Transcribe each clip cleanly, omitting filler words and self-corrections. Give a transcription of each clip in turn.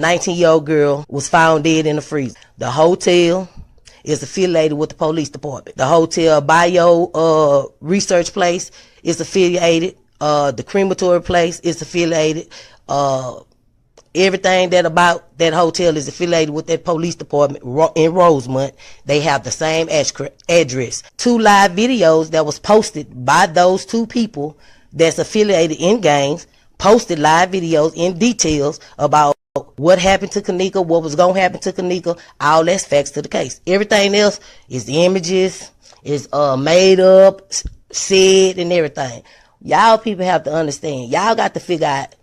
19-year-old girl was found dead in the freezer. The hotel is affiliated with the police department. The hotel bio research place is affiliated. The crematory place is affiliated. Everything that about that hotel is affiliated with that police department in Rosemont. They have the same address. 2 live videos that was posted by those 2 people that's affiliated in gangs, posted live videos in details about what happened to Kenneka, what was going to happen to Kenneka. All that's facts to the case. Everything else is the images, is made up, said, and everything. Y'all people have to understand. Y'all got to figure out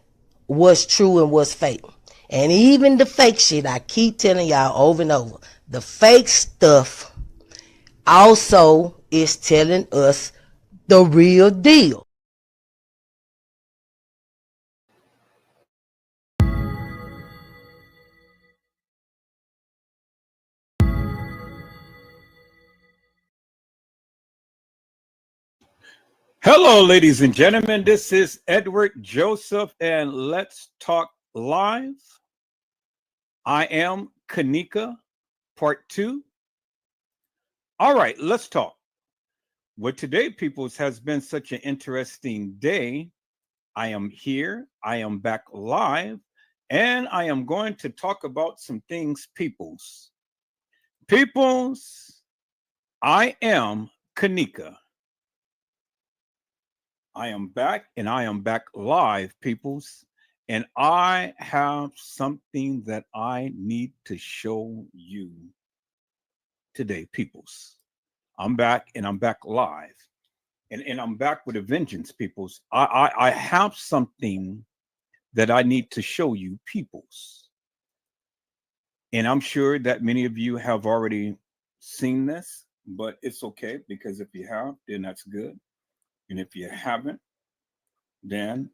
what's true and what's fake. And even the fake shit, I keep telling y'all over and over, the fake stuff also is telling us the real deal. Hello, ladies and gentlemen. This is Edward Joseph, and let's talk live. I am Kenneka, part 2. All right, let's talk. Well, today, peoples, has been such an interesting day. I am here. I am back live, and I am going to talk about some things, peoples. Peoples, I am Kenneka. I am back, and I am back live, peoples. And I have something that I need to show you today, peoples. I'm back, and I'm back live. And I'm back with a vengeance, peoples. I have something that I need to show you, peoples. And I'm sure that many of you have already seen this, but it's okay, because if you have, then that's good. And if you haven't, then,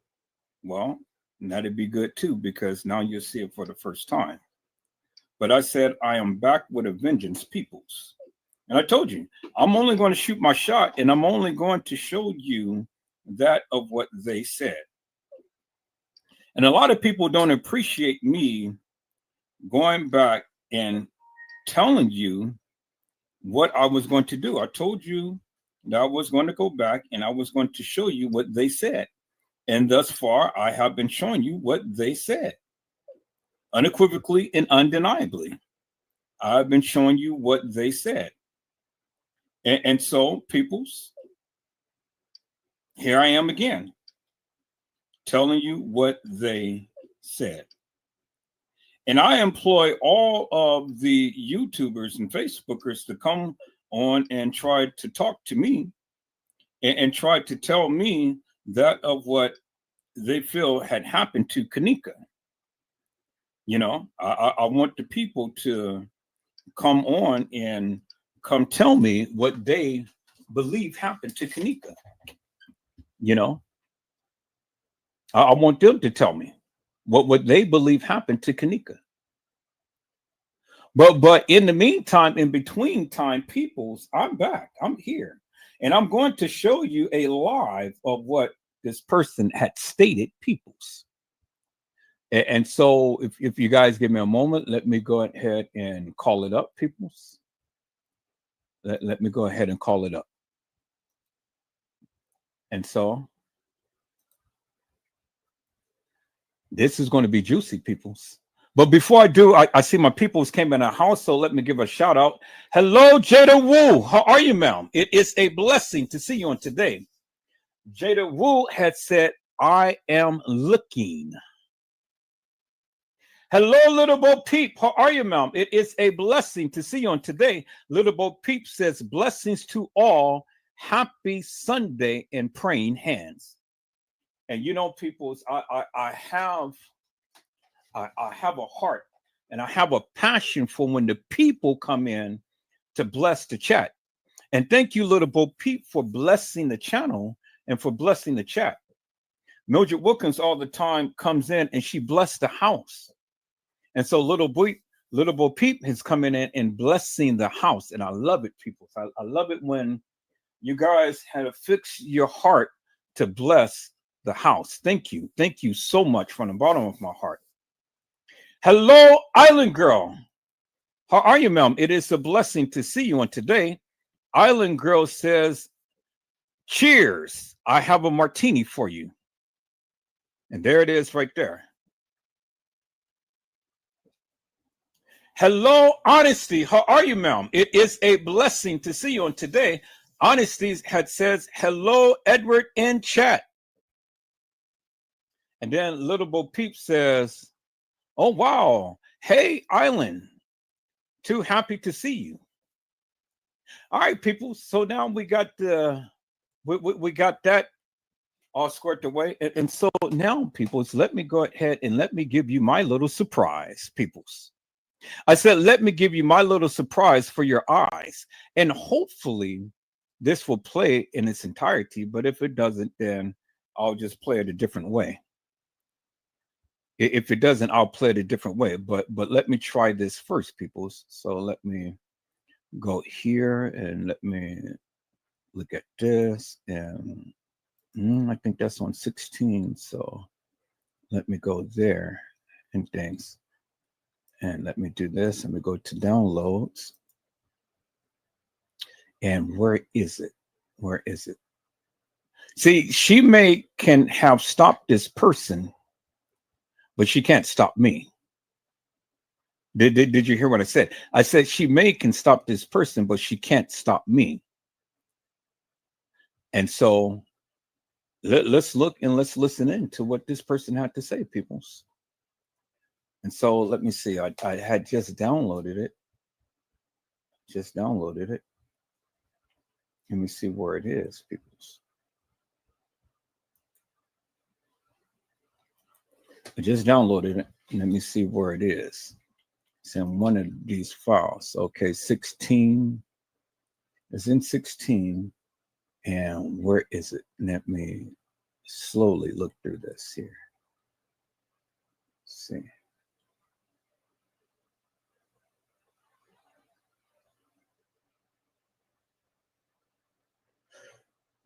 well, that'd be good too, because now you'll see it for the first time. But I said, I am back with a vengeance, peoples. And I told you, I'm only going to shoot my shot, and I'm only going to show you that of what they said. And a lot of people don't appreciate me going back and telling you what I was going to do. I told you that I was going to go back and I was going to show you what they said. And thus far, I have been showing you what they said. Unequivocally and undeniably, I've been showing you what they said. And so, peoples, here I am again, telling you what they said. And I employ all of the YouTubers and Facebookers to come on and try to talk to me and try to tell me that of what they feel had happened to Kenneka. You know, I want the people to come on and come tell me what they believe happened to Kenneka. You know, I want them to tell me what they believe happened to Kenneka. But in the meantime, in between time, peoples, I'm back. I'm here. And I'm going to show you a live of what this person had stated, peoples. And so if you guys give me a moment, let me go ahead and call it up, peoples. Let me go ahead and call it up. And so this is going to be juicy, peoples. But before I do, I see my peoples came in the house, so let me give a shout out. Hello, Jada Wu. How are you, ma'am? It is a blessing to see you on today. Jada Wu had said, I am looking. Hello, Little Bo Peep. How are you, ma'am? It is a blessing to see you on today. Little Bo Peep says, blessings to all. Happy Sunday and praying hands. And you know, peoples, I have a heart and I have a passion for when the people come in to bless the chat. And thank you, Little Bo Peep, for blessing the channel and for blessing the chat. Mildred Wilkins all the time comes in and she blessed the house. And so Little Bo Peep is coming in and blessing the house. And I love it, people. I love it when you guys have fixed your heart to bless the house. Thank you. Thank you so much from the bottom of my heart. Hello, Island Girl. How are you, ma'am? It is a blessing to see you on today. Island Girl says, cheers. I have a martini for you. And there it is right there. Hello, Honesty. How are you, ma'am? It is a blessing to see you on today. Honesty had says, hello, Edward in chat. And then Little Bo Peep says, oh, wow. Hey, Island. Too happy to see you. All right, people. So now we got we got that all squared away. And so now, peoples, let me go ahead and let me give you my little surprise, peoples. I said, let me give you my little surprise for your eyes. And hopefully this will play in its entirety. But if it doesn't, then I'll just play it a different way. If it doesn't, I'll play it a different way. But let me try this first, peoples. So let me go here and let me look at this. And I think that's on 16. So let me go there and things. And let me do this. Let me go to downloads. And where is it? Where is it? See, she can have stopped this person, but she can't stop me. Did you hear what I said? I said she can stop this person, but she can't stop me. And so let's look and let's listen in to what this person had to say, peoples. And so let me see. I had just downloaded it. Let me see where it is, peoples. I just downloaded it. Let me see where it is. It's in one of these files. Okay, 16. It's in 16. And where is it? Let me slowly look through this here. Let's see.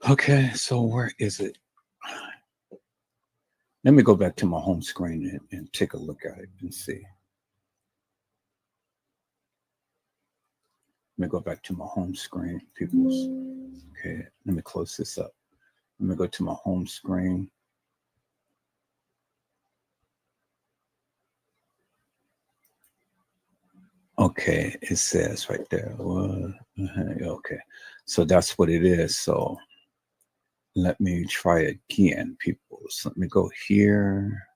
Okay, so where is it? Let me go back to my home screen and take a look at it and see. Let me go back to my home screen, people. Okay, let me close this up. Let me go to my home screen. Okay, it says right there. Okay, so that's what it is. So let me try again, people. So let me go here.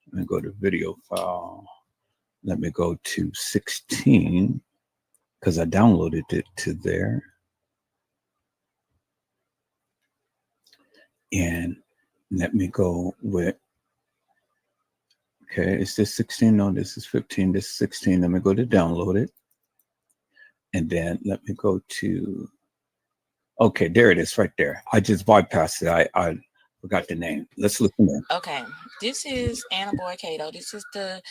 Let me go to video file. Let me go to 16 because I downloaded it to there. And let me go with, okay, is this 16? No, this is 15. This is 16. Let me go to download it. And then let me go to, okay, there it is right there. I just bypassed it. I forgot the name. Let's look in there. Okay, this is Anna Boy Cato. This is the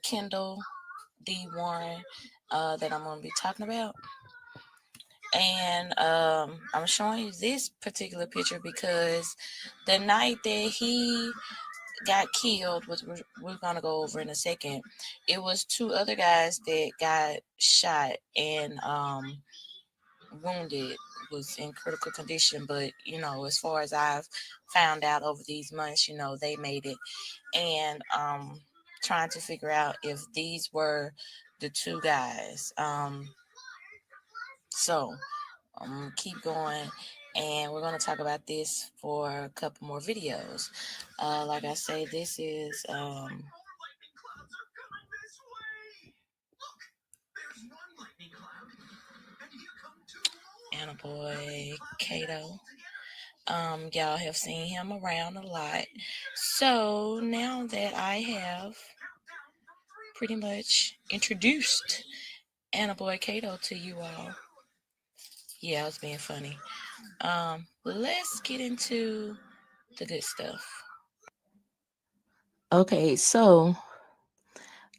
Kendall D. Warren that I'm going to be talking about. And I'm showing you this particular picture because the night that he got killed, which we're going to go over in a second, it was two other guys that got shot and wounded, was in critical condition. But, you know, as far as I've found out over these months, you know, they made it. And trying to figure out if these were the two guys. So keep going, and we're going to talk about this for a couple more videos. Like I say, this is Anna Boy Cato. Y'all have seen him around a lot. So now that I have pretty much introduced Anna Boy Cato to you all, yeah, I was being funny. Let's get into the good stuff. Okay, so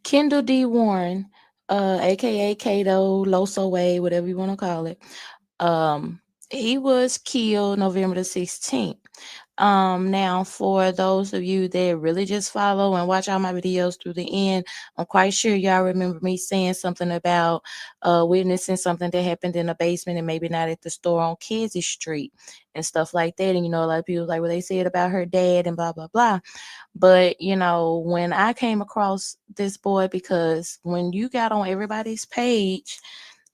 Kendall D. Warren, aka Cato, Loso Way, whatever you want to call it. He was killed November the 16th. Now for those of you that really just follow and watch all my videos through the end, I'm quite sure y'all remember me saying something about witnessing something that happened in the basement and maybe not at the store on Kansas Street and stuff like that. And a lot of people like what they said about her dad and blah blah blah. But when I came across this boy, because when you got on everybody's page,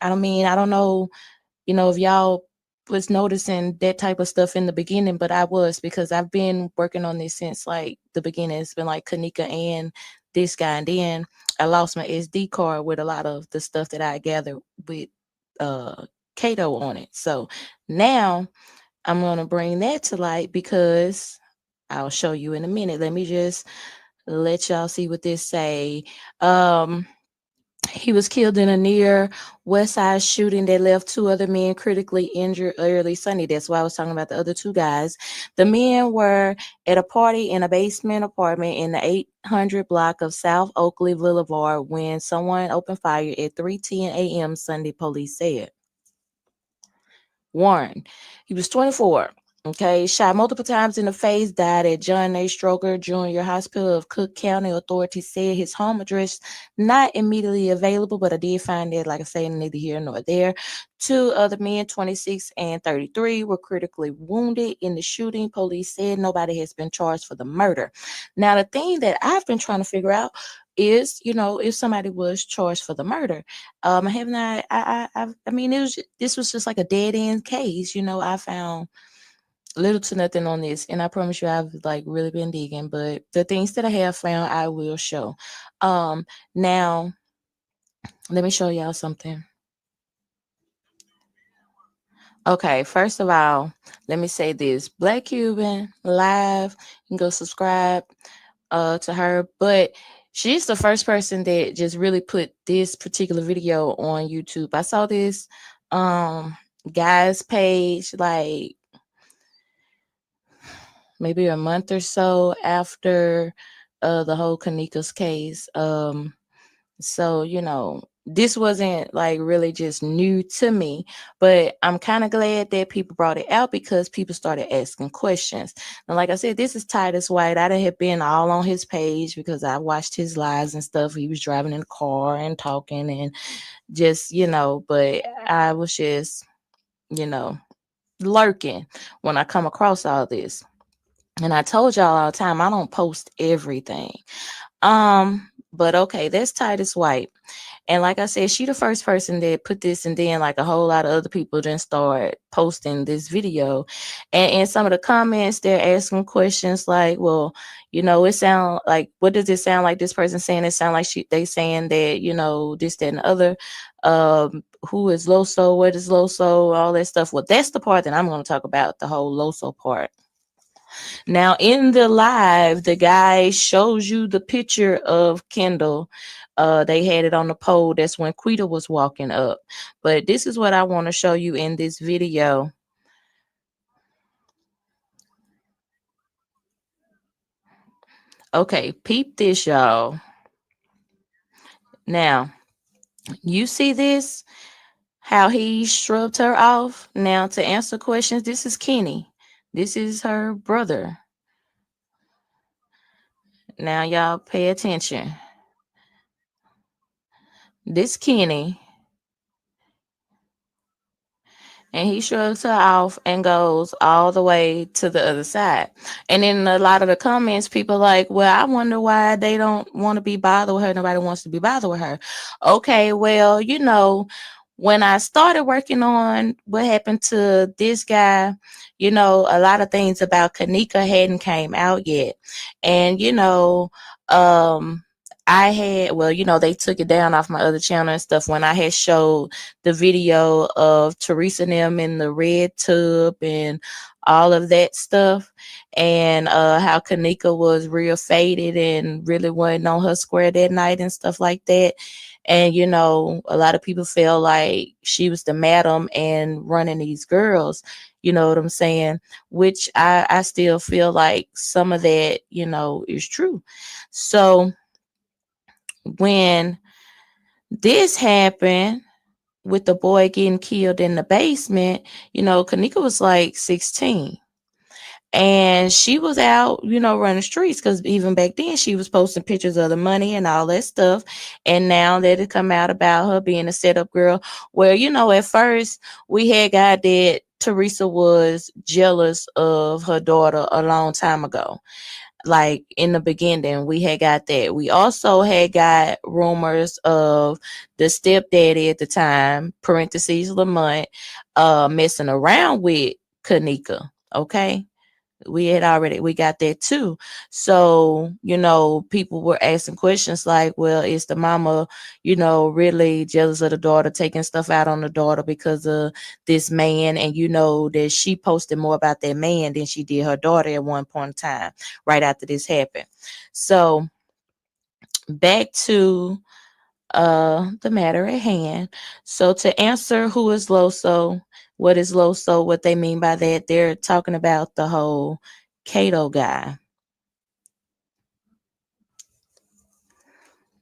I don't know, if y'all was noticing that type of stuff in the beginning, but I was, because I've been working on this since like the beginning. It's been like Kanika and this guy, and then I lost my SD card with a lot of the stuff that I gathered with Kato on it. So now I'm gonna bring that to light, because I'll show you in a minute. Let me just let y'all see what this say. He was killed in a near West Side shooting that left two other men critically injured early Sunday. That's why I was talking about the other two guys. The men were at a party in a basement apartment in the 800 block of South Oakley Boulevard when someone opened fire at 3:10 a.m. Sunday, police said. Warren, he was 24. Okay, shot multiple times in the face, died at John A. Stroger Jr. Hospital of Cook County. Authorities said his home address not immediately available, but I did find that, like I say, neither here nor there. Two other men, 26 and 33, were critically wounded in the shooting. Police said nobody has been charged for the murder. Now, the thing that I've been trying to figure out is, if somebody was charged for the murder. I have not. I mean, this was just like a dead end case. I found little to nothing on this, and I promise you, I've like really been digging. But the things that I have found, I will show. Now let me show y'all something. Okay, first of all, let me say this: Black Cuban live. You can go subscribe to her, but she's the first person that just really put this particular video on YouTube. I saw this guy's page like maybe a month or so after the whole Kanika's case. So, this wasn't like really just new to me, but I'm kind of glad that people brought it out, because people started asking questions. And like I said, this is Titus White. I done had been all on his page because I watched his lives and stuff. He was driving in the car and talking and just, but I was just, lurking when I come across all this. And I told y'all all the time, I don't post everything. But okay, that's Titus White. And like I said, she the first person that put this, and then like a whole lot of other people then start posting this video. And in some of the comments, they're asking questions like, well, it sound like, what does it sound like this person saying? It sound like they saying that, this, that, and the other. Who is Loso? What is Loso? All that stuff. Well, that's the part that I'm going to talk about, the whole Loso part. Now, in the live, the guy shows you the picture of Kendall. They had it on the pole. That's when Quita was walking up. But this is what I want to show you in this video. Okay, peep this, y'all. Now, you see this? How he shrugged her off? Now, to answer questions, this is Kenny. This is her brother. Now, y'all pay attention. This Kenny. And he shrugs her off and goes all the way to the other side. And in a lot of the comments, people like, well, I wonder why they don't want to be bothered with her. Nobody wants to be bothered with her. Okay, well, when I started working on what happened to this guy, a lot of things about Kanika hadn't came out yet. And, I had, they took it down off my other channel and stuff when I had showed the video of Teresa and them in the red tub and all of that stuff, and how Kanika was real faded and really wasn't on her square that night and stuff like that. And, a lot of people felt like she was the madam and running these girls, you know what I'm saying? Which I still feel like some of that, is true. So when this happened with the boy getting killed in the basement, Kanika was like 16. And she was out, running streets, because even back then she was posting pictures of the money and all that stuff. And now that it come out about her being a setup girl, well, at first we had got that Teresa was jealous of her daughter a long time ago. Like in the beginning, we had got that. We also had got rumors of the stepdaddy at the time, parentheses Lamont, messing around with Kanika. Okay, we got that too. So people were asking questions like, well, is the mama really jealous of the daughter, taking stuff out on the daughter because of this man? And that she posted more about that man than she did her daughter at one point in time, right after this happened. So back to the matter at hand. So to answer who is Loso, what is Loso, what they mean by that, they're talking about the whole Kato guy.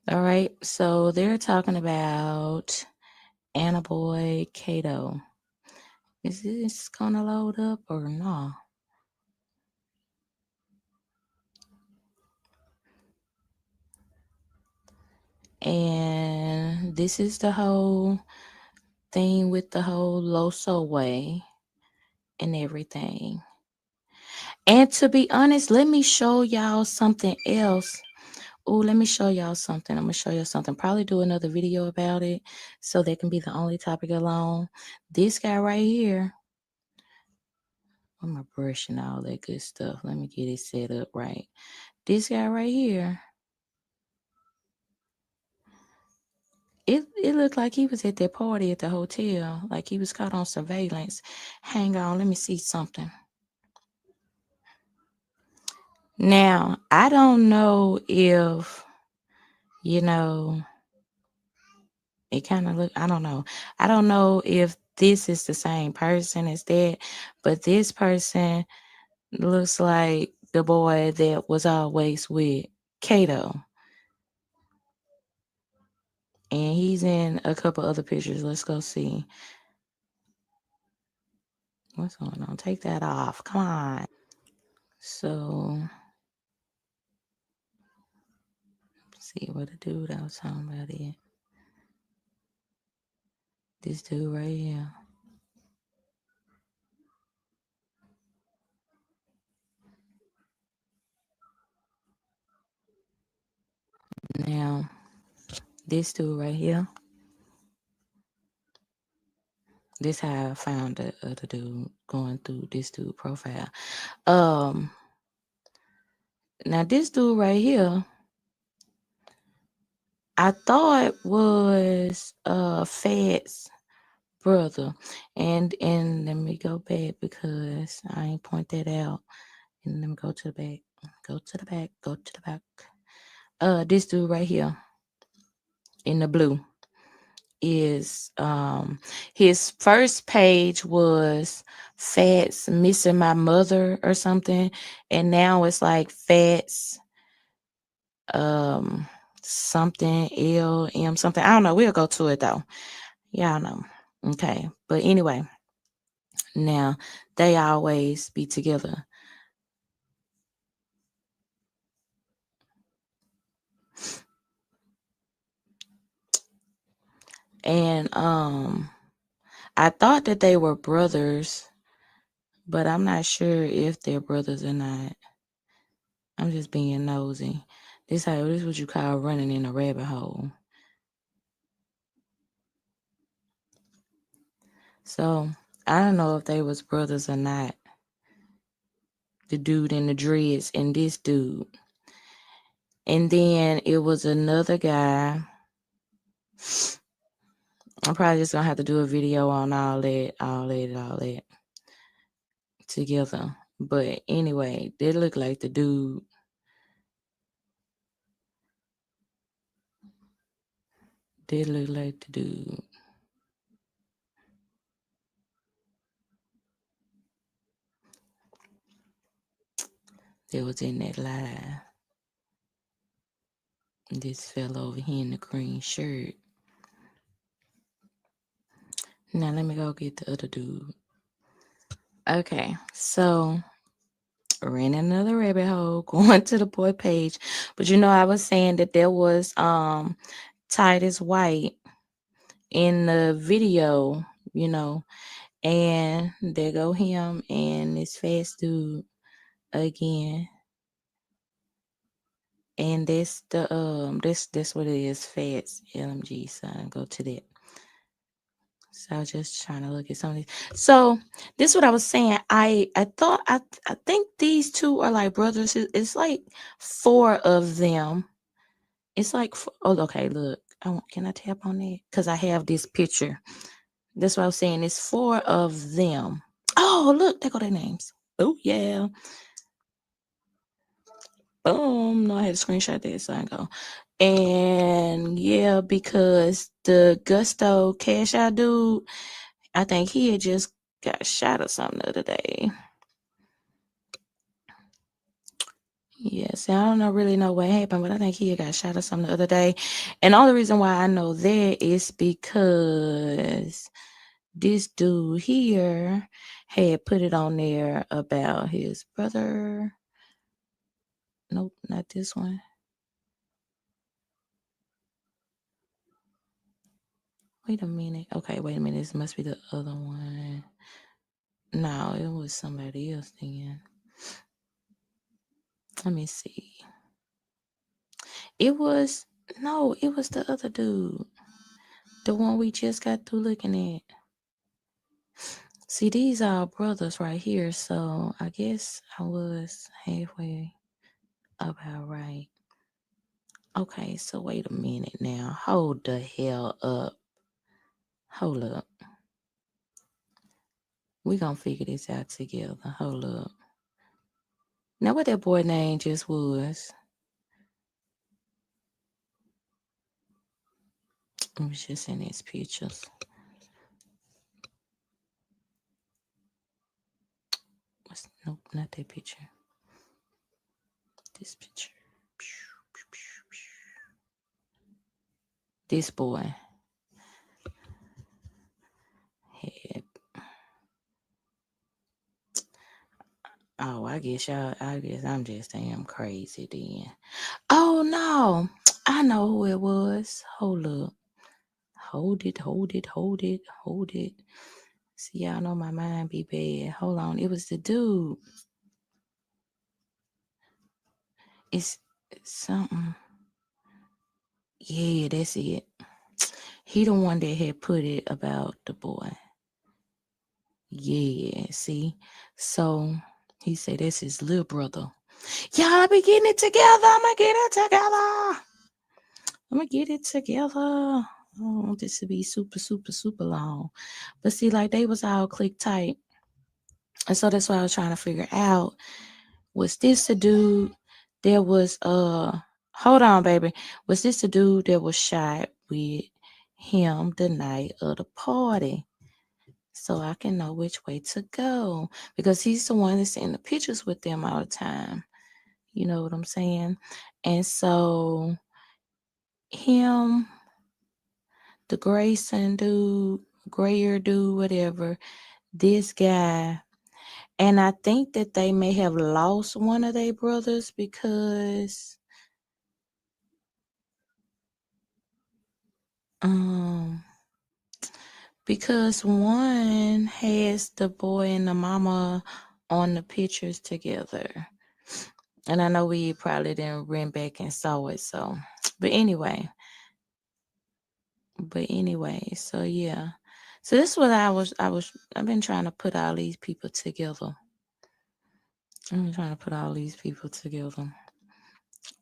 All right, so they're talking about Anaboy Kato. Is this gonna load up or no? And this is the whole thing with the whole Loso way and everything. And to be honest, let me show y'all something else. Oh, let me show y'all something. I'm gonna show you something. Probably do another video about it, so that can be the only topic alone. This guy right here. I'm my brush and all that good stuff. Let me get it set up right. This guy right here. It looked like he was at that party at the hotel, like he was caught on surveillance. Hang on, let me see something. Now, I don't know if, it kind of look, I don't know. I don't know if this is the same person as that, but this person looks like the boy that was always with Kato. And he's in a couple other pictures. Let's go see. What's going on? Take that off. Come on. So, let's see what the dude I was talking about is. This dude right here. Now, this dude right here. This how I found the other dude, going through this dude profile. Now this dude right here, I thought was Fed's brother. And let me go back because I ain't point that out. And let me go to the back. Go to the back. Go to the back. This dude right here in the blue is his first page was Fats missing my mother or something, and now it's like Fats something LM something. I don't know. We'll go to it though. Y'all know. Okay. But anyway, now they always be together. And I thought that they were brothers, but I'm not sure if they're brothers or not. I'm just being nosy. This is what you call running in a rabbit hole. So I don't know if they was brothers or not. The dude in the dreads and this dude. And then it was another guy. I'm probably just gonna have to do a video on all that together. But anyway, they look like the dude. They look like the dude. That was in that live. This fellow over here in the green shirt. Now let me go get the other dude. Okay, so ran another rabbit hole going to the boy page. But I was saying that there was Titus White in the video, and there go him and this fast dude again. And that's this what it is, Fats LMG. So I go to that. So I was just trying to look at some of these. So this is what I was saying. I think these two are like brothers. It's like 4 of them. It's like okay, look. Can I tap on that? Because I have this picture. That's what I was saying. It's 4 of them. Oh, look, there go their names. Oh yeah. Boom. No, I had to screenshot that, so I go. And yeah, because the Gusto Cash Out dude, I think he had just got shot or something the other day. Yes, I don't really know what happened, but I think he had got shot or something the other day. And the only reason why I know that is because this dude here had put it on there about his brother. Nope, not this one. Wait a minute. Okay, wait a minute. This must be the other one. No, it was somebody else then. Let me see. It was the other dude. The one we just got through looking at. See, these are brothers right here, so I guess I was halfway about right. Okay, so wait a minute now. Hold the hell up. Hold up. We gonna figure this out together. Hold up. Now what that boy name just was? It was just in his pictures. Nope, not that picture. This picture. This boy. Head. Oh, I guess I'm just damn crazy then. Oh no. I know who it was. Hold up. Hold it. See, y'all know my mind be bad. Hold on. It was the dude. It's something. Yeah, that's it. He the one that had put it about the boy. Yeah, see? So he said that's his little brother. Y'all be getting it together. I'm gonna get it together. I don't want this to be super, super, super long. But see, like they was all click tight. And so that's what I was trying to figure out. Was this the dude that was hold on, baby. Was this the dude that was shot with him the night of the party? So I can know which way to go. Because he's the one that's in the pictures with them all the time. You know what I'm saying? And so him, the Grayson dude, grayer dude, whatever, this guy, and I think that they may have lost one of their brothers because one has the boy and the mama on the pictures together. And I know we probably didn't run back and saw it, so but anyway, so yeah. So this is what I've been trying to put all these people together.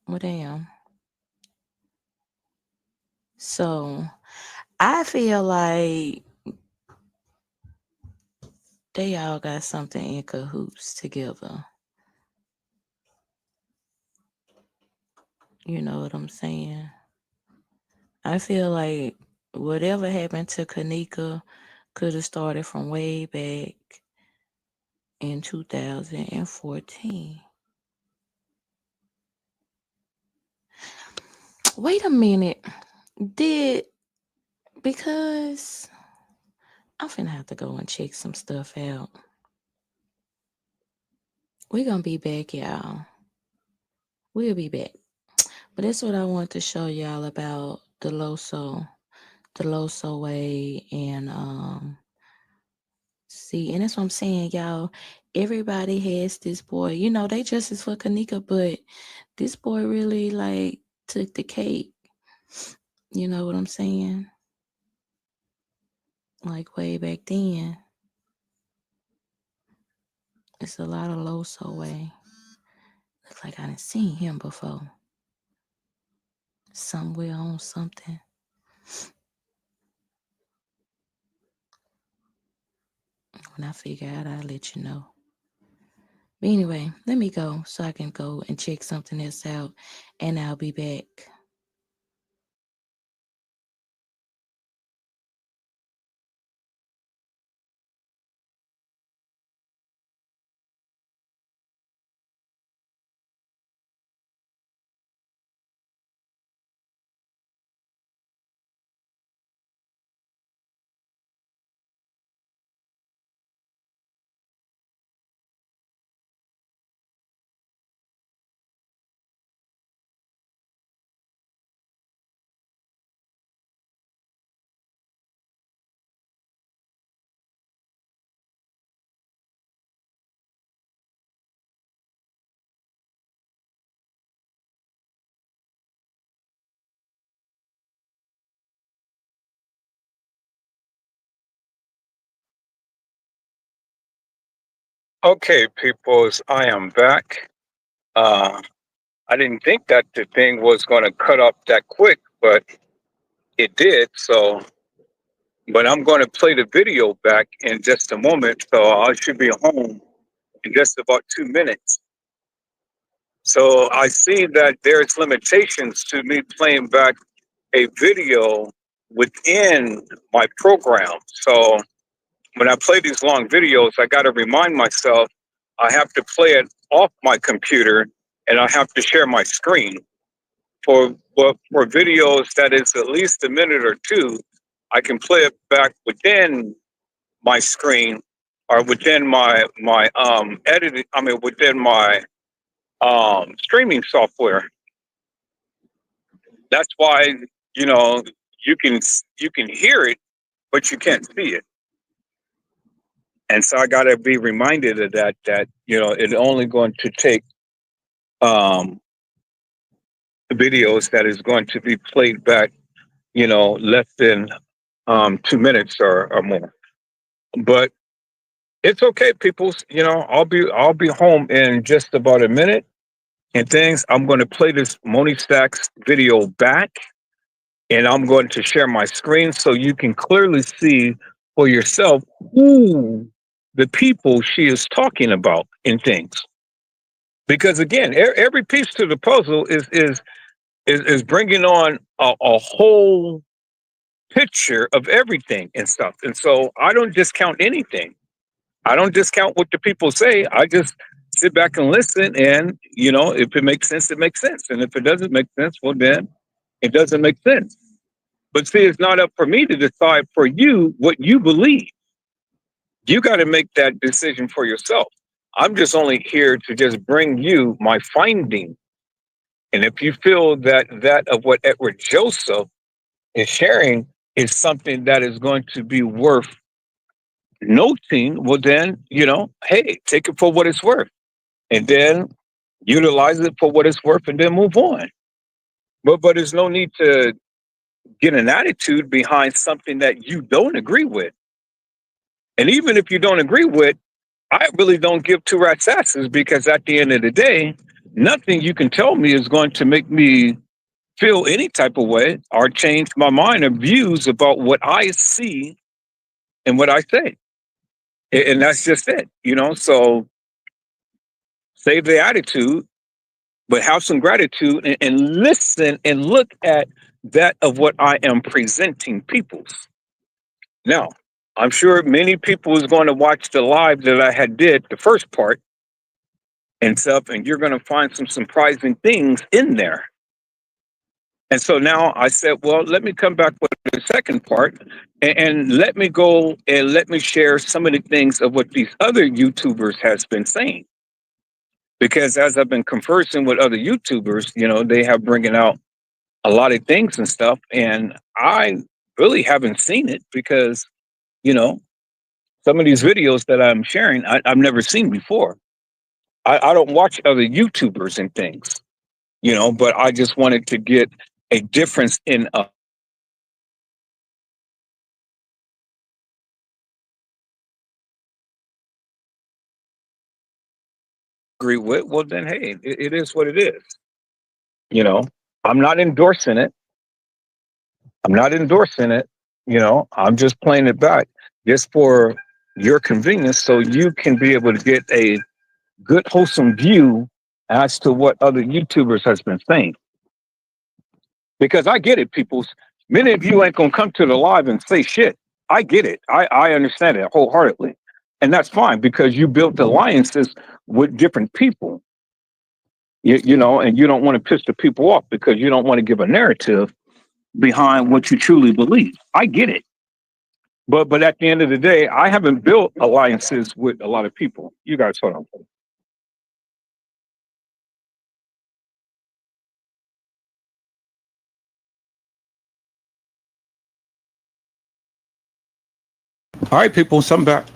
Well, damn. So I feel like they all got something in cahoots together. You know what I'm saying? I feel like whatever happened to Kanika could have started from way back in 2014. Wait a minute. Because I'm finna have to go and check some stuff out. We're gonna be back, y'all. We'll be back. But that's what I want to show y'all about the Loso way, and see, and that's what I'm saying, y'all. Everybody has this boy. You know, they justice for Kanika, but this boy really like took the cake. You know what I'm saying? Like way back then. It's a lot of Loso way. Looks like I done seen him before. Somewhere on something. When I figure out, I'll let you know. But anyway, let me go so I can go and check something else out, and I'll be back. Okay, peoples, I am back. I didn't think that the thing was going to cut up that quick, but it did. So, but I'm going to play the video back in just a moment. So I should be home in just about 2 minutes. So I see that there's limitations to me playing back a video within my program. So when I play these long videos, I got to remind myself I have to play it off my computer and I have to share my screen. For videos that is at least a minute or two, I can play it back within my screen or within my editing. I mean, within my streaming software. That's why you know you can hear it, but you can't see it. And so I got to be reminded of that. That it's only going to take um, videos that is going to be played back. Less than 2 minutes or more. But it's okay, people. I'll be home in just about a minute. And things. I'm going to play this Moni Stacks video back, and I'm going to share my screen so you can clearly see for yourself who the people she is talking about in things. Because again, every piece to the puzzle is bringing on a whole picture of everything and stuff. And so I don't discount anything. I don't discount what the people say. I just sit back and listen. And, if it makes sense, it makes sense. And if it doesn't make sense, well, then it doesn't make sense. But see, it's not up for me to decide for you what you believe. You got to make that decision for yourself. I'm just only here to just bring you my finding. And if you feel that of what Edward Joseph is sharing is something that is going to be worth noting, well, then, hey, take it for what it's worth. And then utilize it for what it's worth and then move on. But there's no need to get an attitude behind something that you don't agree with. And even if you don't agree with, I really don't give two rat's asses, because at the end of the day, nothing you can tell me is going to make me feel any type of way or change my mind or views about what I see and what I say. And that's just it, So save the attitude, but have some gratitude and listen and look at that of what I am presenting people's. Now, I'm sure many people is going to watch the live that I had did the first part and stuff, and you're going to find some surprising things in there. And so now I said, well, let me come back with the second part and let me go and let me share some of the things of what these other YouTubers has been saying. Because as I've been conversing with other YouTubers, they have bringing out a lot of things and stuff, and I really haven't seen it because you know some of these videos that I'm sharing, I've never seen before. I don't watch other YouTubers and things, but I just wanted to get a difference in agree with. Well, then, hey, it is what it is. You know, I'm not endorsing it. I'm not endorsing it. I'm just playing it back just for your convenience so you can be able to get a good, wholesome view as to what other YouTubers has been saying. Because I get it, peoples. Many of you ain't gonna come to the live and say shit. I get it. I understand it wholeheartedly. And that's fine because you built alliances with different people. And you don't want to piss the people off because you don't want to give a narrative behind what you truly believe. I get it. But at the end of the day, I haven't built alliances with a lot of people. You guys hold on. All right, people, so I'm back.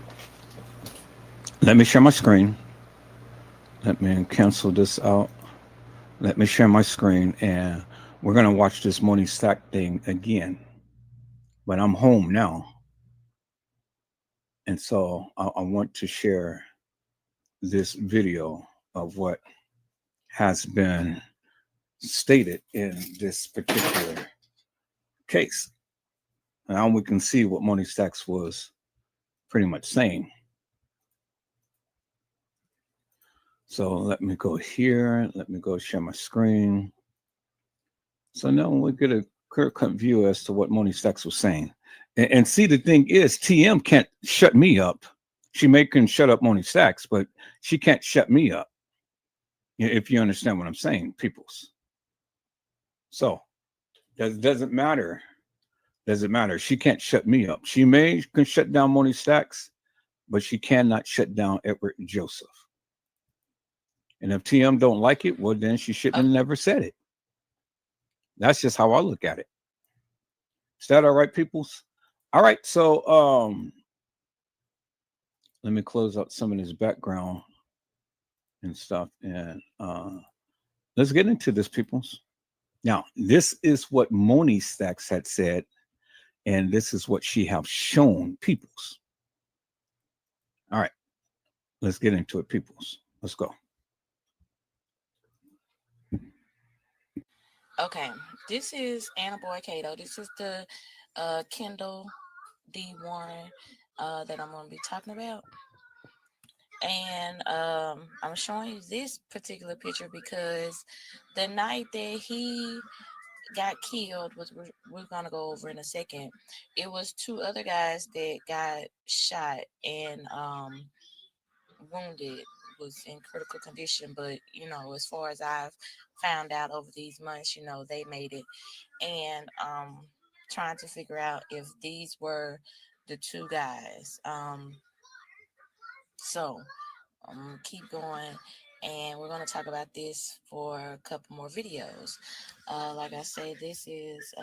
Let me share my screen. Let me cancel this out. Let me share my screen, and we're going to watch this Moni Stack thing again. But I'm home now. And so I want to share this video of what has been stated in this particular case. Now we can see what Moni Stacks was pretty much saying. So let me go here. Let me go share my screen. So now we get a clear-cut view as to what Moni Stacks was saying. And see, the thing is, TM can't shut me up. She can shut up Moni Stacks, but she can't shut me up. If you understand what I'm saying, peoples. So that doesn't matter. Doesn't matter. She can't shut me up. She can shut down Moni Stacks, but she cannot shut down Edward Joseph. And if TM don't like it, well, then she shouldn't have never said it. That's just how I look at it. Is that all right, peoples? All right. So let me close out some of this background and stuff. And let's get into this, peoples. Now, this is what Moni Stacks had said, and this is what she have shown peoples. All right. Let's get into it, peoples. Let's go. Okay, this is Anna Boy Cato. This is the Kendall D. Warren that I'm going to be talking about. And I'm showing you this particular picture because the night that he got killed, which we're going to go over in a second, it was two other guys that got shot and wounded, was in critical condition. But as far as I've found out over these months, they made it. And trying to figure out if these were the two guys. So keep going, and we're going to talk about this for a couple more videos. Like I say, this is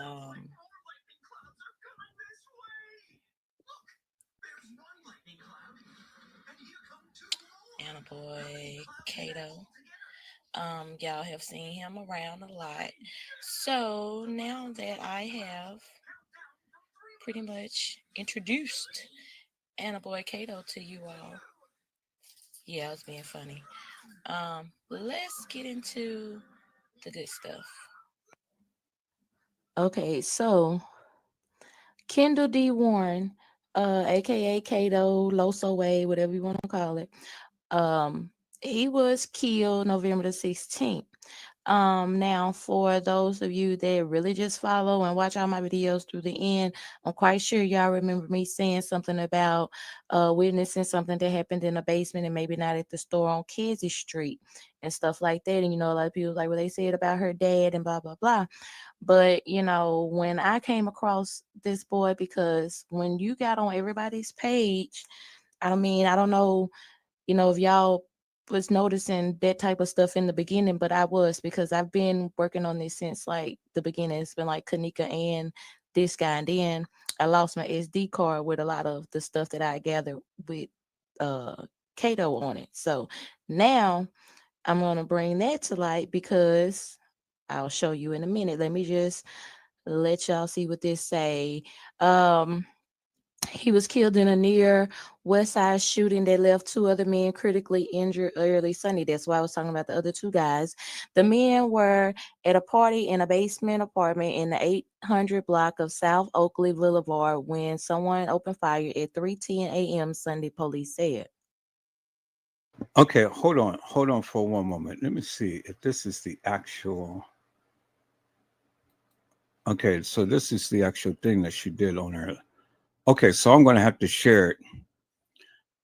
Anna Boy Cato. Y'all have seen him around a lot. So now that I have pretty much introduced Anna Boy Cato to you all, yeah, I was being funny. Let's get into the good stuff. Okay, so Kendall D. Warren, aka Cato, Loso Way, whatever you want to call it. He was killed November the 16th. Now for those of you that really just follow and watch all my videos through the end, I'm quite sure y'all remember me saying something about witnessing something that happened in the basement and maybe not at the store on Kedzie Street and stuff like that. And a lot of people like what they said about her dad and blah blah blah. But when I came across this boy, because when you got on everybody's page, I mean, I don't know, if y'all was noticing that type of stuff in the beginning, but I was, because I've been working on this since like the beginning. It's been like Kanika and this guy, and then I lost my SD card with a lot of the stuff that I gathered with uh Kato on it. So now I'm gonna bring that to light, because I'll show you in a minute. Let me just let y'all see what this say. Um he was killed in a near West Side shooting that left two other men critically injured early Sunday. That's why I was talking about the other two guys. The men were at a party in a basement apartment in the 800 block of South Oakley Boulevard when someone opened fire at 3:10 a.m. Sunday, police said. Okay, hold on for one moment. Let me see if this is the actual. Okay, so this is the actual thing that she did on her. Okay, so I'm going to have to share it.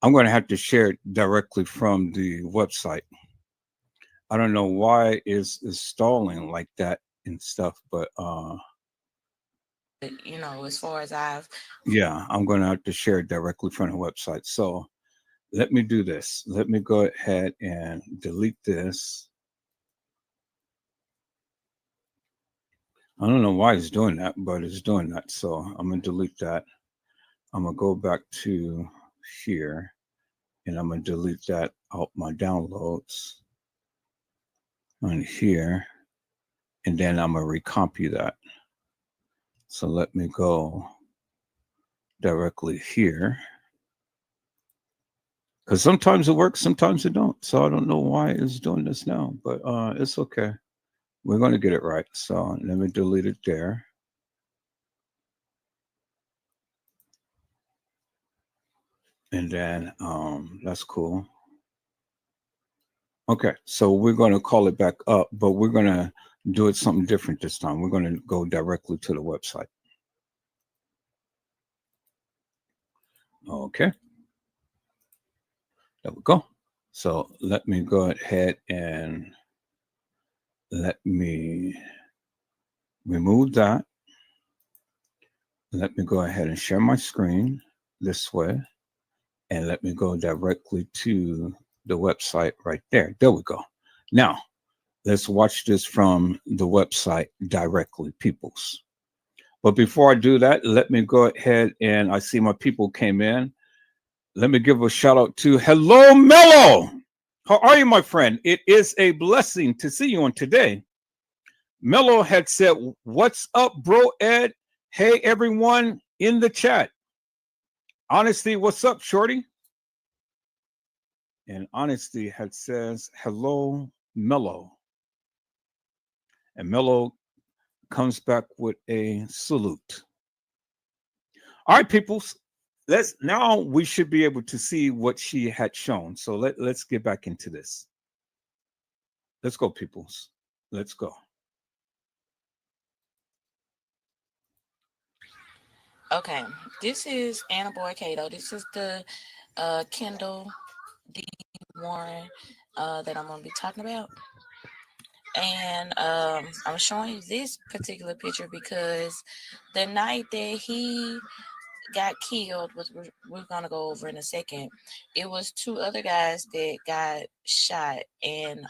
I'm going to have to share it directly from the website. I don't know why is stalling like that and stuff, but As far as I've yeah, I'm going to have to share it directly from the website. So let me do this. Let me go ahead and delete this. I don't know why it's doing that, but it's doing that. So I'm going to delete that. I'm going to go back to here, and I'm going to delete that out my downloads on here, and then I'm going to recopy that. So let me go directly here, because sometimes it works, sometimes it don't. So I don't know why it's doing this now, but it's okay. We're going to get it right. So let me delete it there. And then that's cool. Okay, so we're going to call it back up, but we're going to do it something different this time. We're going to go directly to the website. Okay, there we go. So let me go ahead and let me remove that. Let me go ahead and share my screen this way, and let me go directly to the website right there. There we go. Now, let's watch this from the website directly, peoples. But before I do that, let me go ahead, and I see my people came in. Let me give a shout out to Hello Mello. How are you, my friend? It is a blessing to see you on today. Mello had said, "What's up, bro, Ed? Hey, everyone in the chat. Honesty, what's up, Shorty?" And Honesty had says, "Hello, Mello." And Mello comes back with a salute. All right, peoples. Let's now we should be able to see what she had shown. So let's get back into this. Let's go, peoples. Let's go. Okay, this is Anna Boy Cato. This is the Kendall D. Warren that I'm going to be talking about. And I'm showing you this particular picture because the night that he got killed, which we're going to go over in a second, it was two other guys that got shot and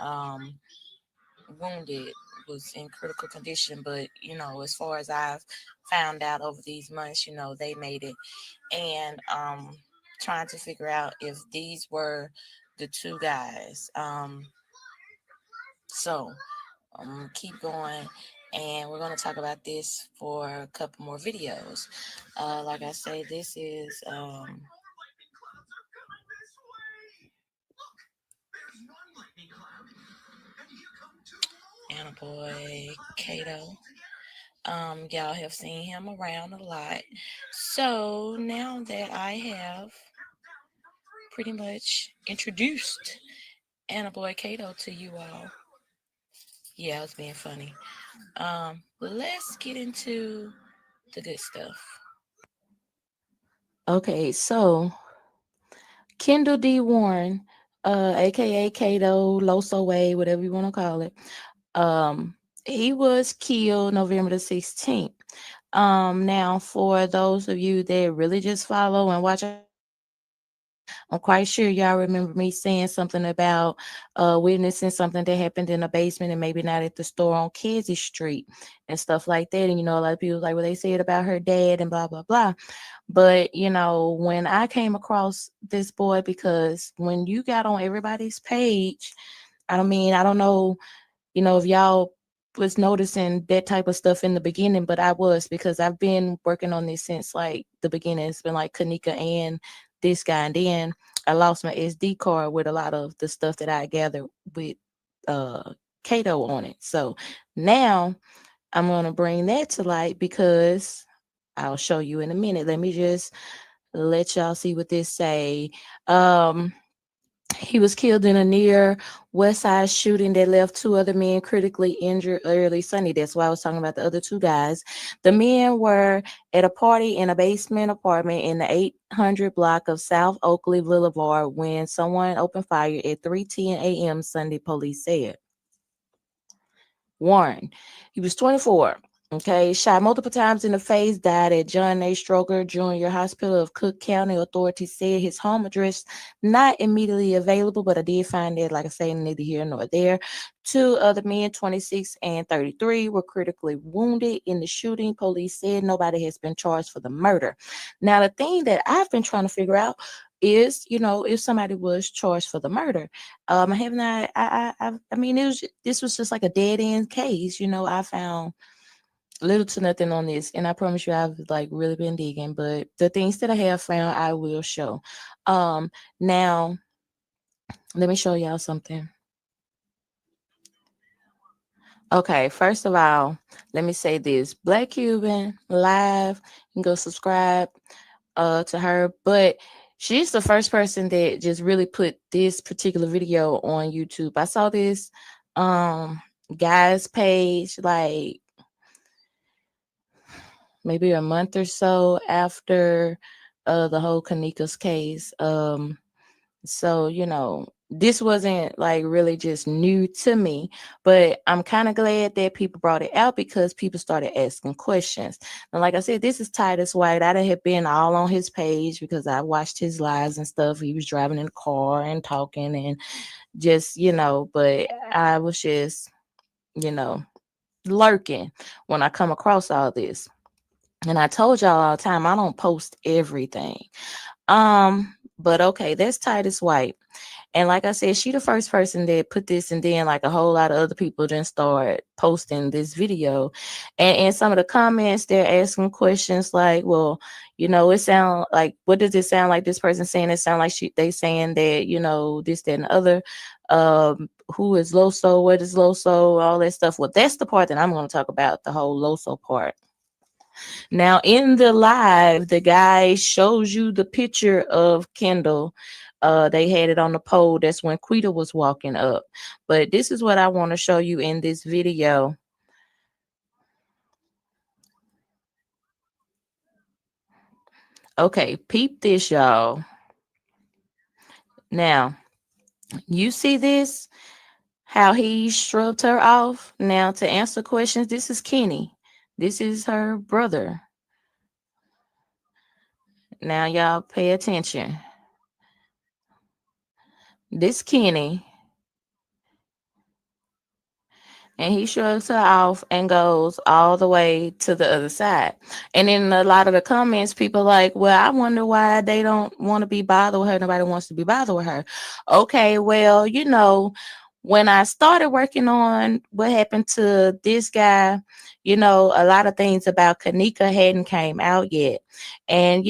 wounded, was in critical condition. But, as far as I've found out over these months, they made it. And trying to figure out if these were the two guys. So keep going, and we're going to talk about this for a couple more videos. Like I say, this is Anna Boy Cato. Y'all have seen him around a lot. So now that I have pretty much introduced Anna Boy Cato to you all, yeah, I was being funny. Let's get into the good stuff. Okay, so Kendall D. Warren, aka Kato, Loso Way, whatever you want to call it. He was killed November the 16th. Now for those of you that really just follow and watch, I'm quite sure y'all remember me saying something about witnessing something that happened in the basement and maybe not at the store on Kedzie Street and stuff like that. And a lot of people was like, well, they said about her dad and blah blah blah. But when I came across this boy, because when you got on everybody's page, I mean, I don't know, if y'all was noticing that type of stuff in the beginning, but I was, because I've been working on this since like the beginning. It's been like Kanika and this guy, and then I lost my SD card with a lot of the stuff that I gathered with Kato on it. So now I'm gonna bring that to light, because I'll show you in a minute. Let me just let y'all see what this say. He was killed in a near West Side shooting that left 2 other men critically injured early Sunday. That's why I was talking about the other 2 guys. The men were at a party in a basement apartment in the 800 block of South Oakley Boulevard when someone opened fire at 3:10 a.m. Sunday, police said. Warren, he was 24. Okay, shot multiple times in the face, died at John A. Stroger Jr. Hospital of Cook County. Authorities said his home address not immediately available, but I did find that, like I say, neither here nor there. 2 other men, 26 and 33, were critically wounded in the shooting. Police said nobody has been charged for the murder. Now, the thing that I've been trying to figure out is, if somebody was charged for the murder. I have not. I mean, this was just like a dead end case. I found little to nothing on this, and I promise you I've like really been digging, but the things that I have found I will show. Now let me show y'all something. Okay, first of all, let me say this. Black Cuban live, you can go subscribe to her, but she's the first person that just really put this particular video on YouTube. I saw this guy's page like maybe a month or so after the whole Kanika's case. So this wasn't like really just new to me, but I'm kind of glad that people brought it out, because people started asking questions. And like I said, this is Titus White. I had been all on his page because I watched his lives and stuff. He was driving in the car and talking and just, but I was just, lurking when I come across all this. And I told y'all all the time, I don't post everything. But okay, that's Titus White. And like I said, she the first person that put this, and then like a whole lot of other people then start posting this video. And in some of the comments, they're asking questions like, well, it sound like, what does it sound like this person saying? It sound like they saying that, this, that, and the other. Who is Loso? What is Loso? All that stuff. Well, that's the part that I'm going to talk about, the whole Loso part. Now, in the live, the guy shows you the picture of Kendall. They had it on the pole. That's when Quita was walking up. But this is what I want to show you in this video. Okay, peep this, y'all. Now, you see this? How he shrugged her off? Now, to answer questions, this is Kenny. This is her brother. Now, y'all pay attention. This Kenny. And he shrugs her off and goes all the way to the other side. And in a lot of the comments, people like, well, I wonder why they don't want to be bothered with her. Nobody wants to be bothered with her. Okay, well, when I started working on what happened to this guy, a lot of things about Kanika hadn't came out yet. And,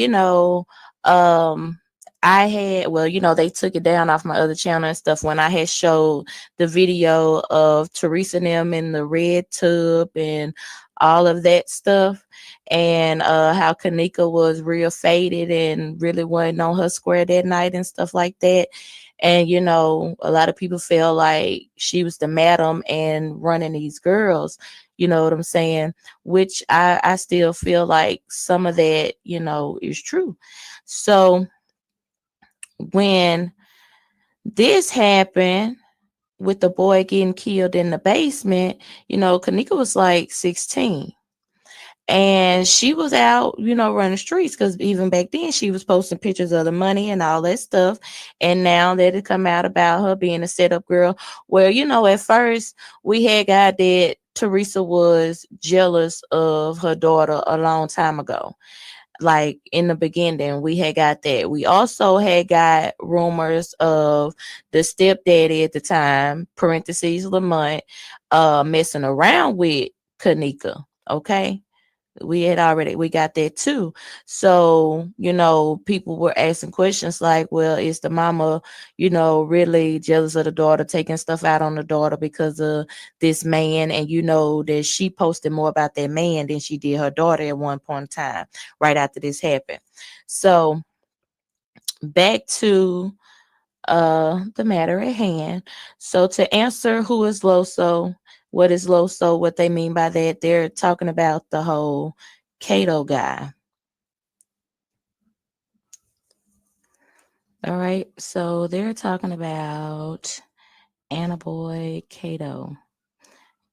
I had, they took it down off my other channel and stuff when I had showed the video of Teresa and them in the red tub and all of that stuff, and how Kanika was real faded and really wasn't on her square that night and stuff like that. And, a lot of people feel like she was the madam and running these girls, you know what I'm saying? Which I still feel like some of that, is true. So when this happened with the boy getting killed in the basement, Kanika was like 16. And she was out, running streets because even back then she was posting pictures of the money and all that stuff. And now that it come out about her being a setup girl, where, at first we had got that Teresa was jealous of her daughter a long time ago. Like in the beginning, we had got that. We also had got rumors of the stepdaddy at the time, parentheses Lamont, messing around with Kanika. Okay, we got that too. So people were asking questions like, well, is the mama really jealous of the daughter, taking stuff out on the daughter because of this man? And that she posted more about that man than she did her daughter at one point in time, right after this happened. So back to the matter at hand. So to answer who is Loso, what is Loso, what they mean by that, they're talking about the whole Kato guy. All right, so they're talking about Anaboy Kato.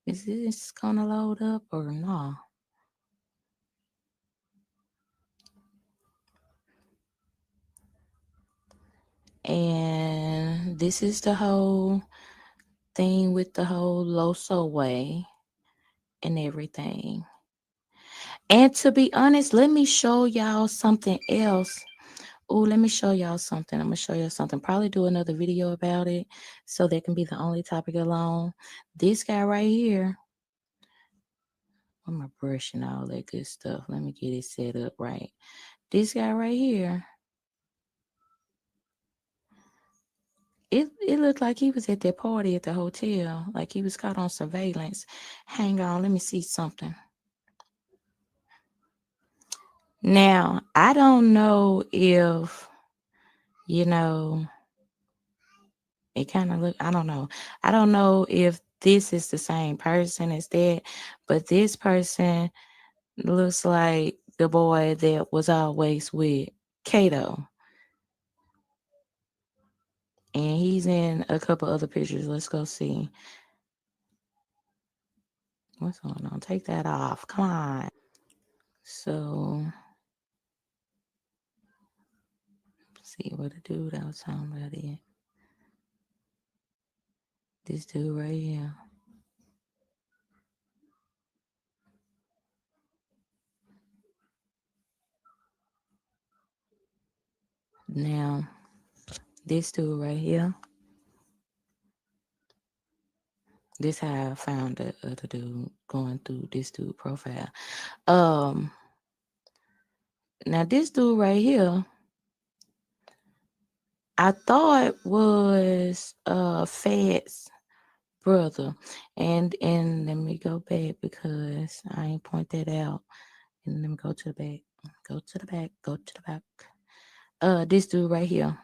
Is this gonna load up or no? And this is the whole thing with the whole Loso way and everything. And to be honest, let me show y'all something else. Oh, let me show y'all something. I'm gonna show you something. Probably do another video about it, so that can be the only topic alone. This guy right here. I'm my brush and all that good stuff. Let me get it set up right. This guy right here. It looked like he was at that party at the hotel, like he was caught on surveillance. Hang on, let me see something. Now, I don't know if, it kind of look, I don't know. I don't know if this is the same person as that, but this person looks like the boy that was always with Kato. And he's in a couple other pictures. Let's go see. What's going on? Take that off. Come on. So, see what the dude I was talking about it. This dude right here. Now, this dude right here. This how I found the other dude going through this dude profile. Now this dude right here, I thought was Fed's brother. And let me go back because I ain't point that out. And let me go to the back. Go to the back. Go to the back. This dude right here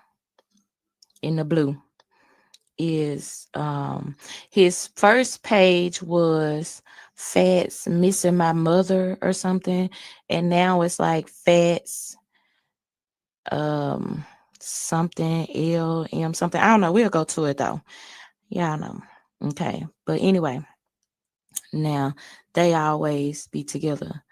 in the blue is his first page was Fats missing my mother or something, and now it's like Fats something LM something. I don't know. We'll go to it though. Yeah, I know. Okay. But anyway, now they always be together.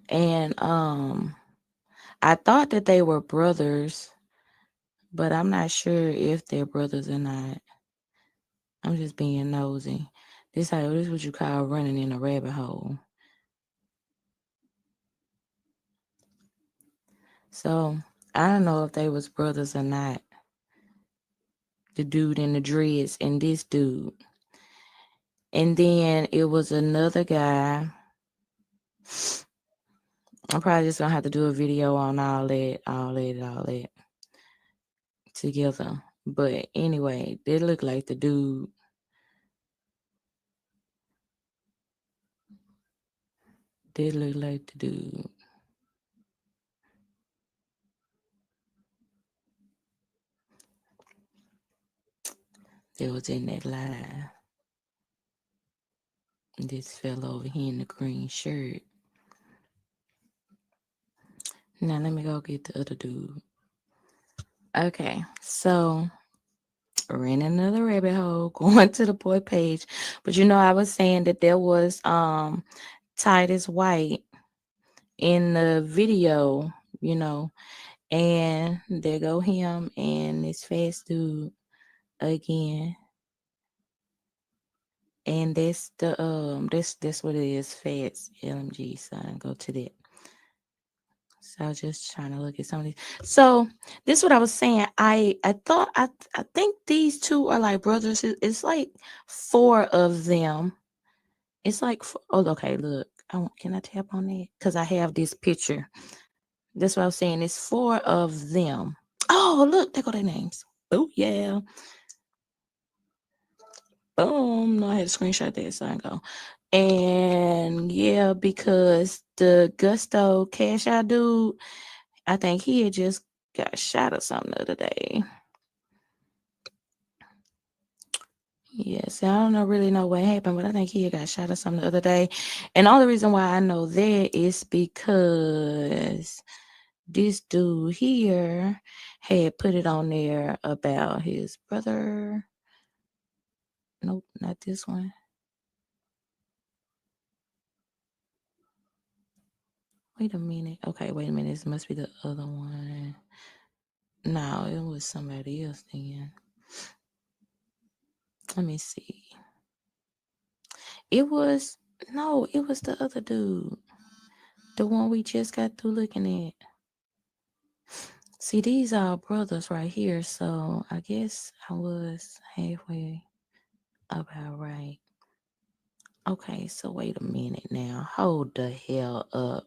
And I thought that they were brothers, but I'm not sure if they're brothers or not. I'm just being nosy. This is what you call running in a rabbit hole. So I don't know if they was brothers or not. The dude in the dreads and this dude. And then it was another guy. I'm probably just gonna have to do a video on all that together. But anyway, they look like the dude. They look like the dude. That was in that live. This fellow over here in the green shirt. Now let me go get the other dude. Okay, so ran another rabbit hole going to the boy page. But I was saying that there was Titus White in the video, and there go him and this fast dude again. And that's that's what it is, Fats LMG. So I go to that. So I was just trying to look at some of these. So this is what I was saying. I think these two are like brothers. It's like 4 of them. It's like okay, look. Can I tap on that? Because I have this picture. That's what I was saying. It's 4 of them. Oh, look, there go their names. Oh yeah. Boom. No, I had to screenshot that, so I go. And yeah, because the Gusto Cash Out dude, I think he had just got shot or something the other day. Yes, I don't really know what happened, but I think he had got shot or something the other day. And the only reason why I know that is because this dude here had put it on there about his brother. Nope, not this one. Wait a minute. Okay, wait a minute. This must be the other one. No, it was somebody else then. Let me see. It was the other dude. The one we just got through looking at. See, these are brothers right here, so I guess I was halfway about right. Okay, so wait a minute now. Hold the hell up.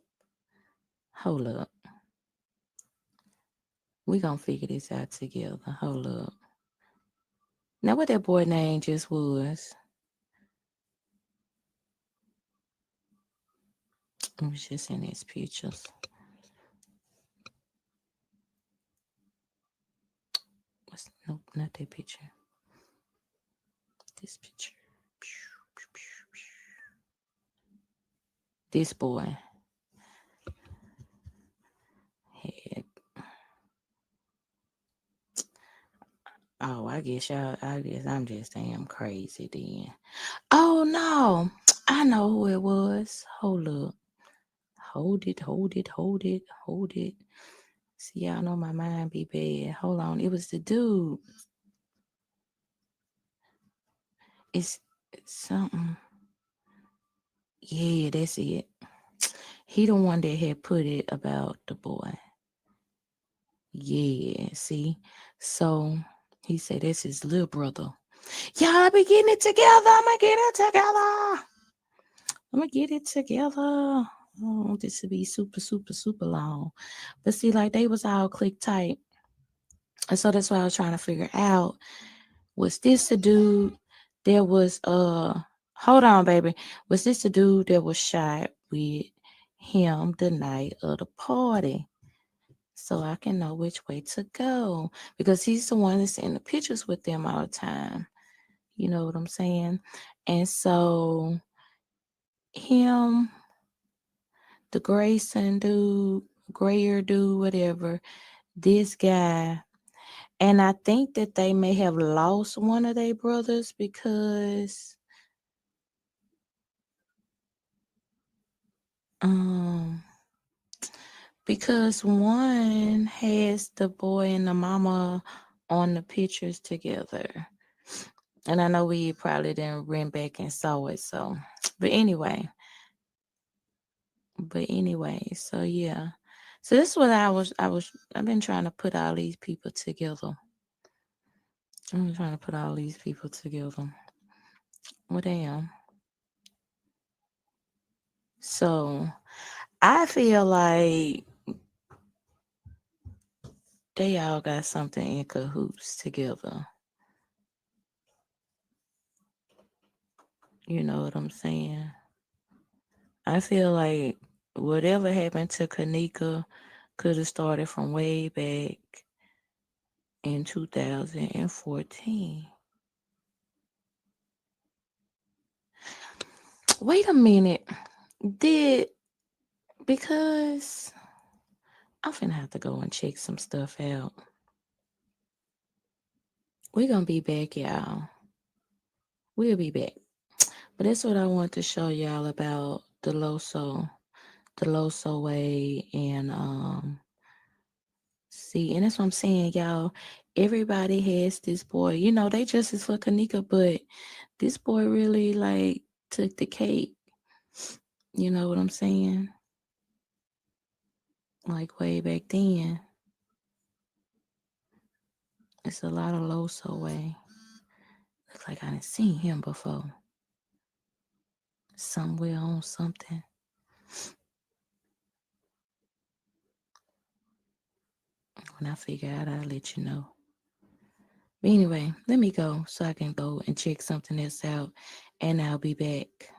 Hold up. We gonna figure this out together. Hold up. Now what that boy name just was? It was just in his pictures. Nope, not that picture. This picture. This boy. Head. Oh, I guess I'm just damn crazy then. Oh no. I know who it was. Hold up. Hold it. See, y'all know my mind be bad. Hold on. It was the dude. It's something. Yeah, that's it. He the one that had put it about the boy. Yeah, see? So he said that's his little brother. Y'all be getting it together. I'm gonna get it together. I don't want this to be super, super, super long. But see, like they was all click tight. And so that's why I was trying to figure out, was this the dude that was hold on, baby. Was this the dude that was shot with him the night of the party? So I can know which way to go. Because he's the one that's in the pictures with them all the time. You know what I'm saying? And so him, the Grayson dude, grayer dude, whatever, this guy. And I think that they may have lost one of their brothers because one has the boy and the mama on the pictures together. And I know we probably didn't run back and saw it. So, but anyway, so yeah. So this is what I've been trying to put all these people together. Well, damn. So I feel like they all got something in cahoots together. You know what I'm saying? I feel like whatever happened to Kanika could have started from way back in 2014. Wait a minute. Because I'm finna have to go and check some stuff out. We're gonna be back, y'all. We'll be back. But that's what I want to show y'all about the Loso way, and see, and that's what I'm saying, y'all. Everybody has this boy, you know, they justice for Kanika, but this boy really like took the cake. You know what I'm saying? Like way back then. It's a lot of Loso way. Looks like I didn't seen him before. Somewhere on something. When I figure out, I'll let you know. But anyway, let me go so I can go and check something else out, and I'll be back.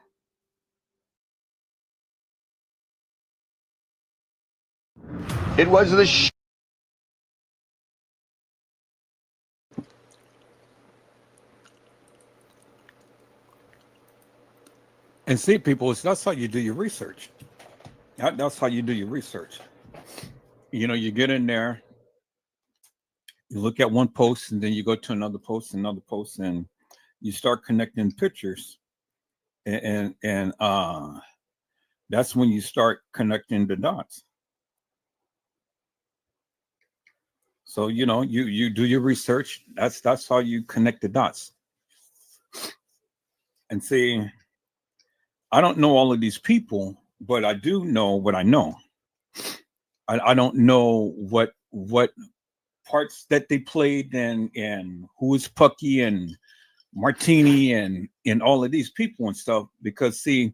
It was the And see, people, that's how you do your research. That's how you do your research. You know, you get in there, you look at one post, and then you go to another post, and you start connecting pictures, and that's when you start connecting the dots. So you know, you do your research. That's how you connect the dots. And see, I don't know all of these people, but I do know what I know. I don't know what parts that they played, and who is Pucky and Martini and all of these people and stuff, because see,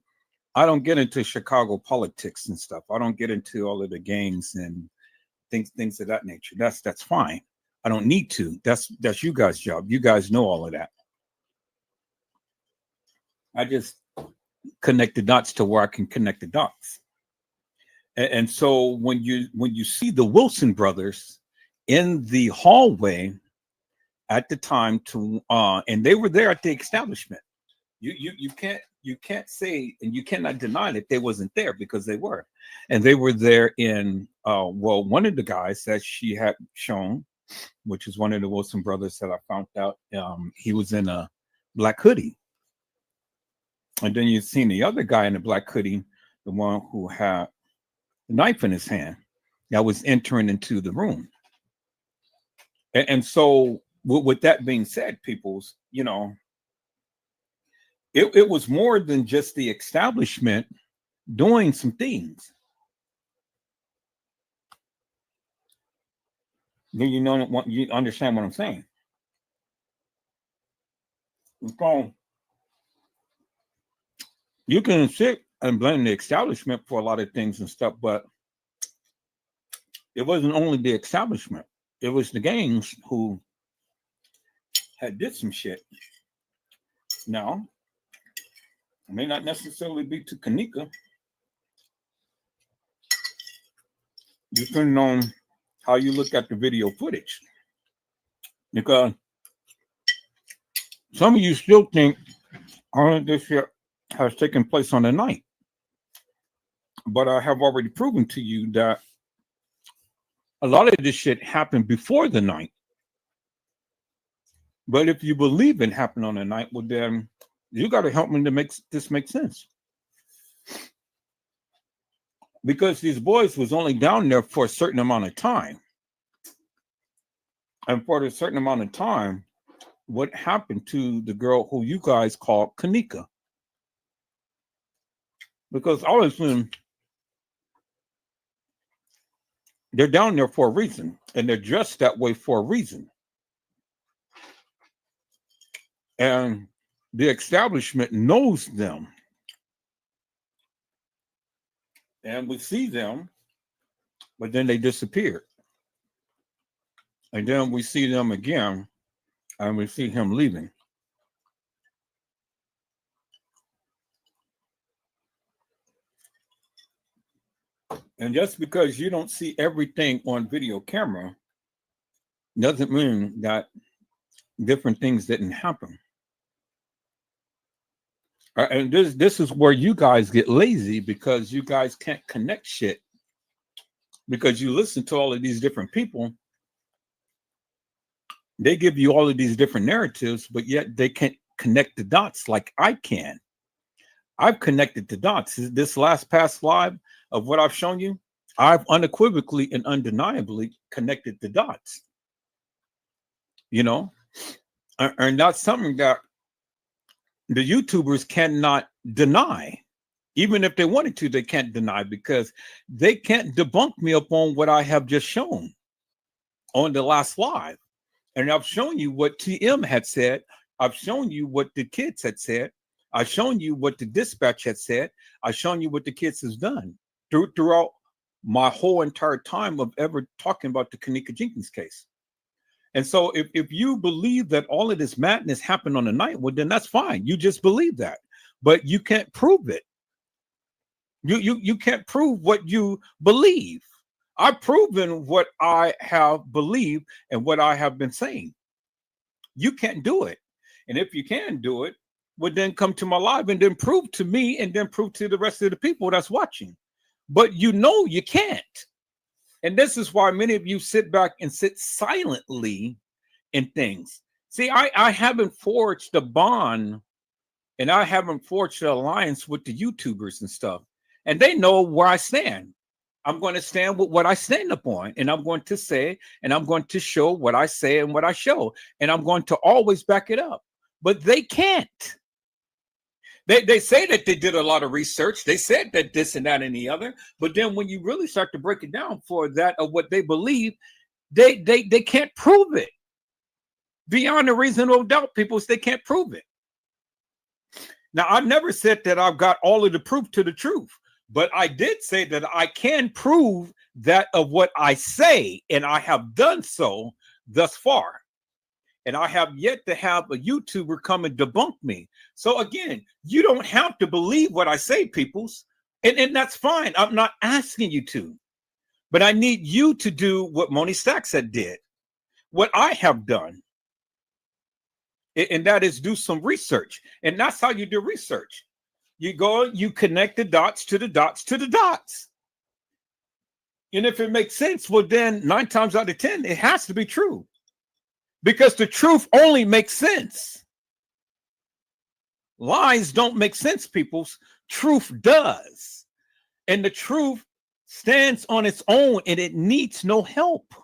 I don't get into Chicago politics and stuff. I don't get into all of the gangs and things of that nature. That's fine. I don't need to. That's you guys' job. You guys know all of that. I just connect the dots to where I can connect the dots. And so when you see the Wilson brothers in the hallway at the time and they were there at the establishment, you can't say, and you cannot deny that they wasn't there, because they were. And they were there in well, one of the guys that she had shown, which is one of the Wilson brothers that I found out, he was in a black hoodie. And then you've seen the other guy in the black hoodie, the one who had the knife in his hand, that was entering into the room. And so with that being said, peoples, you know, it was more than just the establishment doing some things. You know, you understand what I'm saying? So you can sit and blame the establishment for a lot of things and stuff, but it wasn't only the establishment. It was the gangs who had did some shit. Now, it may not necessarily be to Kanika, depending on how you look at the video footage. Because some of you still think all of this shit has taken place on the night. But I have already proven to you that a lot of this shit happened before the night. But if you believe it happened on the night, well, then you got to help me to make this make sense. Because these boys was only down there for a certain amount of time. And for a certain amount of time, what happened to the girl who you guys call Kanika? Because obviously, they're down there for a reason, and they're dressed that way for a reason. And the establishment knows them. And we see them, but then they disappeared. And then we see them again, and we see him leaving. And just because you don't see everything on video camera doesn't mean that different things didn't happen. And this is where you guys get lazy, because you guys can't connect shit, because you listen to all of these different people They give you all of these different narratives, but yet they can't connect the dots like I can. I've connected the dots. This last past live of what I've shown you, I've unequivocally and undeniably connected the dots. You know, and that's something that the YouTubers cannot deny. Even if they wanted to, they can't deny, because they can't debunk me upon what I have just shown on the last live. And I've shown you what TM had said. I've shown you what the kids had said. I've shown you what the dispatch had said. I've shown you what the kids has done throughout my whole entire time of ever talking about the Kenneka Jenkins case. And so if you believe that all of this madness happened on the night, well, then that's fine. You just believe that, but you can't prove it. You can't prove what you believe. I've proven what I have believed and what I have been saying. You can't do it. And if you can do it, well, then come to my live and then prove to me and then prove to the rest of the people that's watching. But you know you can't. And this is why many of you sit back and sit silently in things. See, I haven't forged a bond and I haven't forged an alliance with the YouTubers and stuff. And they know where I stand. I'm going to stand with what I stand upon, and I'm going to say, and I'm going to show what I say and what I show, and I'm going to always back it up. But they can't. They say that they did a lot of research. They said that this and that and the other. But then when you really start to break it down for that of what they believe, they can't prove it. Beyond a reasonable doubt, people, they can't prove it. Now, I've never said that I've got all of the proof to the truth. But I did say that I can prove that of what I say, and I have done so thus far. And I have yet to have a YouTuber come and debunk me. So again, you don't have to believe what I say, peoples. And that's fine. I'm not asking you to. But I need you to do what Moni Stacks had did, what I have done. And that is do some research. And that's how you do research. You go, you connect the dots to the dots to the dots. And if it makes sense, well, then 9 times out of 10, it has to be true. Because the truth only makes sense. Lies don't make sense, peoples. Truth does. And the truth stands on its own and it needs no help.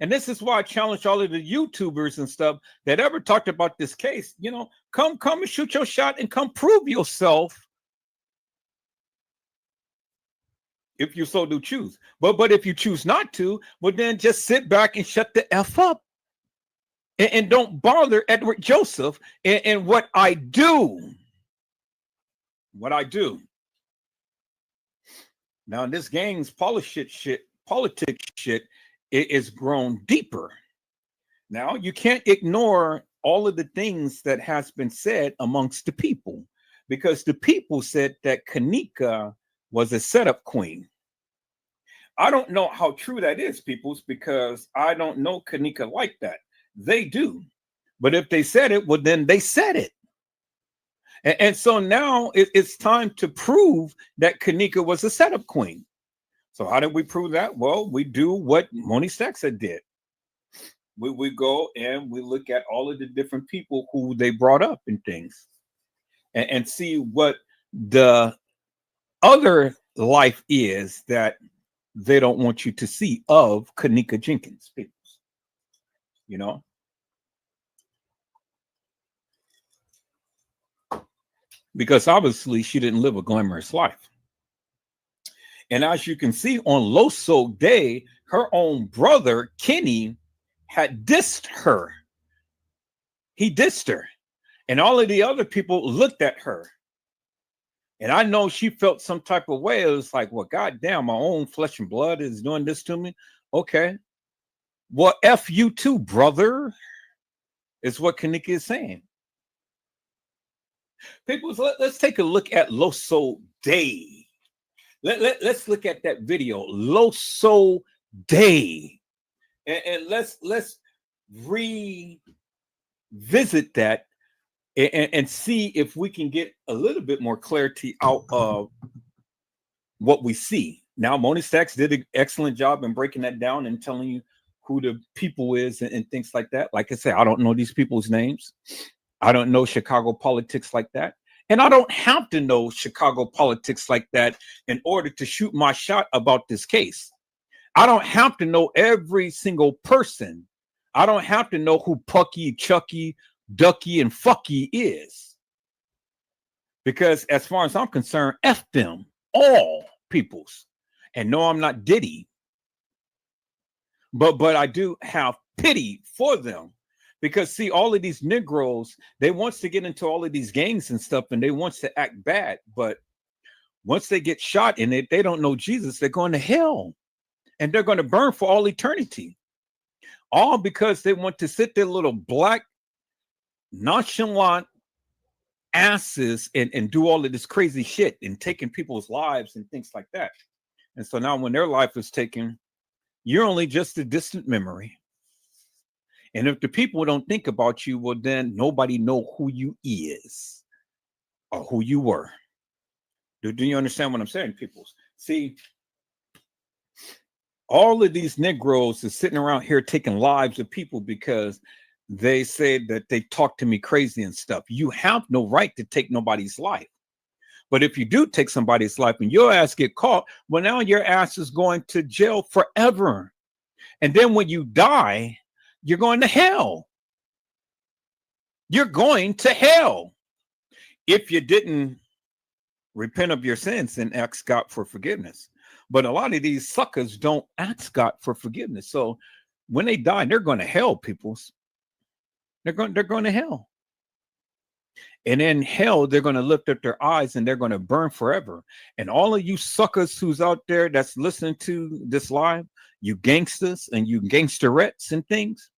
And this is why I challenge all of the YouTubers and stuff that ever talked about this case. You know, come and shoot your shot and come prove yourself if you so do choose. But if you choose not to, well, then just sit back and shut the F up and don't bother Edward Joseph and what I do. What I do. Now, this gang's politics shit, it is grown deeper. Now, you can't ignore all of the things that has been said amongst the people, because the people said that Kenneka was a setup queen. I don't know how true that is, peoples, because I don't know Kenneka like that. They do. But if they said it, well, then they said it. And so now it's time to prove that Kenneka was a setup queen. So how did we prove that? Well, we do what Moni Stacks did. We go and we look at all of the different people who they brought up and things and see what the other life is that they don't want you to see of Kenneka Jenkins, people. You know? Because obviously she didn't live a glamorous life. And as you can see on Loso Day, her own brother, Kenny, had dissed her. He dissed her. And all of the other people looked at her. And I know she felt some type of way. It was like, well, goddamn, my own flesh and blood is doing this to me. Okay. Well, F you too, brother, is what Kenneka is saying. People, let's take a look at Loso Day. Let's look at that video, Loso Day, and let's revisit that and see if we can get a little bit more clarity out of what we see. Now, Moni Stacks did an excellent job in breaking that down and telling you who the people is and things like that. Like I said, I don't know these people's names. I don't know Chicago politics like that. And I don't have to know Chicago politics like that in order to shoot my shot about this case. I don't have to know every single person. I don't have to know who Pucky, Chucky, Ducky, and Fucky is. Because as far as I'm concerned, F them, all peoples. And no, I'm not Diddy. But I do have pity for them. Because see, all of these Negroes, they wants to get into all of these gangs and stuff, and they wants to act bad. But once they get shot and they don't know Jesus, they're going to hell. And they're going to burn for all eternity. All because they want to sit their little black, nonchalant asses and do all of this crazy shit and taking people's lives and things like that. And so now when their life is taken, you're only just a distant memory. And if the people don't think about you, well, then nobody know who you is or who you were. Do you understand what I'm saying, people? See, all of these Negroes are sitting around here taking lives of people because they said that they talked to me crazy and stuff. You have no right to take nobody's life. But if you do take somebody's life and your ass get caught, well, now your ass is going to jail forever. And then when you die, you're going to hell. You're going to hell. If you didn't repent of your sins and ask God for forgiveness. But a lot of these suckers don't ask God for forgiveness. So when they die, they're going to hell, peoples. They're going to hell. And in hell, they're going to lift up their eyes and they're going to burn forever. And all of you suckers who's out there that's listening to this live, you gangsters and you gangsterettes and things,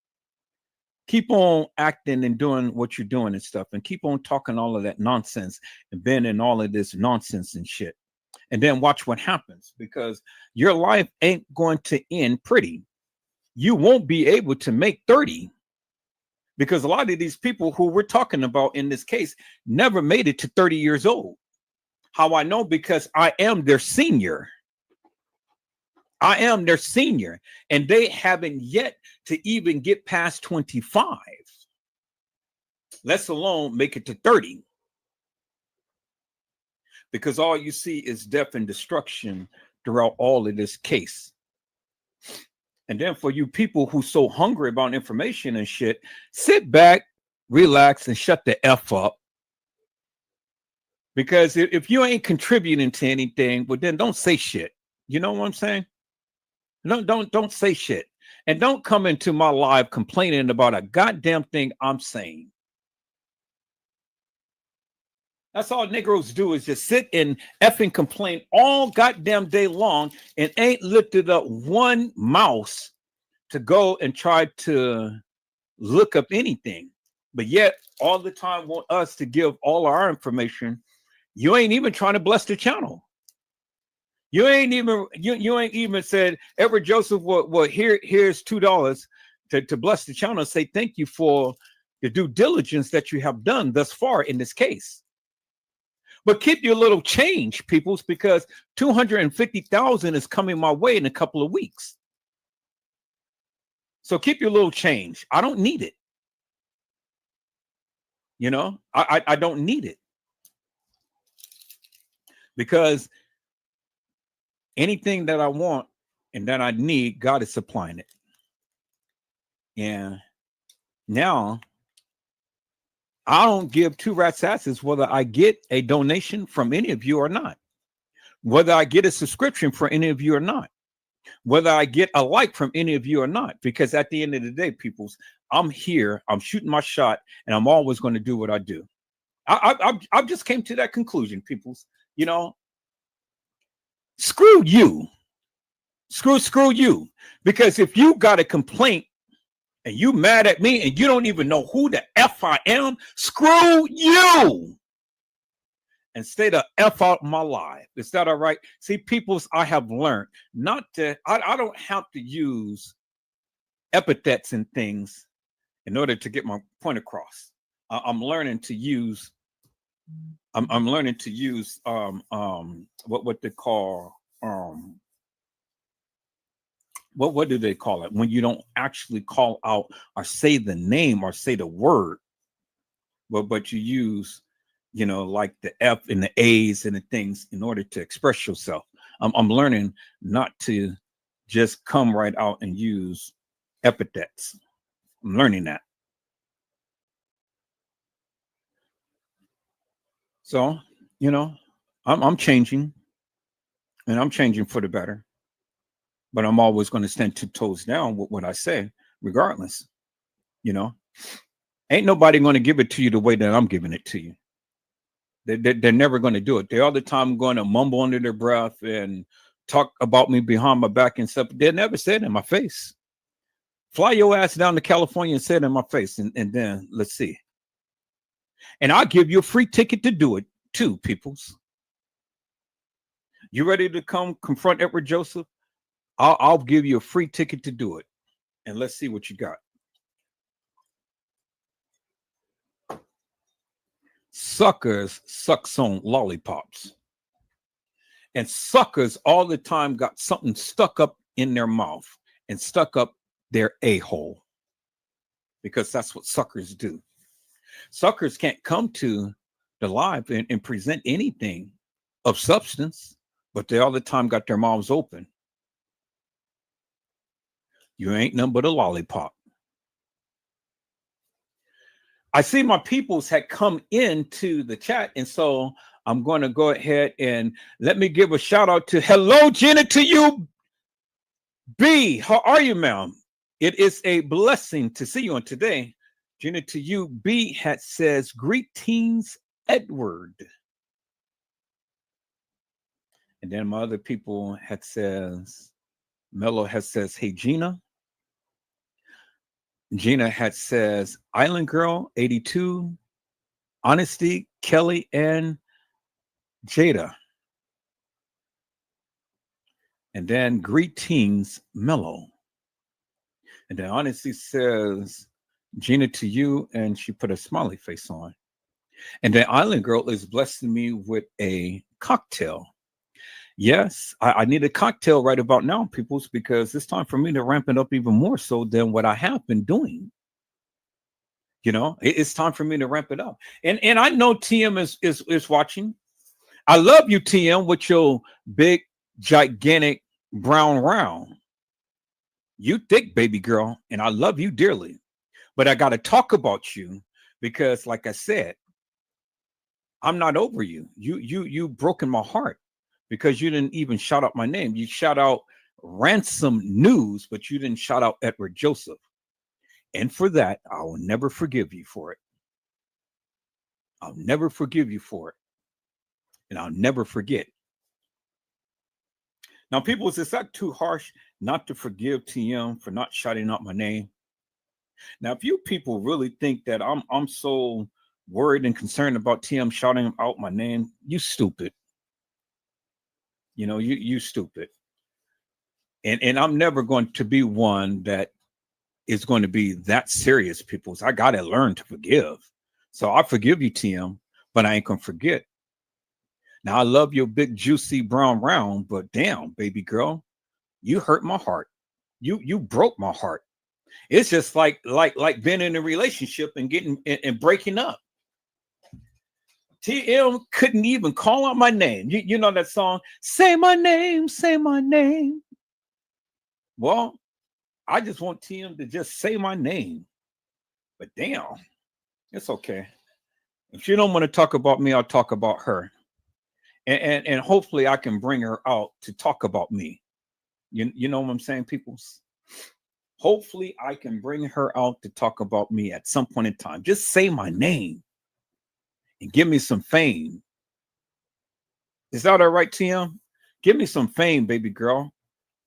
keep on acting and doing what you're doing and stuff, and keep on talking all of that nonsense and being in all of this nonsense and shit. And then watch what happens, because your life ain't going to end pretty. You won't be able to make 30, because a lot of these people who we're talking about in this case never made it to 30 years old. How I know? Because I am their senior. I am their senior, and they haven't yet to even get past 25, let alone make it to 30. Because all you see is death and destruction throughout all of this case. And then for you people who so hungry about information and shit, sit back, relax, and shut the F up. Because if you ain't contributing to anything, well, then don't say shit. You know what I'm saying? Don't say shit. And don't come into my live complaining about a goddamn thing I'm saying. That's all Negroes do, is just sit and effing complain all goddamn day long and ain't lifted up one mouse to go and try to look up anything. But yet all the time want us to give all our information. You ain't even trying to bless the channel. You ain't even said, Edward Joseph, well here's $2 to bless the channel and say thank you for the due diligence that you have done thus far in this case. But keep your little change, peoples, because 250,000 is coming my way in a couple of weeks. So keep your little change. I don't need it. You know, I don't need it. Because anything that I want and that I need, God is supplying it. And now I don't give two rat's asses whether I get a donation from any of you or not, whether I get a subscription for any of you or not, whether I get a like from any of you or not, because at the end of the day, peoples, I'm here, I'm shooting my shot, and I'm always going to do what I do. I just came to that conclusion, peoples. You know, screw you. Screw you. Because if you got a complaint and you mad at me and you don't even know who the F I am, screw you. And stay the F out my life. Is that all right? See, peoples, I have learned not to, I don't have to use epithets and things in order to get my point across. I'm learning to use, I'm learning to use what they call what do they call it? When you don't actually call out or say the name or say the word, but you use, like the F and the A's and the things in order to express yourself. I'm learning not to just come right out and use epithets. I'm learning that. So, I'm changing, and I'm changing for the better. But I'm always going to stand 2 toes down with what I say, regardless. Ain't nobody going to give it to you the way that I'm giving it to you. They're never going to do it. They're all the time going to mumble under their breath and talk about me behind my back and stuff. They never said it in my face. Fly your ass down to California and say it in my face, and then let's see. And I'll give you a free ticket to do it too, peoples. You ready to come confront Edward Joseph? I'll give you a free ticket to do it. And let's see what you got. Suckers sucks on lollipops. And suckers all the time got something stuck up in their mouth and stuck up their a-hole. Because that's what suckers do. Suckers can't come to the live and present anything of substance, but they all the time got their mouths open. You ain't nothing but a lollipop. I see my peoples had come into the chat, and so I'm going to go ahead and let me give a shout out to hello, Jenna, to you, B. How are you, ma'am? It is a blessing to see you on today. Jenna, to you, B had says, greetings, Edward. And then my other people had says, Mello has says, hey, Gina. Gina had says, Island Girl 82, Honesty, Kelly, and Jada. And then greetings, Mellow. And then Honesty says, Gina, to you, and she put a smiley face on. And then Island Girl is blessing me with a cocktail. Yes, I need a cocktail right about now, peoples, because it's time for me to ramp it up even more so than what I have been doing. It's time for me to ramp it up. And I know TM is watching. I love you, TM, with your big, gigantic brown round. You thick, baby girl, and I love you dearly. But I got to talk about you because, like I said, I'm not over you. You broken my heart. Because you didn't even shout out my name. You shout out Ransom News, but you didn't shout out Edward Joseph. And for that, I will never forgive you for it. I'll never forgive you for it. And I'll never forget. Now, people, is that too harsh not to forgive TM for not shouting out my name? Now, if you people really think that I'm so worried and concerned about TM shouting out my name, you stupid. You stupid. And I'm never going to be one that is going to be that serious, people. So I got to learn to forgive. So I forgive you, TM, but I ain't going to forget. Now, I love your big, juicy brown round, but damn, baby girl, you hurt my heart. You broke my heart. It's just like being in a relationship and getting and breaking up. TM couldn't even call out my name. You know that song, say my name, say my name. Well, I just want TM to just say my name. But damn, it's okay. If she don't want to talk about me, I'll talk about her. And hopefully I can bring her out to talk about me. You know what I'm saying, peoples? Hopefully I can bring her out to talk about me at some point in time. Just say my name. And give me some fame. Is that all right, TM? Give me some fame, baby girl.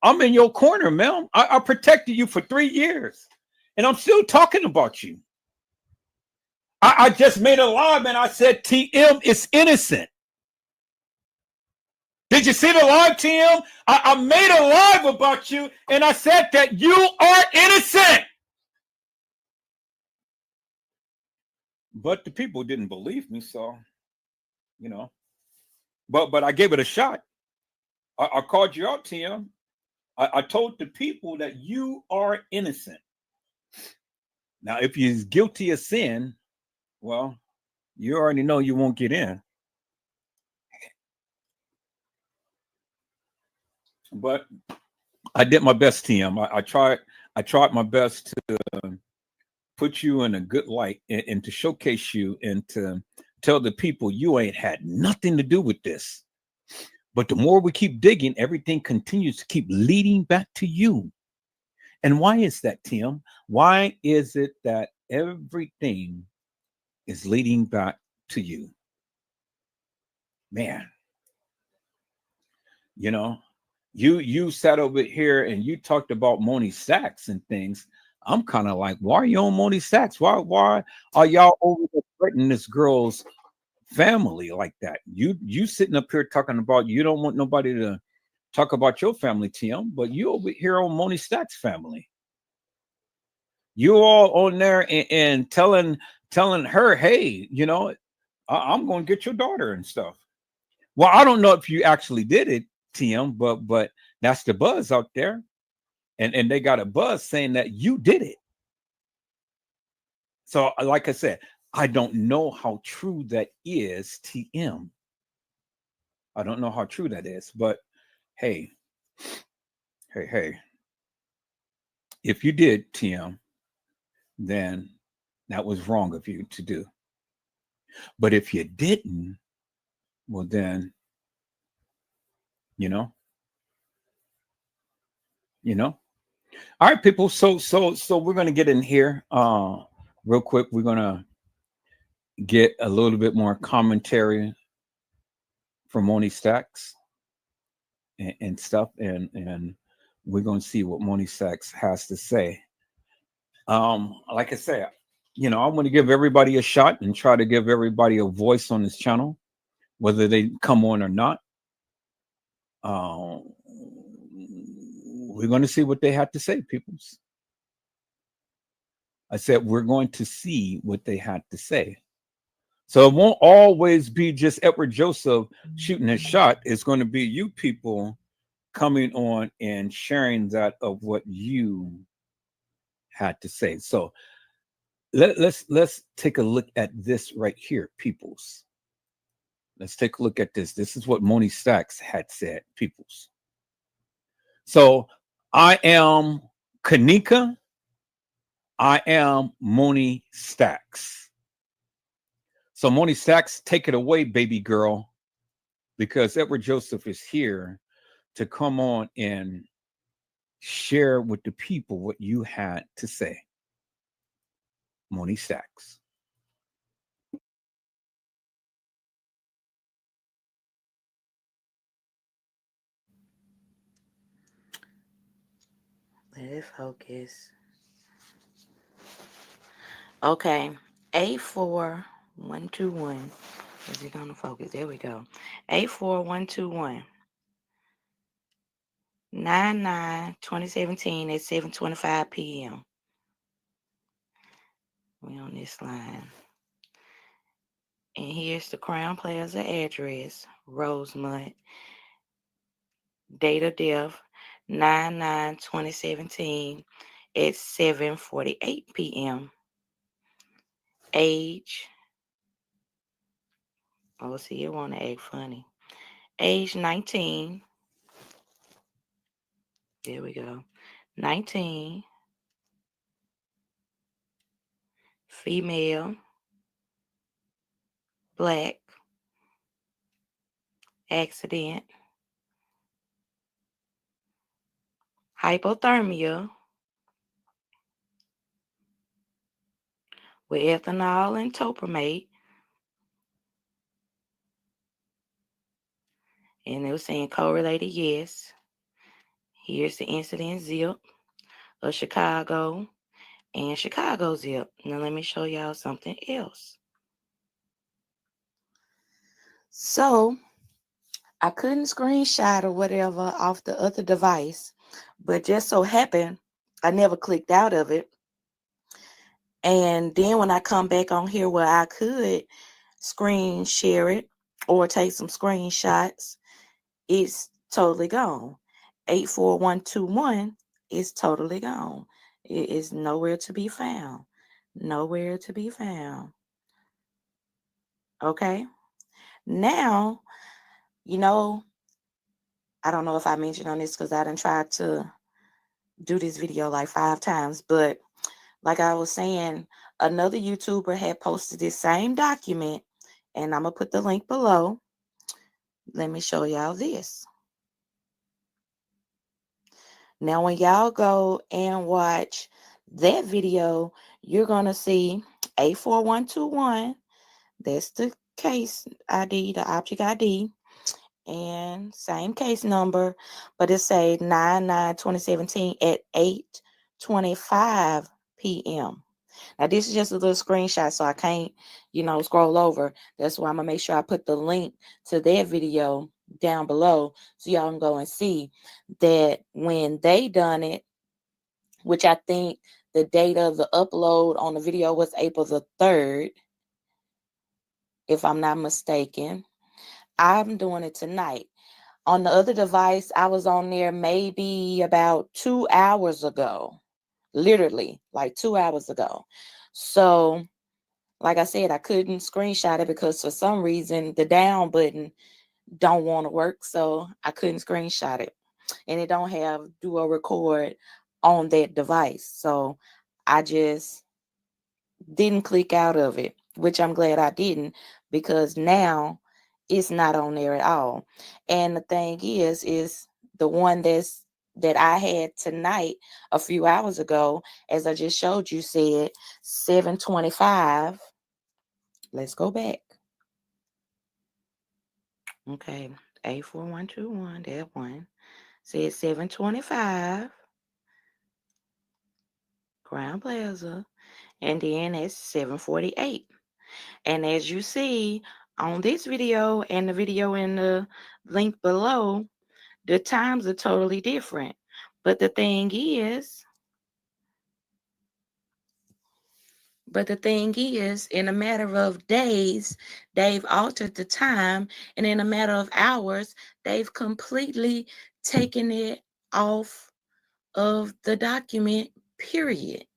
I'm in your corner, man. I protected you for 3 years. And I'm still talking about you. I just made a live and I said TM is innocent. Did you see the live, TM? I made a live about you and I said that you are innocent. But the people didn't believe me, so, but I gave it a shot. I called you out, TM. I told the people that you are innocent. Now, if you're guilty of sin, well, you already know you won't get in. But I did my best, TM. I tried my best to put you in a good light and to showcase you and to tell the people you ain't had nothing to do with this. But the more we keep digging, everything continues to keep leading back to you. And why is that, Tim? Why is it that everything is leading back to you? Man, you know, you sat over here and you talked about Moni Sachs and things. I'm kind of like, why are you on Moni Sachs? Why are y'all over there threatening this girl's family like that? You sitting up here talking about you don't want nobody to talk about your family, Tim, but you over here on Moni Sachs' family. You all on there and telling her, hey, you know, I'm going to get your daughter and stuff. Well, I don't know if you actually did it, TM, but that's the buzz out there. And they got a buzz saying that you did it. So, like I said, I don't know how true that is, TM. I don't know how true that is, but hey. If you did, TM, then that was wrong of you to do. But if you didn't, well then, you know. All right, people. So we're gonna get in here real quick. We're gonna get a little bit more commentary from Moni Sachs and stuff, and we're gonna see what Moni Sachs has to say. Like I said, you know, I want to give everybody a shot and try to give everybody a voice on this channel, whether they come on or not. We're going to see what they have to say, peoples. I said we're going to see what they had to say. So it won't always be just Edward Joseph shooting his shot. It's going to be you people coming on and sharing that of what you had to say. So let's take a look at this right here, peoples. Let's take a look at this. This is what Moni Sachs had said, peoples. So I am Kanika. I am Moni Sachs. So Moni Sachs, take it away, baby girl, because Edward Joseph is here to come on and share with the people what you had to say. Moni Sachs. Let it focus. Okay. A4121. Is it gonna focus? There we go. 84121. 9/9/2017 at 7:25 p.m. We on this line. And here's the Crown Plaza address, Rosemont. Date of death, 9/9/2017 at 7:48 p.m. Age, oh, see, it want to act funny. Age 19. There we go. 19. Female. Black. Accident. Hypothermia with ethanol and topromate. And it was saying correlated, yes. Here's the incident zip of Chicago and Chicago zip. Now let me show y'all something else. So I couldn't screenshot or whatever off the other device, but just so happened I never clicked out of it. And then when I come back on here where I could screen share it or take some screenshots, it's totally gone. 84121 is totally gone. It is nowhere to be found. Nowhere to be found. Okay. Now, you know, I don't know if I mentioned on this because I done tried to do this video like 5 times, but like I was saying, another YouTuber had posted this same document, and I'm gonna put the link below. Let me show y'all this. Now, when y'all go and watch that video, you're gonna see 84121. That's the case ID, the object ID, and same case number, but it say 9/9/2017 at 8:25 p.m. Now, this is just a little screenshot, so I can't, scroll over. That's why I'm gonna make sure I put the link to their video down below so y'all can go and see that when they done it, which I think the date of the upload on the video was April the 3rd, if I'm not mistaken. I'm doing it tonight. On the other device, I was on there maybe about 2 hours ago, literally like 2 hours ago. So, like I said, I couldn't screenshot it because for some reason the down button don't want to work, so I couldn't screenshot it, and it don't have dual record on that device, so I just didn't click out of it, which I'm glad I didn't, because now it's not on there at all. And the thing is the one that I had tonight a few hours ago, as I just showed you, said 7:25. Let's go back. Okay, 84121, that one said 7:25, Crown Plaza, and then it's 7:48. And as you see on this video and the video in the link below, the times are totally different. But the thing is, in a matter of days, they've altered the time, and in a matter of hours, they've completely taken it off of the document, period.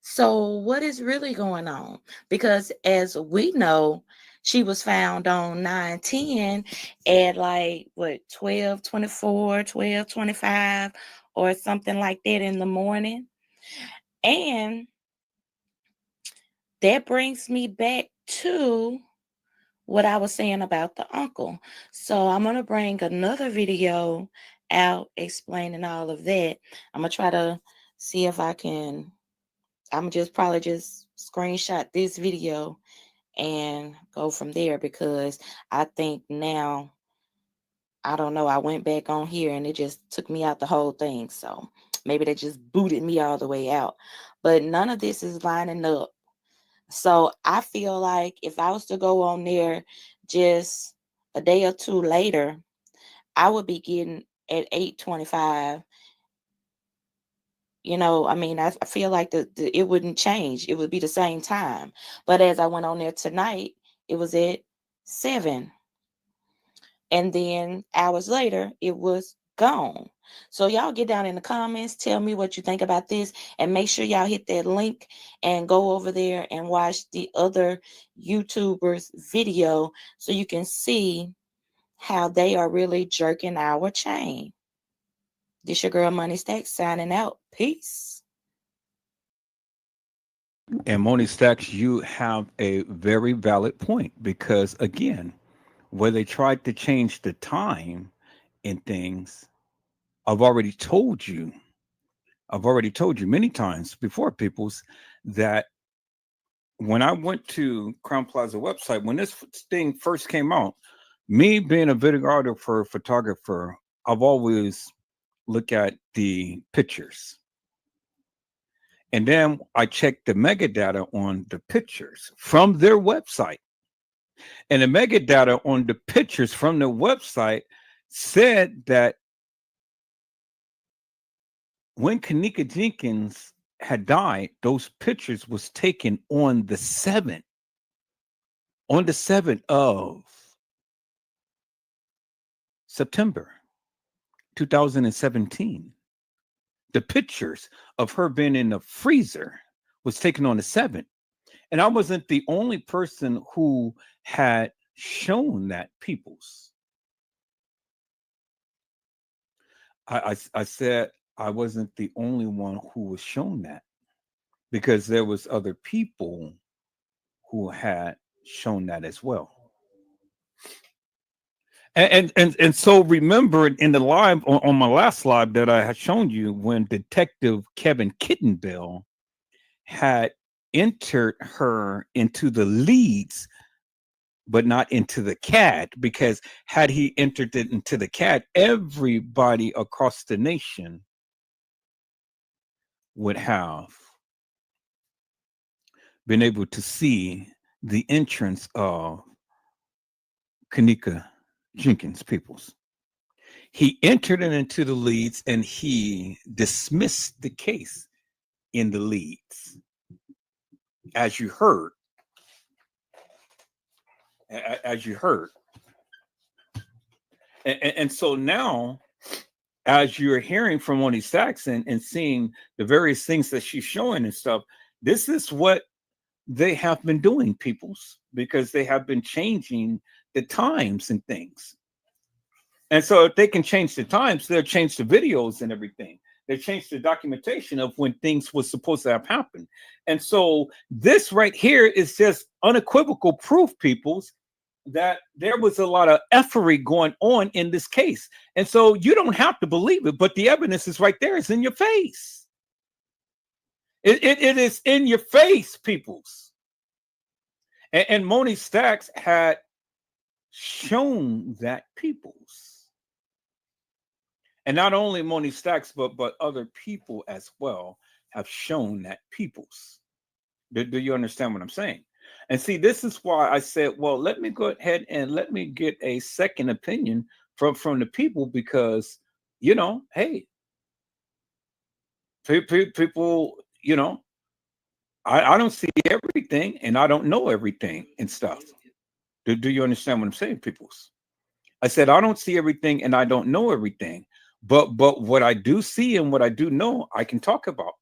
So what is really going on? Because as we know, she was found on 9/10 at like what 12:24, 12:25, or something like that in the morning. And that brings me back to what I was saying about the uncle. So I'm going to bring another video out explaining all of that. I'm going to try to see if I can. I'm probably just screenshot this video and go from there, because I think now, I don't know, I went back on here and it just took me out the whole thing. So maybe they just booted me all the way out. But none of this is lining up. So I feel like if I was to go on there just a day or two later, I would be getting at 8:25. I feel like it wouldn't change. It would be the same time. But as I went on there tonight, it was at 7. And then hours later, it was gone. So y'all get down in the comments, tell me what you think about this, and make sure y'all hit that link and go over there and watch the other YouTubers' video so you can see how they are really jerking our chain. This your girl Money Stacks signing out. Peace. And Money Stacks, you have a very valid point, because again, where they tried to change the time in things, I've already told you many times before, peoples, that when I went to Crown Plaza website, when this thing first came out, me being a videographer, photographer, I've always looked at the pictures. And then I checked the metadata on the pictures from their website. And the metadata on the pictures from their website said that when Kenneka Jenkins had died, those pictures was taken on the 7th of September. 2017. The pictures of her being in the freezer was taken on the 7th. And I wasn't the only person who had shown that, peoples. I said I wasn't the only one who was shown that, because there was other people who had shown that as well. And so remember in the live on my last live that I had shown you, when Detective Kevin Kittenbell had entered her into the leads, but not into the CAD, because had he entered it into the CAD, everybody across the nation would have been able to see the entrance of Kenneka Jenkins, peoples. He entered it into the leads and he dismissed the case in the leads, as you heard. And so now, as you're hearing from Moni Saxon and seeing the various things that she's showing and stuff, this is what they have been doing, peoples, because they have been changing the times and things. And so if they can change the times, they'll change the videos and everything. They changed the documentation of when things was supposed to have happened. And so this right here is just unequivocal proof, peoples, that there was a lot of effery going on in this case. And so you don't have to believe it, but the evidence is right there. It's in your face. It is in your face, peoples. And Moni Stacks had shown that, peoples. And not only Moni Stacks, but other people as well have shown that, peoples. Do you understand what I'm saying? And see, this is why I said, well, let me go ahead and let me get a second opinion from the people, because, you know, hey, people, you know, I don't see everything and I don't know everything and stuff. Do you understand what I'm saying, peoples? I said, I don't see everything and I don't know everything, but what I do see and what I do know, I can talk about.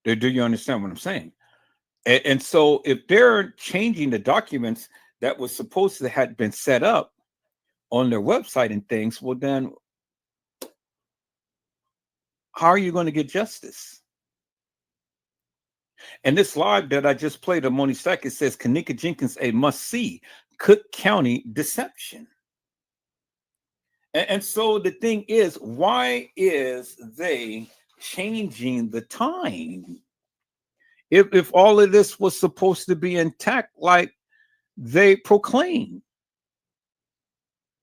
Do you understand what I'm saying? And so if they're changing the documents that was supposed to have been set up on their website and things, well, then how are you going to get justice? And this live that I just played of Moni Stack, it says Kenneka Jenkins a must-see, Cook County deception. And so the thing is, why is they changing the time? If all of this was supposed to be intact, like they proclaim,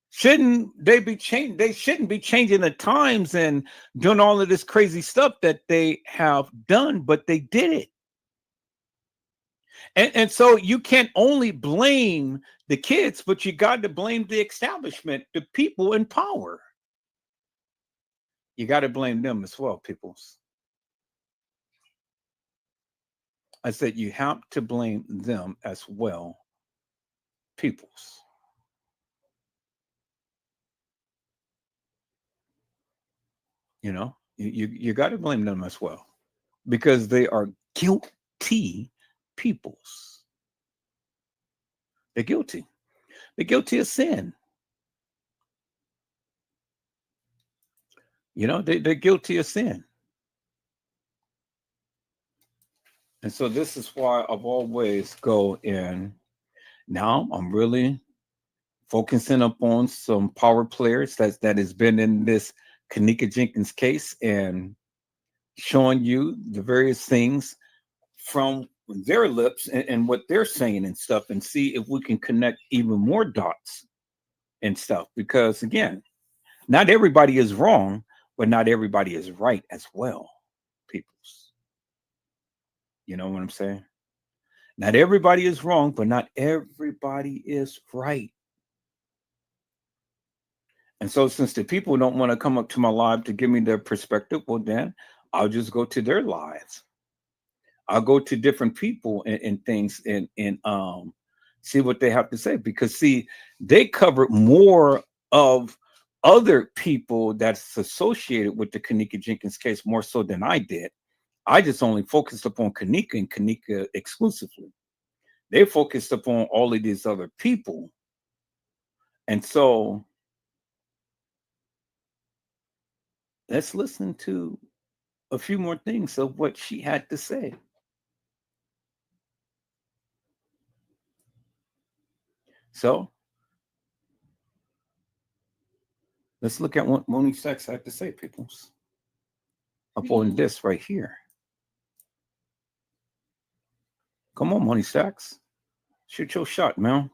shouldn't they be changed? They shouldn't be changing the times and doing all of this crazy stuff that they have done, but they did it. And so you can't only blame the kids, but you got to blame the establishment, the people in power. You got to blame them as well, peoples. I said you have to blame them as well, peoples. You know, you got to blame them as well, because they are guilty peoples. They're guilty. They're guilty of sin. You know, they're guilty of sin. And so this is why I've always go in. Now I'm really focusing upon some power players that has been in this Kenneka Jenkins case and showing you the various things from their lips and what they're saying and stuff, and see if we can connect even more dots and stuff. Because again, not everybody is wrong, but not everybody is right as well, peoples. You know what I'm saying? Not everybody is wrong, but not everybody is right. And so since the people don't want to come up to my live to give me their perspective, well, then I'll just go to their lives. I'll go to different people and things and see what they have to say. Because see, they covered more of other people that's associated with the Kenneka Jenkins case more so than I did. I just only focused upon Kenneka and Kenneka exclusively. They focused upon all of these other people. And so let's listen to a few more things of what she had to say. So let's look at what Moni Sachs had to say, peoples, upon this right here. Come on, Moni Sachs. Shoot your shot, man.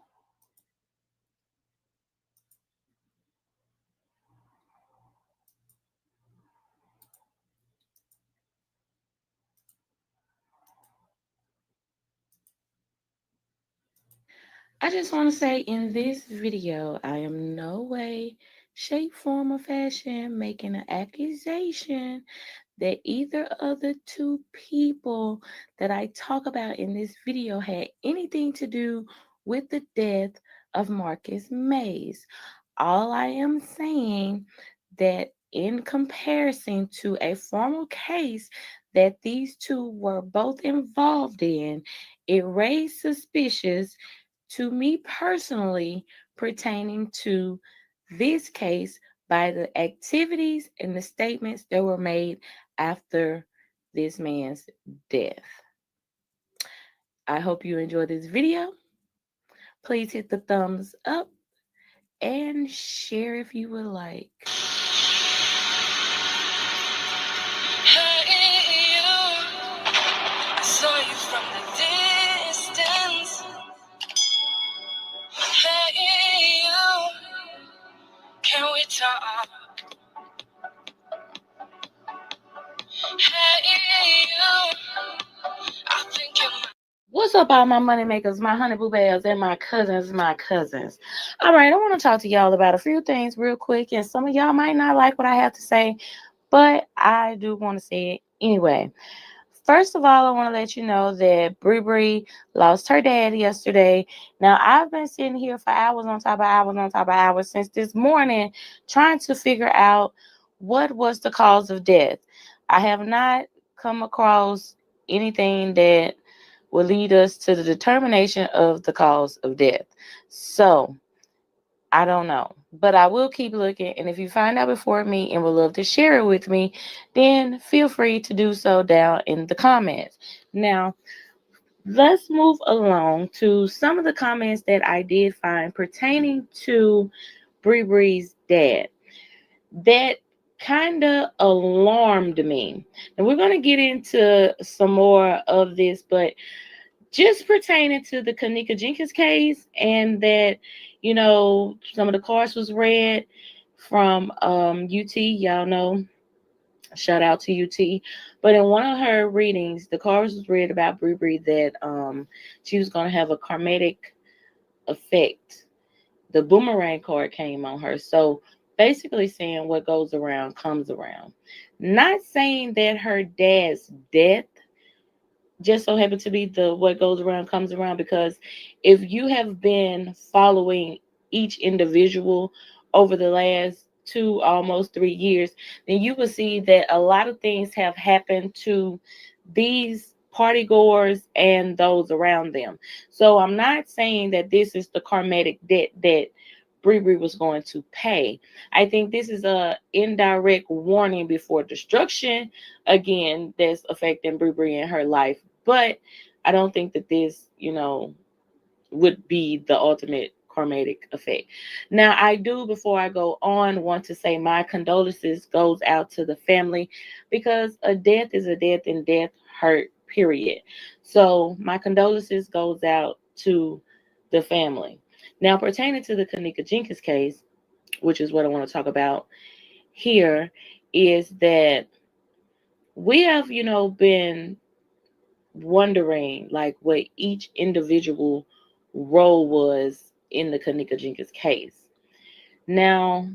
I just want to say in this video, I am no way, shape, form, or fashion making an accusation that either of the two people that I talk about in this video had anything to do with the death of Marcus Mays. All I am saying that in comparison to a formal case that these two were both involved in, it raised suspicions to me personally pertaining to this case by the activities and the statements that were made after this man's death. I hope you enjoyed this video. Please hit the thumbs up and share if you would like. Hey, you. I saw you from the distance. Hey, you. Can we talk? Hey, you. I think you're What's up, all my money makers, my honey boo bears, and my cousins? All right, I want to talk to y'all about a few things real quick, and some of y'all might not like what I have to say, but I do want to say it anyway. First of all, I want to let you know that Bree lost her dad yesterday. Now, I've been sitting here for hours on top of hours on top of hours since this morning trying to figure out what was the cause of death. I have not come across anything that will lead us to the determination of the cause of death. So, I don't know, but I will keep looking. And if you find out before me and would love to share it with me, then feel free to do so down in the comments. Now, let's move along to some of the comments that I did find pertaining to Bree's dad that kind of alarmed me. And we're going to get into some more of this, but just pertaining to the Kenneka Jenkins case, and that, you know, some of the cards was read from UT, y'all know, shout out to UT. But in one of her readings, the cards was read about Bree that she was going to have a karmatic effect. The boomerang card came on her. So basically saying what goes around comes around. Not saying that her dad's death just so happen to be the what goes around comes around, because if you have been following each individual over the last 2 almost 3 years, then you will see that a lot of things have happened to these party goers and those around them. So I'm not saying that this is the karmatic debt that Bree was going to pay. I think this is a indirect warning before destruction, again, that's affecting Bree in her life. But I don't think that this, you know, would be the ultimate karmatic effect. Now, I do, before I go on, want to say my condolences goes out to the family, because a death is a death and death hurt, period. So my condolences goes out to the family. Now, pertaining to the Kenneka Jenkins case, which is what I want to talk about here, is that we have, you know, been wondering like what each individual role was in the Kenneka Jenkins case. Now,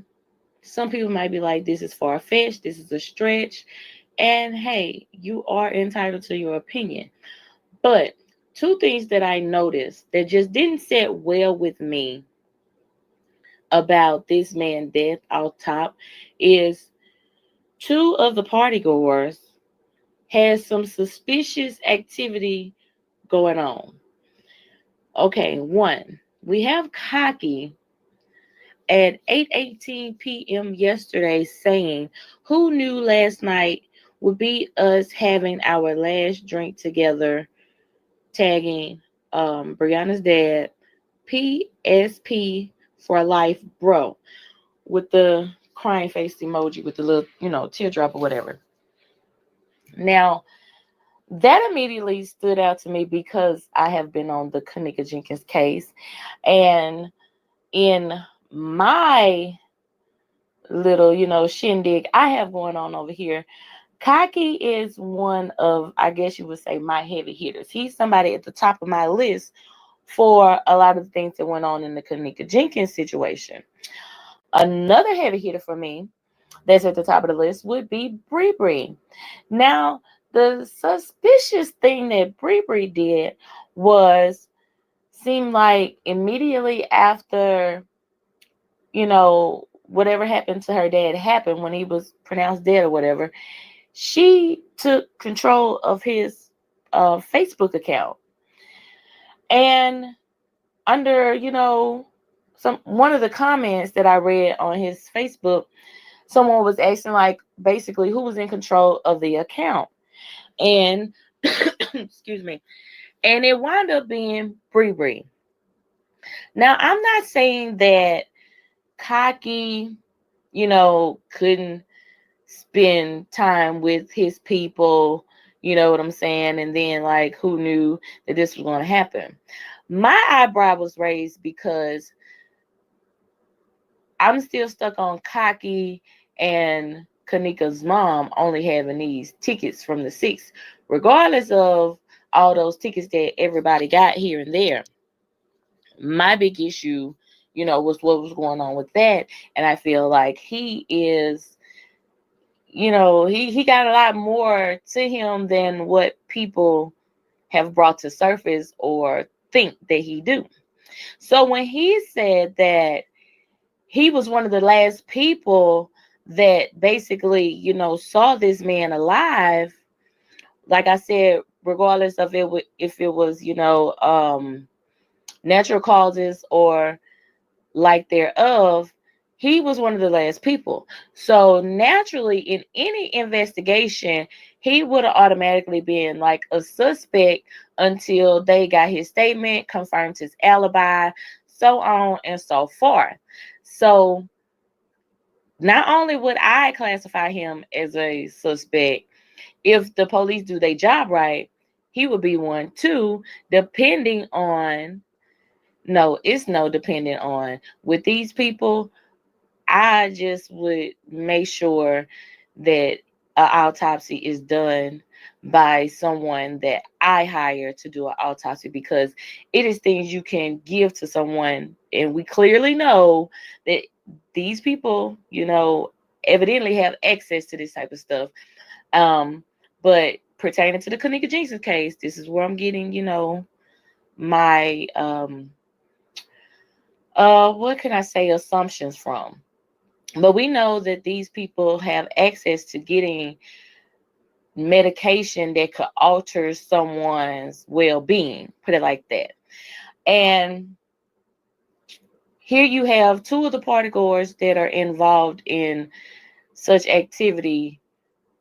some people might be like, this is far-fetched, this is a stretch, and hey, you are entitled to your opinion. But two things that I noticed that just didn't sit well with me about this man's death off top is two of the party goers had some suspicious activity going on. Okay, one, we have Cocky at 8:18 p.m. yesterday saying, "Who knew last night would be us having our last drink together," tagging Brianna's dad, PSP for life, bro, with the crying face emoji with the little, teardrop or whatever. Now, that immediately stood out to me because I have been on the Kenneka Jenkins case. And in my little, shindig I have going on over here, Cocky is one of, I guess you would say, my heavy hitters. He's somebody at the top of my list for a lot of the things that went on in the Kenneka Jenkins situation. Another heavy hitter for me that's at the top of the list would be Bree. Now, the suspicious thing that Bree did was seem like immediately after, whatever happened to her dad happened when he was pronounced dead or whatever, she took control of his Facebook account. And under, one of the comments that I read on his Facebook, someone was asking, like, basically who was in control of the account. And excuse me. And it wound up being Bree. Now, I'm not saying that Cocky, couldn't spend time with his people, you know what I'm saying? And then, like, who knew that this was going to happen? My eyebrow was raised because I'm still stuck on Cocky and Kenneka's mom only having these tickets from the 6th, regardless of all those tickets that everybody got here and there. My big issue, was what was going on with that. And I feel like he is, he got a lot more to him than what people have brought to surface or think that he do. So when he said that he was one of the last people that basically, saw this man alive, like I said, regardless of if it was, natural causes or like thereof, he was one of the last people. So naturally, in any investigation, he would have automatically been like a suspect until they got his statement, confirmed his alibi, so on and so forth. So not only would I classify him as a suspect, if the police do their job right, he would be one too, depending on, no, it's no dependent on. With these people, I just would make sure that an autopsy is done by someone that I hire to do an autopsy, because it is things you can give to someone. And we clearly know that these people, evidently have access to this type of stuff. But pertaining to the Kenneka Jenkins case, this is where I'm getting, my, what can I say, assumptions from. But we know that these people have access to getting medication that could alter someone's well-being, put it like that. And here you have two of the partygoers that are involved in such activity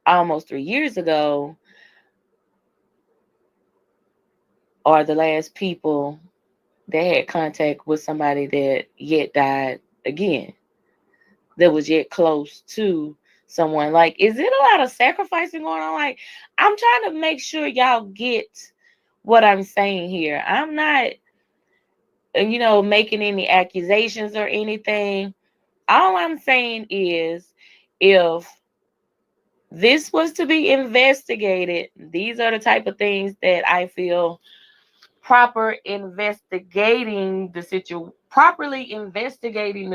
almost 3 years ago are the last people that had contact with somebody that yet died again, that was yet close to someone. Like, is it a lot of sacrificing going on? Like, I'm trying to make sure y'all get what I'm saying here. I'm not, making any accusations or anything. All I'm saying is, if this was to be investigated, these are the type of things that I feel properly investigating the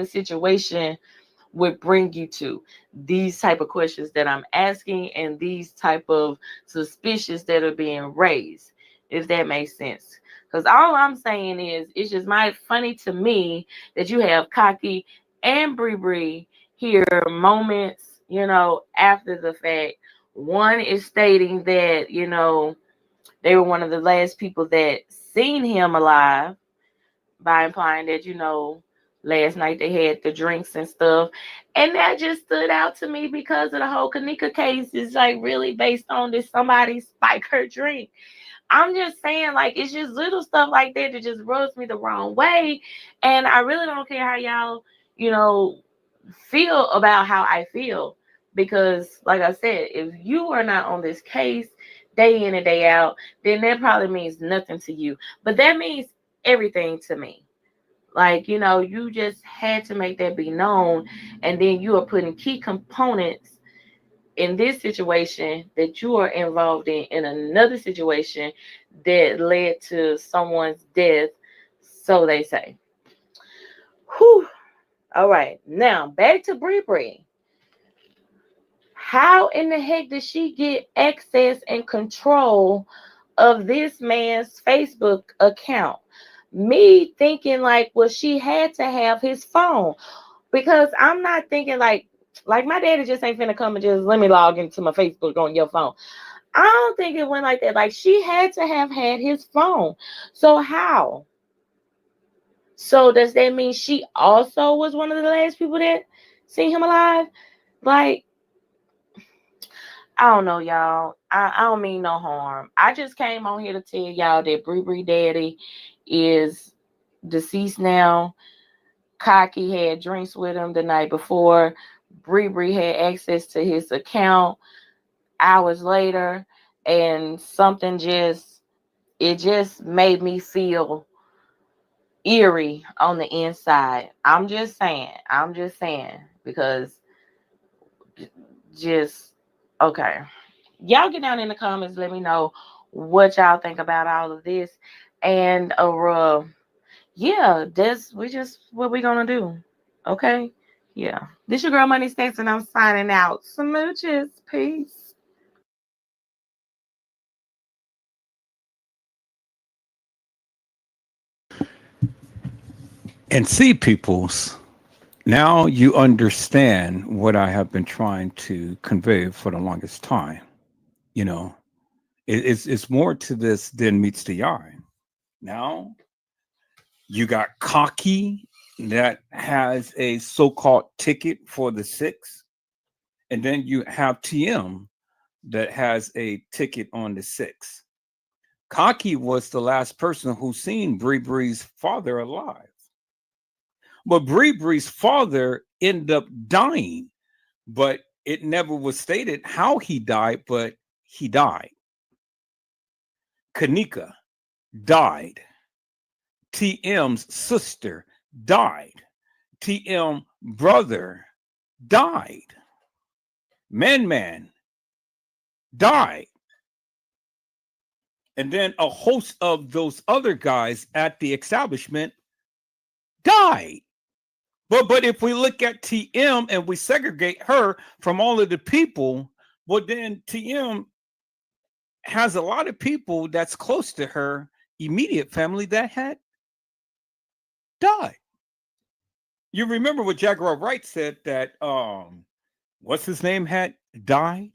situation would bring you to. These type of questions that I'm asking and these type of suspicions that are being raised, if that makes sense. Because all I'm saying is, it's just funny to me that you have Cocky and Bree Bree here moments, after the fact. One is stating that, they were one of the last people that seen him alive, by implying that, last night they had the drinks and stuff. And that just stood out to me because of the whole Kanika case is like really based on this somebody spike her drink. I'm just saying, like, it's just little stuff like that that just rubs me the wrong way. And I really don't care how y'all, feel about how I feel. Because, like I said, if you are not on this case day in and day out, then that probably means nothing to you. But that means everything to me. Like, you just had to make that be known. And then you are putting key components in this situation that you are involved in another situation that led to someone's death, so they say. Whew. All right, now back to Bree Bree. How in the heck did she get access and control of this man's Facebook account? Me thinking like, well, she had to have his phone, because I'm not thinking like my daddy just ain't finna come and just let me log into my Facebook on your phone. I don't think it went like that. Like, she had to have had his phone. So how? So does that mean she also was one of the last people that seen him alive? Like, I don't know, y'all. I don't mean no harm. I just came on here to tell y'all that Bree Bree daddy is deceased now. Cocky had drinks with him the night before. Bree Bree had access to his account hours later, and something just made me feel eerie on the inside. I'm just saying, because just okay. Y'all get down in the comments, let me know what y'all think about all of this. And yeah, that's what we're gonna do. Okay. Yeah. This your girl Money Stacks, and I'm signing out. Smooches. Peace. And see, peoples, now you understand what I have been trying to convey for the longest time. You know, it's more to this than meets the eye. Now you got Cocky that has a so-called ticket for the six, and then you have TM that has a ticket on the six. Cocky was the last person who seen Bree Bree's father alive. But Bree Bree's father ended up dying, but it never was stated how he died, but he died. Kanika died. TM's sister died. TM brother died. Man died. And then a host of those other guys at the establishment died. But if we look at TM and we segregate her from all of the people, well, then TM has a lot of people that's close to her immediate family that had died. You remember what Jaguar Wright said, that what's his name had died,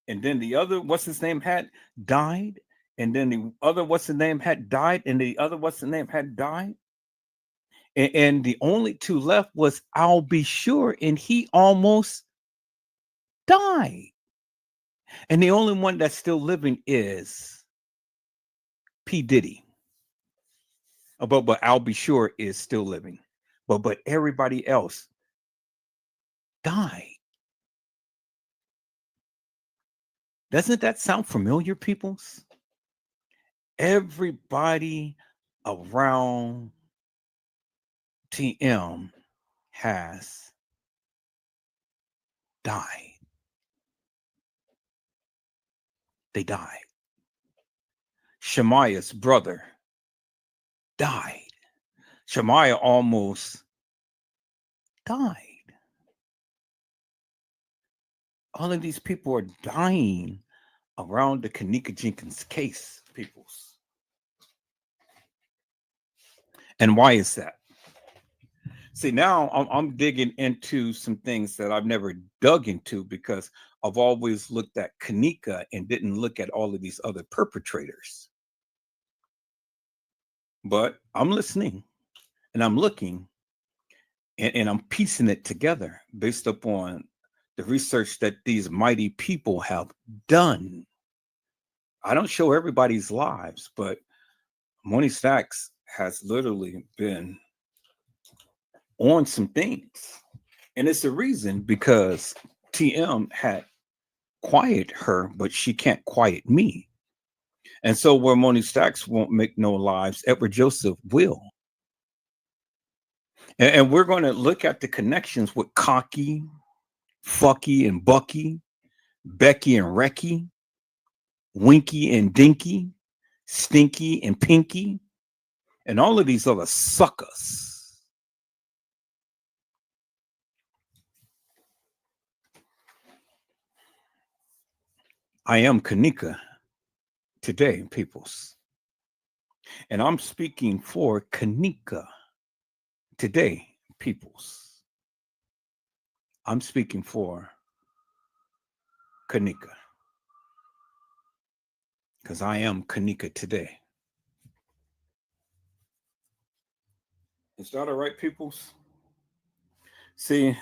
and then the other what's his name had died, and then the other what's his name had died, and the other what's the name had died. And the only two left was I'll Be Sure, and he almost died. And the only one that's still living is P. Diddy. But I'll Be Sure is still living. But everybody else died. Doesn't that sound familiar, peoples? Everybody around TM has died. They died. Shemaya's brother died. Shemaya almost died. All of these people are dying around the Kanika Jenkins case, peoples. And why is that? See, now I'm digging into some things that I've never dug into because I've always looked at Kanika and didn't look at all of these other perpetrators. But I'm listening and I'm looking and I'm piecing it together based upon the research that these mighty people have done. I don't show everybody's lives, but Money Stacks has literally been on some things. And it's the reason because TM had quieted her, but she can't quiet me. And so where Money Stacks won't make no lives, Edward Joseph will. And we're going to look at the connections with Cocky, Fucky and Bucky, Becky and Recky, Winky and Dinky, Stinky and Pinky, and all of these other suckers. I am Kanika today, peoples. And I'm speaking for Kanika today, peoples. I'm speaking for Kanika. Because I am Kanika today. Is that all right, peoples? See,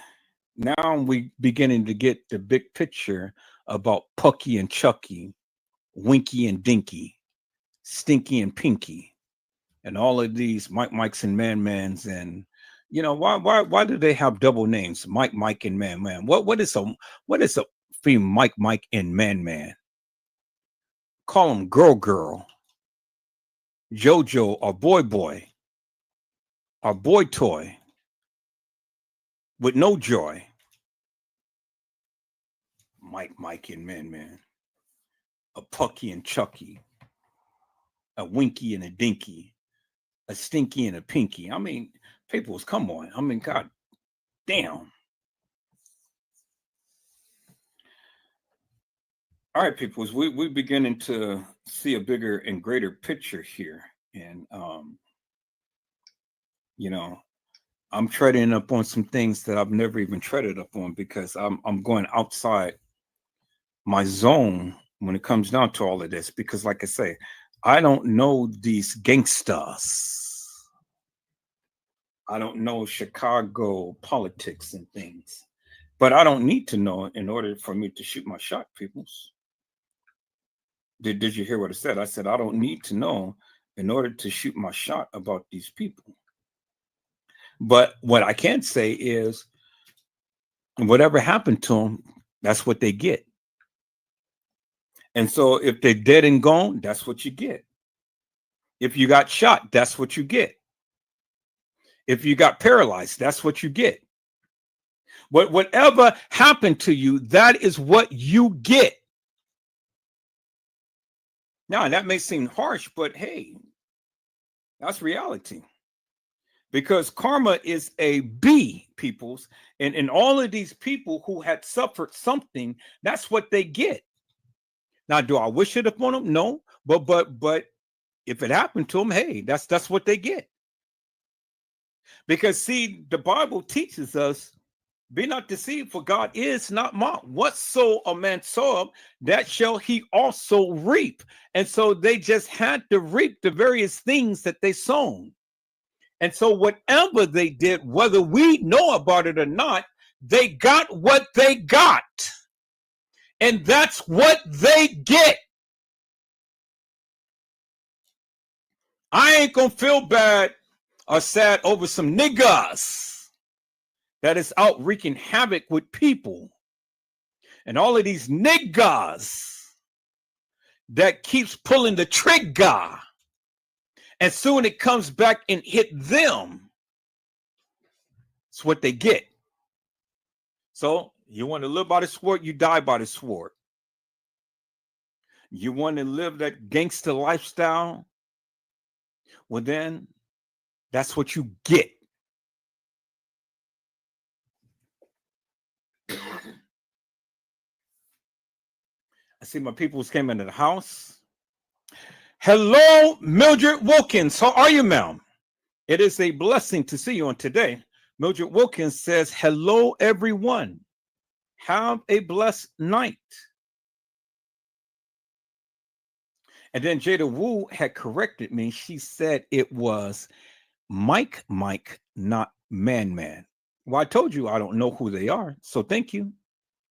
now we beginning to get the big picture about Pucky and Chucky, Winky and Dinky, Stinky and Pinky, and all of these Mikes and Man-Mans. And you know, why do they have double names? Mike and Man. What is a female Mike and Man? Call them girl, Jojo or boy, or boy toy with no joy. Mike and Man, a Pucky and Chucky, a Winky and a Dinky, a Stinky and a Pinky. I mean, peoples, come on. I mean, God damn. All right, peoples, we're beginning to see a bigger and greater picture here. And, you know, I'm treading up on some things that I've never even treaded up on because I'm going outside my zone when it comes down to all of this. Because like I say, I don't know these gangsters. I don't know Chicago politics and things. But I don't need to know in order for me to shoot my shot, peoples. Did you hear what I said? I said, I don't need to know in order to shoot my shot about these people. But what I can say is whatever happened to them, that's what they get. And so if they're dead and gone, that's what you get. If you got shot, that's what you get. If you got paralyzed, that's what you get. But whatever happened to you, that is what you get. Now, that may seem harsh, but hey, that's reality. Because karma is a B, peoples. And all of these people who had suffered something, that's what they get. Now, do I wish it upon them? No. But if it happened to them, hey, that's what they get. Because see, the Bible teaches us, be not deceived, for God is not mocked. Whatso a man soweth, that shall he also reap. And so they just had to reap the various things that they sown. And so whatever they did, whether we know about it or not, they got what they got. And that's what they get. I ain't gonna feel bad or sad over some niggas that is out wreaking havoc with people. And all of these niggas that keeps pulling the trigger. And soon it comes back and hit them. It's what they get. So you want to live by the sword, you die by the sword. You want to live that gangster lifestyle? Well, then that's what you get. I see my peoples came into the house. Hello, Mildred Wilkins. How are you, ma'am? It is a blessing to see you on today. Mildred Wilkins says, hello, everyone. Have a blessed night. And then Jada Wu had corrected me. She said it was Mike, not Man. Well, I told you I don't know who they are. So thank you.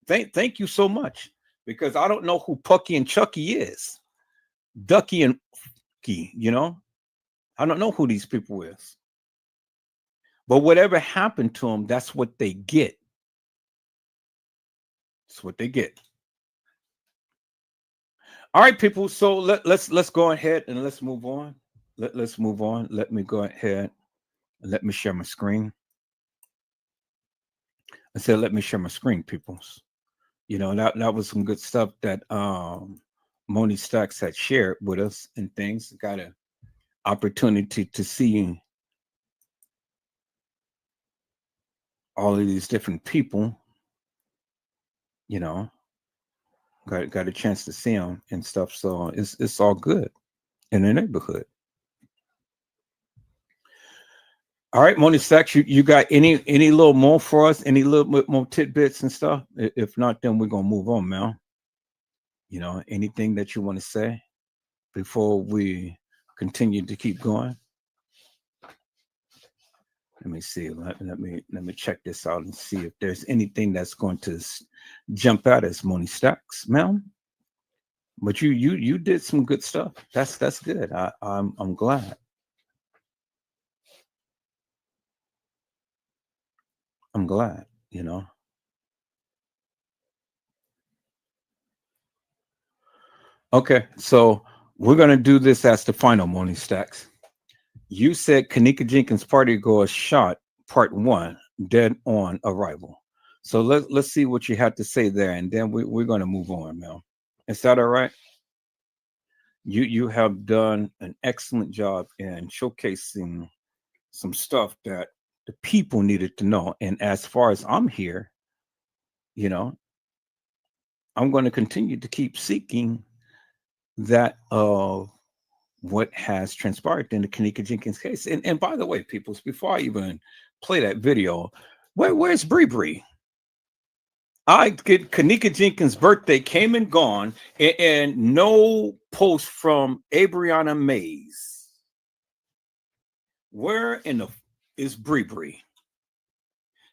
Thank you so much. Because I don't know who Pucky and Chucky is. Ducky and Fucky, you know? I don't know who these people is. But whatever happened to them, that's what they get. That's what they get. All right, people. So let's go ahead and let's move on. Let's move on. Let me go ahead and let me share my screen. I said, let me share my screen, peoples. You know, that was some good stuff that Moni Stacks had shared with us and things. Got an opportunity to see all of these different people. You know, got a chance to see them and stuff. So it's all good in the neighborhood. All right, Moni Stacks, you got any little more for us? Any little bit more tidbits and stuff? If not, then we're gonna move on, Mel. You know, anything that you want to say before we continue to keep going? Let me see. Let me check this out and see if there's anything that's going to jump out as Moni Stacks, Mel. But you did some good stuff. That's good. I'm glad. I'm glad, you know. Okay, so we're gonna do this as the final, Moni Stacks. You said Kenneka Jenkins Party Goer shot part 1, dead on arrival. So let's see what you have to say there, and then we're gonna move on, Mel. Is that all right? You have done an excellent job in showcasing some stuff that the people needed to know. And as far as I'm here, you know, I'm going to continue to keep seeking that of what has transpired in the Kenneka Jenkins case. And by the way, peoples, before I even play that video, where's Bree? I get Kenneka Jenkins' birthday came and gone, and no post from Abriana Mays. Where in the is Bree?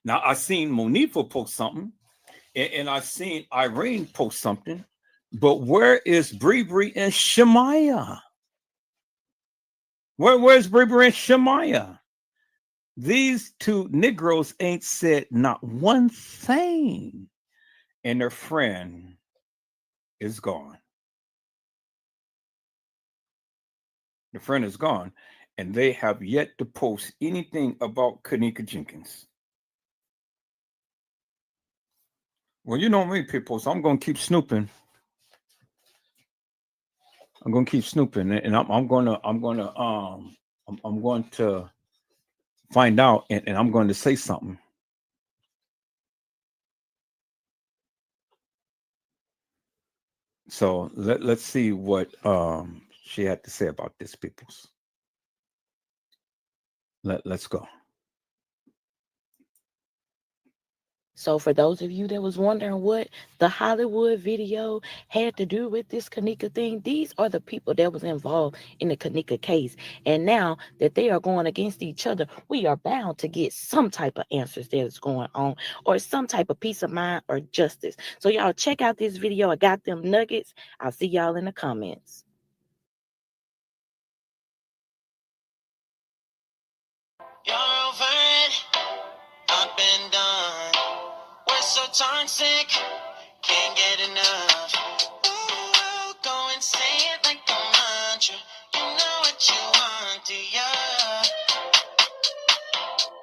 Now I seen Monifa post something, and I seen Irene post something, but where is Bree and Shemaya? Where's Bree and Shemaya? These two Negroes ain't said not one thing, and their friend is gone. The friend is gone, and they have yet to post anything about Kenneka Jenkins. Well, you know me, people, so I'm going to keep snooping. I'm going to keep snooping, and I'm going to find out, and I'm going to say something. So let's see what she had to say about this, peoples. Let's go. So for those of you that was wondering what the Hollywood video had to do with this Kenneka thing, these are the people that was involved in the Kenneka case. And now that they are going against each other, we are bound to get some type of answers that is going on, or some type of peace of mind or justice. So y'all check out this video. I got them nuggets. I'll see y'all in the comments. You're over it, up and done. We're so toxic, can't get enough. Ooh, go and say it like a mantra. You know what you want, do ya?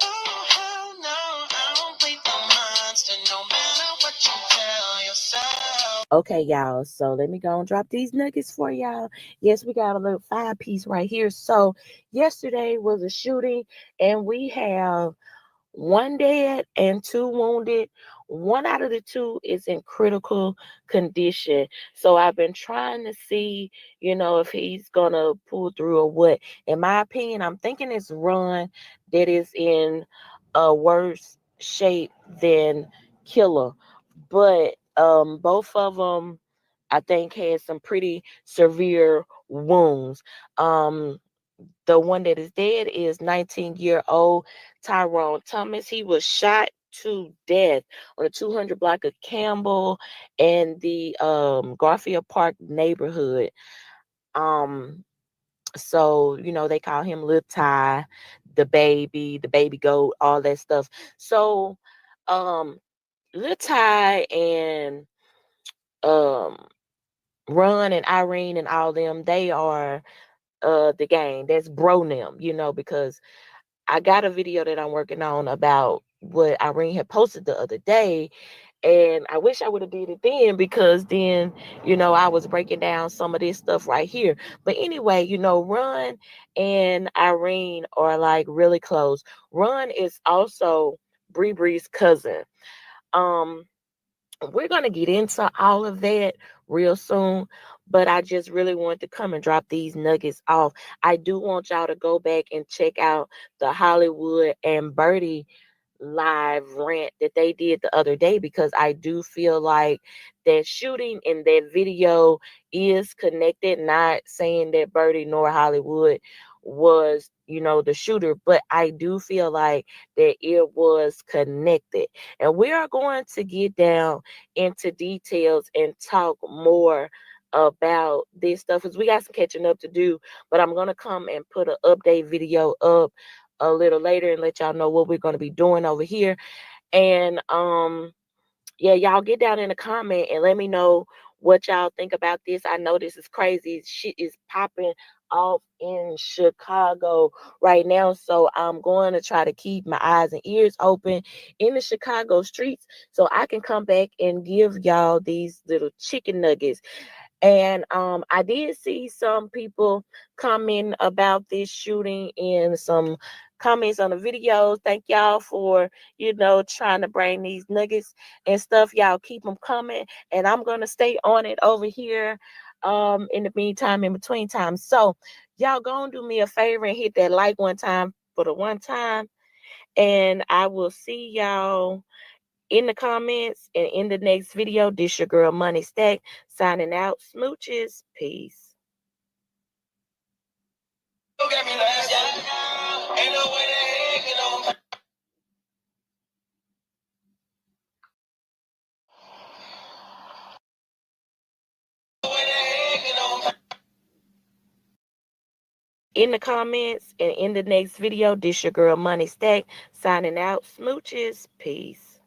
Oh, hell no, I won't play the monster, no matter what you tell yourself. Okay, y'all, so let me go and drop these nuggets for y'all. Yes, we got a little 5-piece right here. So yesterday was a shooting, and we have 1 dead and 2 wounded. 1 out of the 2 is in critical condition. So I've been trying to see, if he's gonna pull through or what. In my opinion, I'm thinking it's Ron that is in a worse shape than Killer. But both of them, I think, had some pretty severe wounds. The one that is dead is 19-year-old Tyrone Thomas. He was shot to death on the 200 block of Campbell and the Garfield Park neighborhood. So, they call him Lil Ty, the baby goat, all that stuff. So, Lil Ty and Run and Irene and all them, they are the gang. That's bro them, because I got a video that I'm working on about what Irene had posted the other day. And I wish I would have did it then, because then, I was breaking down some of this stuff right here. But anyway, Run and Irene are like really close. Run is also Bree's cousin. We're going to get into all of that real soon, but I just really wanted to come and drop these nuggets off. I do want y'all to go back and check out the Hollywood and Birdie live rant that they did the other day, because I do feel like that shooting in that video is connected. Not saying that Birdie nor Hollywood was, the shooter, but I do feel like that it was connected. And we are going to get down into details and talk more about this stuff, because we got some catching up to do. But I'm going to come and put an update video up a little later and let y'all know what we're going to be doing over here. And yeah, y'all get down in the comment and let me know what y'all think about this. I know this is crazy. Shit is popping off in Chicago right now. So I'm going to try to keep my eyes and ears open in the Chicago streets so I can come back and give y'all these little chicken nuggets. And I did see some people comment about this shooting in some comments on the videos. Thank y'all for, trying to bring these nuggets and stuff. Y'all keep them coming. And I'm going to stay on it over here in the meantime, in between time. So y'all gonna do me a favor and hit that like one time for the one time. And I will see y'all in the comments and in the next video. This your girl Money Stack signing out. Smooches. Peace. Look at me last year. Ain't no way the heck, In the comments and in the next video. This your girl Money Stack signing out. Smooches. Peace.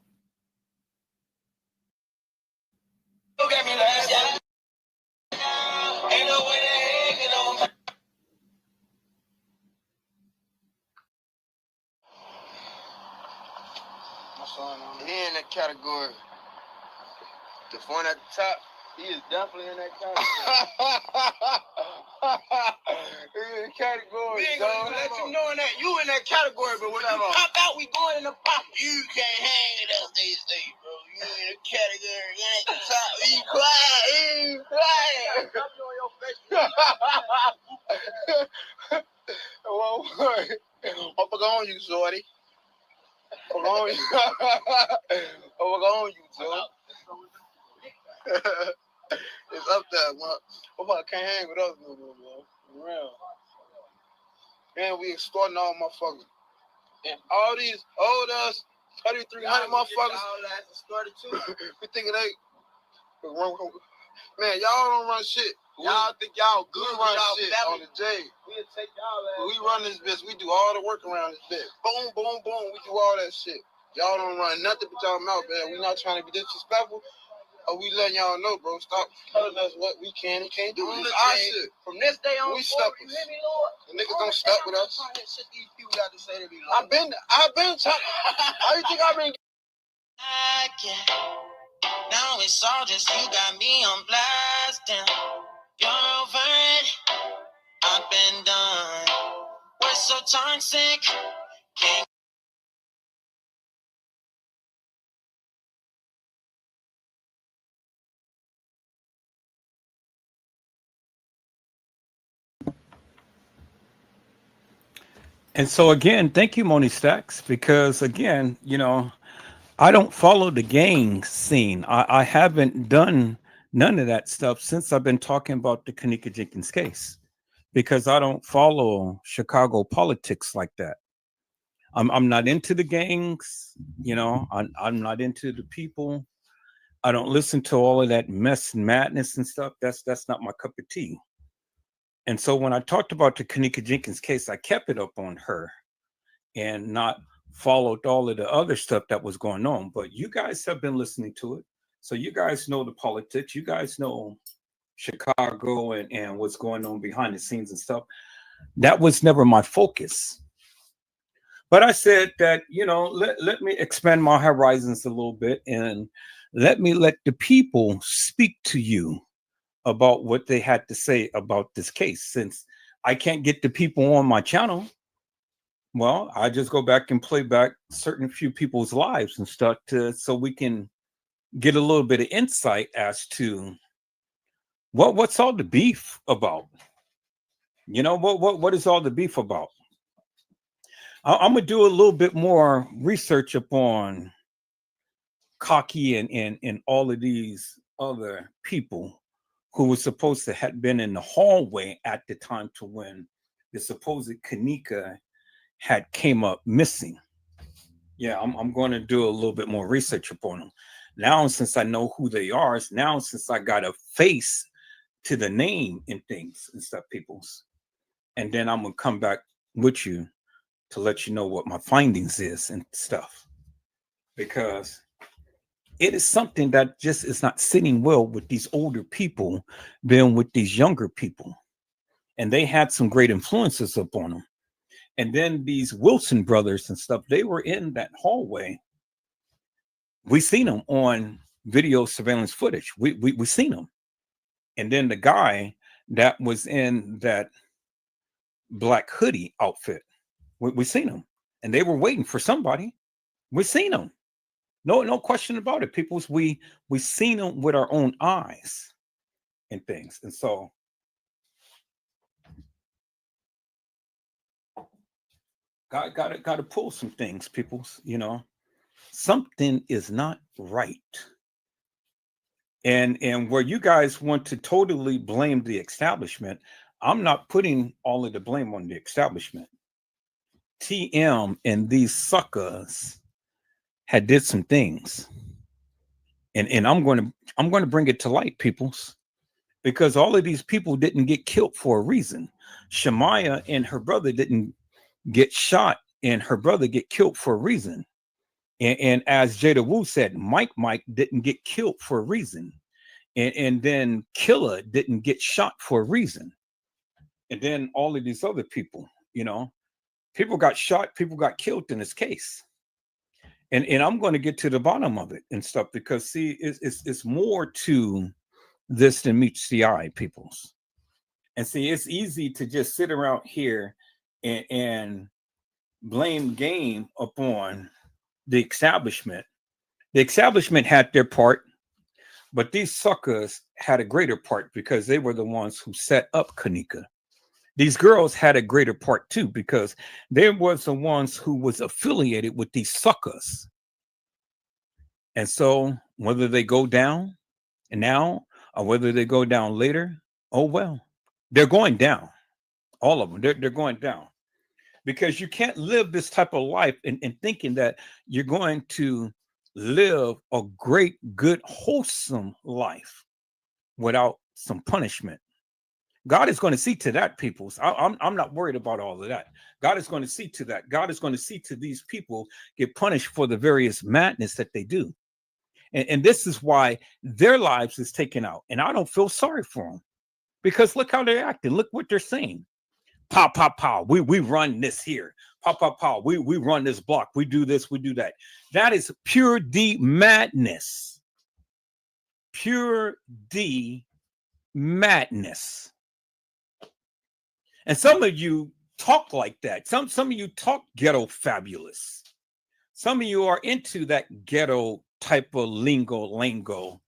Look at me last year. Ain't no way the heck, He in that category. The one at the top, he is definitely in that category. He in the category. We ain't gonna let you know that you in that category, but when you pop out, we going in the pop. You can't hang with us these days, bro. You in the category, you at the top. Be quiet, be quiet. I'm on your face. Well, what fuck on you, shorty? What on you? What on you, dude? It's up there, man. Motherfucker can't hang with us no more, man. For real. And we extorting all motherfuckers. And all these old ass 3,300 motherfuckers. We thinking they. Man, y'all don't run shit. Y'all think y'all good run shit on the J. We'll take y'all. We run this bitch. We do all the work around this bitch. Boom, boom, boom. We do all that shit. Y'all don't run nothing but y'all mouth, man. We not trying to be disrespectful. Or we letting y'all know, bro. Stop telling us what we can and can't do. It's our shit. From this day on, we stuck with us. The niggas don't stuck with us. I've been trying. How you think I've been? Now it's all just you got me on blast. You're over it. I've been done. We're so toxic. Can't And so again, thank you, Moni Stacks, because again, I don't follow the gang scene. I haven't done none of that stuff since I've been talking about the Kanika Jenkins case, because I don't follow Chicago politics like that. I'm not into the gangs, I'm not into the people. I don't listen to all of that mess and madness and stuff. That's not my cup of tea. And so when I talked about the Kanika Jenkins case, I kept it up on her and not followed all of the other stuff that was going on. But you guys have been listening to it. So you guys know the politics. You guys know Chicago and what's going on behind the scenes and stuff. That was never my focus. But I said that, let me expand my horizons a little bit and let the people speak to you about what they had to say about this case. Since I can't get the people on my channel, well, I just go back and play back certain few people's lives and stuff so we can get a little bit of insight as to what's all the beef about. What is all the beef about? I'm gonna do a little bit more research upon Cocky and all of these other people who were supposed to have been in the hallway at the time to when the supposed Kanika had came up missing. Yeah, I'm going to do a little bit more research upon them. Now, since I know who they are, since I got a face to the name and things and stuff, peoples, and then I'm going to come back with you to let you know what my findings is and stuff. Because it is something that just is not sitting well with these older people than with these younger people. And they had some great influences upon them. And then these Wilson brothers and stuff, they were in that hallway. We seen them on video surveillance footage. We seen them. And then the guy that was in that black hoodie outfit, we seen him. And they were waiting for somebody. We seen them. No question about it. Peoples, we seen them with our own eyes and things. And so got to pull some things, peoples. Something is not right. And where you guys want to totally blame the establishment, I'm not putting all of the blame on the establishment. TM and these suckers had did some things. And I'm going to bring it to light, peoples, because all of these people didn't get killed for a reason. Shamaya and her brother didn't get shot and her brother get killed for a reason. And as Jada Wu said, Mike didn't get killed for a reason. And then Killer didn't get shot for a reason. And then all of these other people, people got shot, people got killed in this case. And I'm going to get to the bottom of it and stuff, because see, it's more to this than meets the eye, peoples. And see, it's easy to just sit around here and blame game upon the establishment. The establishment had their part, but these suckers had a greater part because they were the ones who set up Kanika. These girls had a greater part too, because they was the ones who was affiliated with these suckers. And so whether they go down now or whether they go down later, oh well, they're going down. All of them, they're going down. Because you can't live this type of life and thinking that you're going to live a great, good, wholesome life without some punishment. God is going to see to that, peoples. I'm not worried about all of that. God is going to see to that. God is going to see to these people get punished for the various madness that they do. And this is why their lives is taken out. And I don't feel sorry for them, because look how they're acting. Look what they're saying. Pow, pow, pow. We run this here. Pow, pow, pow. We run this block. We do this. We do that. That is pure D madness. Pure D madness. And some of you talk like that. Some of you talk ghetto fabulous. Some of you are into that ghetto type of lingo,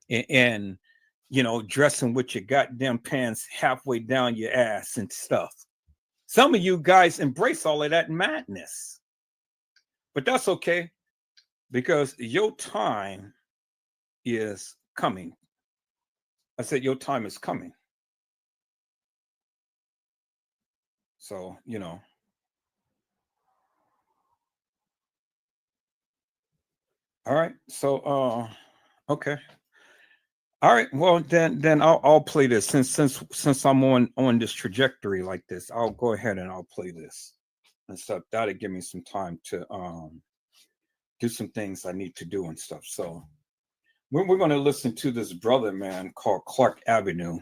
and dressing with your goddamn pants halfway down your ass and stuff. Some of you guys embrace all of that madness, but that's okay because your time is coming. I said your time is coming. So, all right. So, okay. All right. Well, then I'll play this since I'm on this trajectory like this. I'll go ahead and I'll play this and stuff. That'll give me some time to do some things I need to do and stuff. So we're going to listen to this brother, man, called Clark Avenue,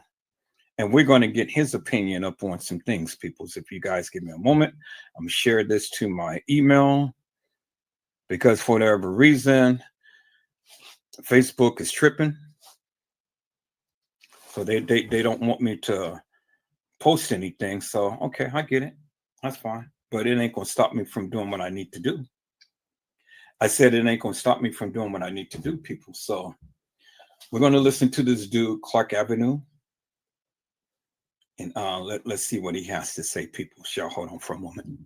and we're going to get his opinion up on some things, people. So if you guys give me a moment, I'm gonna share this to my email because for whatever reason, Facebook is tripping. So they don't want me to post anything. So, okay, I get it. That's fine. But it ain't going to stop me from doing what I need to do. I said it ain't going to stop me from doing what I need to do, people. So we're going to listen to this dude, Clark Avenue. And let's see what he has to say, people. Shall hold on for a moment.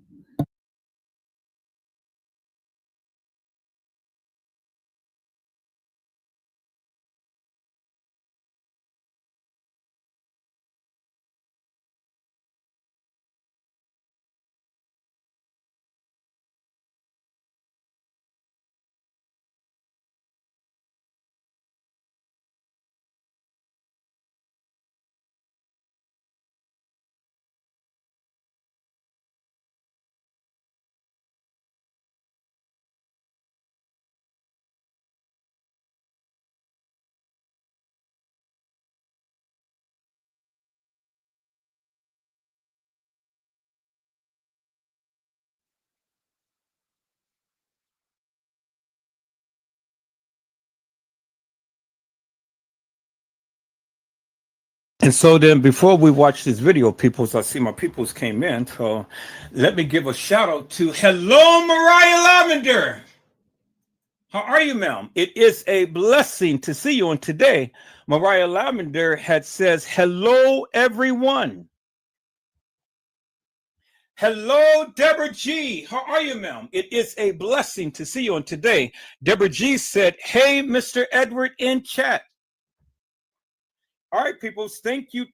And so then before we watch this video, peoples, I see my peoples came in. So let me give a shout out to hello, Mariah Lavender. How are you, ma'am? It is a blessing to see you. And today, Mariah Lavender had says, hello, everyone. Hello, Deborah G. How are you, ma'am? It is a blessing to see you. And today, Deborah G said, hey, Mr. Edward in chat. All right, people. Thank you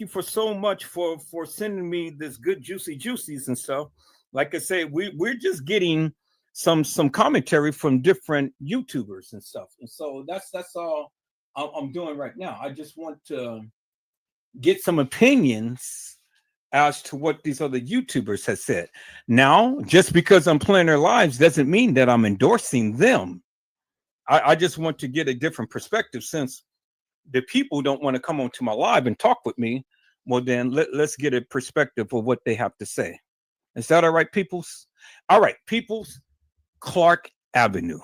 for so much for sending me this good juicies and stuff. Like I say, we're just getting some commentary from different YouTubers and stuff, and so that's all I'm doing right now. I just want to get some opinions as to what these other YouTubers have said. Now, just because I'm playing their lives doesn't mean that I'm endorsing them. I just want to get a different perspective since the people don't want to come onto my live and talk with me. Well, then let's get a perspective of what they have to say. Is that all right, peoples? All right, peoples. Clark Avenue.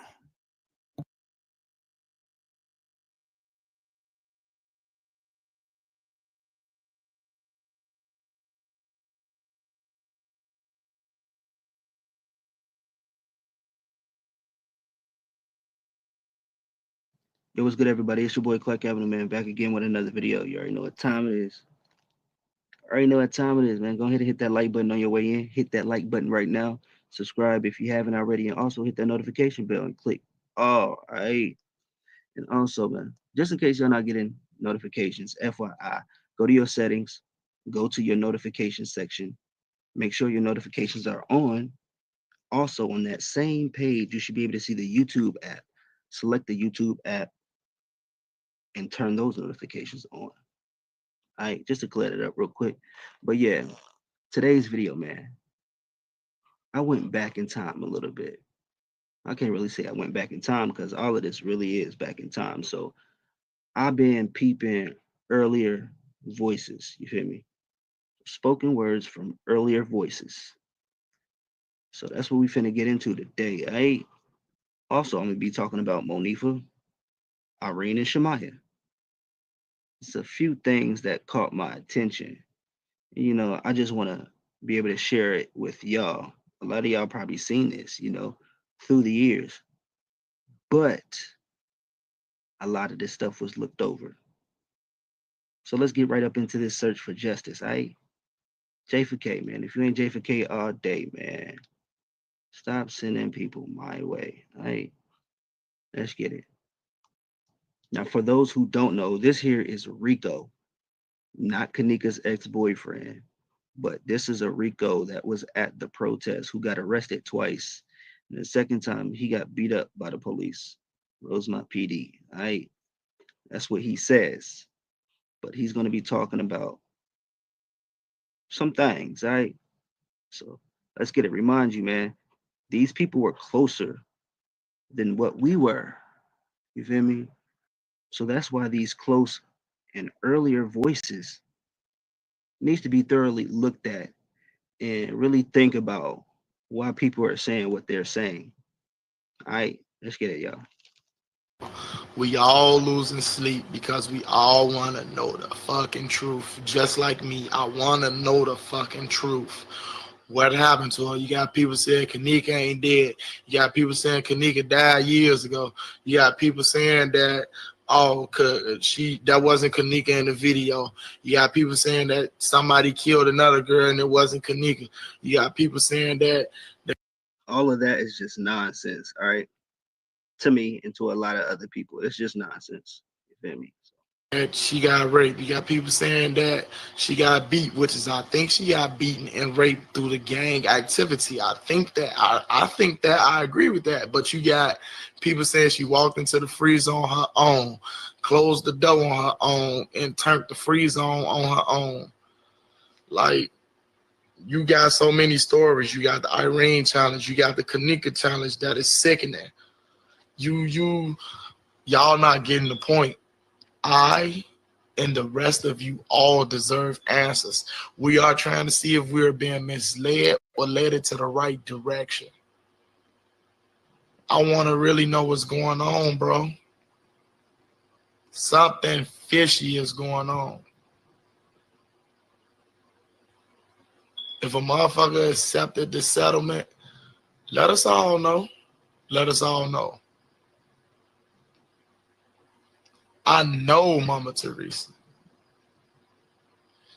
Yo, what's good, everybody? It's your boy Clark Avenue, man. Back again with another video. You already know what time it is. Man. Go ahead and hit that like button on your way in. Hit that like button right now. Subscribe if you haven't already, and also hit that notification bell and click all right. And also, man, just in case you're not getting notifications, FYI, go to your settings, go to your notification section, make sure your notifications are on. Also, on that same page, you should be able to see the YouTube app. Select the YouTube app and turn those notifications on. All right, just to clear that up real quick. But yeah, today's video, man, I went back in time a little bit. I can't really say I went back in time because all of this really is back in time. So I've been peeping earlier voices, you feel me? Spoken words from earlier voices. So that's what we finna get into today. Also, I'm gonna be talking about Monifa, Irene, and Shamaya. It's a few things that caught my attention. I just want to be able to share it with y'all. A lot of y'all probably seen this, through the years. But a lot of this stuff was looked over. So let's get right up into this search for justice, all right? J4K, man. If you ain't J4K all day, man, stop sending people my way. All right, let's get it. Now, for those who don't know, this here is Rico, not Kanika's ex-boyfriend, but this is a Rico that was at the protest who got arrested twice. And the second time, he got beat up by the police, Rosemont PD. All right, that's what he says. But he's going to be talking about some things, all right? So let's get it. Remind you, man, these people were closer than what we were. You feel me? So that's why these close and earlier voices needs to be thoroughly looked at and really think about why people are saying what they're saying. All right, let's get it, y'all. We all losing sleep because we all want to know the fucking truth. Just like me, I want to know the fucking truth. What happened to her? You got people saying Kanika ain't dead. You got people saying Kanika died years ago. You got people saying that, oh, that wasn't Kanika in the video. You got people saying that somebody killed another girl and it wasn't Kanika. You got people saying that. All of that is just nonsense, all right? To me and to a lot of other people. It's just nonsense. You feel me? That she got raped. You got people saying that she got beat, which is I think she got beaten and raped through the gang activity. I think that I agree with that. But you got people saying she walked into the freezer on her own, closed the door on her own, and turned the freezer on her own. Like, you got so many stories. You got the Irene challenge. You got the Kanika challenge that is sickening. Y'all not getting the point. I and the rest of you all deserve answers. We are trying to see if we're being misled or led into the right direction. I want to really know what's going on, bro. Something fishy is going on. If a motherfucker accepted the settlement, let us all know. Let us all know. I know Mama Teresa.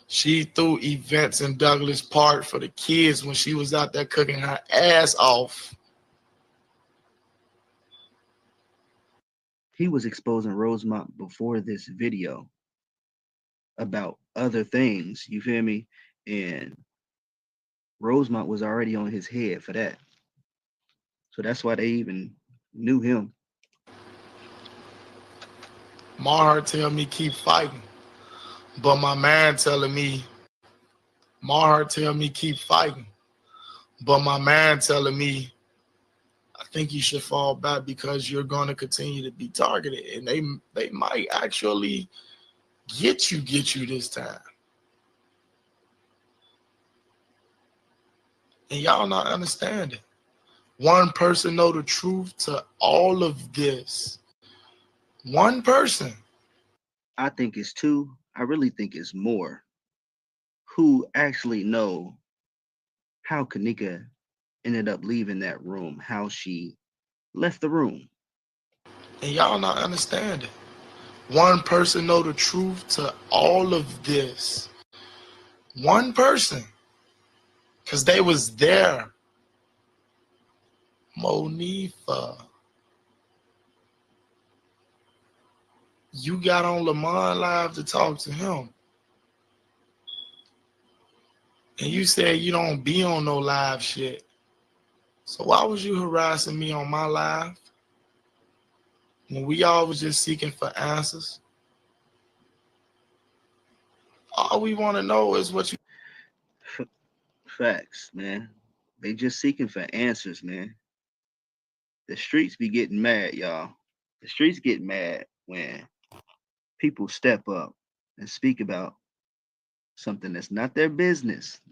She threw events in Douglas Park for the kids when she was out there cooking her ass off. He was exposing Rosemont before this video about other things, you feel me? And Rosemont was already on his head for that. So that's why they even knew him. My heart tell me keep fighting. But my man telling me, my heart tell me keep fighting. But my man telling me, I think you should fall back because you're going to continue to be targeted. And they might actually get you this time. And y'all not understanding. One person know the truth to all of this. One person. I think it's two. I really think it's more who actually know how Kanika ended up leaving that room, how she left the room. And y'all not understanding. One person know the truth to all of this. One person. Because they was there. Monifa. You got on Lamont Live to talk to him. And you said you don't be on no live shit. So why was you harassing me on my live? When we all was just seeking for answers? All we want to know is what you... Facts, man. They just seeking for answers, man. The streets be getting mad, y'all. The streets get mad when people step up and speak about something that's not their business.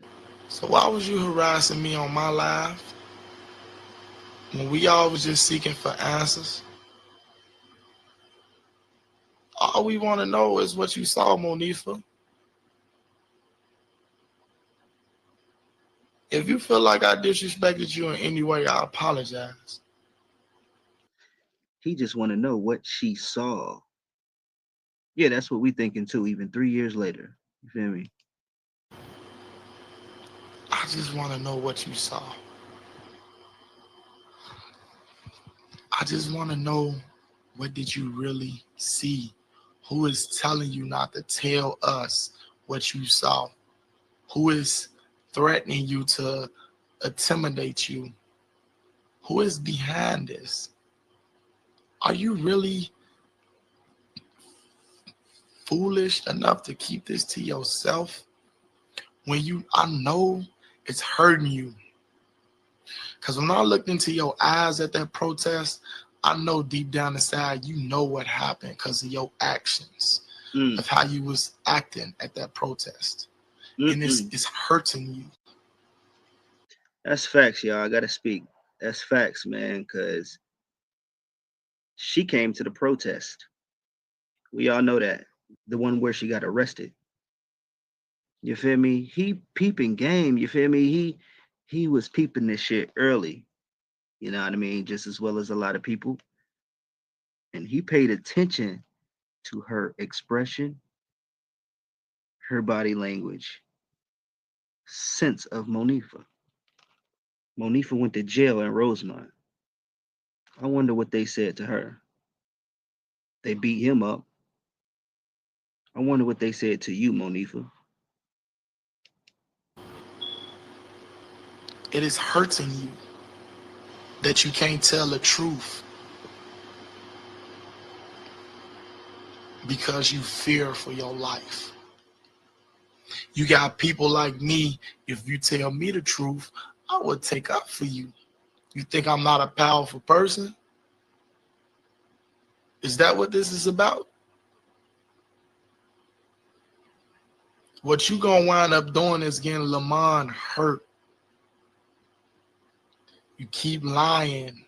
So why was you harassing me on my live? When we all was just seeking for answers? All we want to know is what you saw, Monifa. If you feel like I disrespected you in any way, I apologize. He just want to know what she saw. Yeah, that's what we thinking too, even 3 years later. You feel me? I just want to know what you saw. I just want to know, what did you really see? Who is telling you not to tell us what you saw? Who is threatening you to intimidate you? Who is behind this? Are you really foolish enough to keep this to yourself when I know it's hurting you? Because when I looked into your eyes at that protest, I know deep down inside you know what happened because of your actions, of how you was acting at that protest. And it's hurting you. That's facts, y'all. I gotta speak. That's facts, man, because she came to the protest. We all know that. The one where she got arrested. You feel me? He peeping game. You feel me? He was peeping this shit early. You know what I mean? Just as well as a lot of people. And he paid attention to her expression, her body language, sense of Monifa. Monifa went to jail in Rosemont. I wonder what they said to her. They beat him up. I wonder what they said to you, Monifa. It is hurting you that you can't tell the truth because you fear for your life. You got people like me, if you tell me the truth, I would take up for you. You think I'm not a powerful person? Is that what this is about? What you gonna wind up doing is getting Lamont hurt. You keep lying.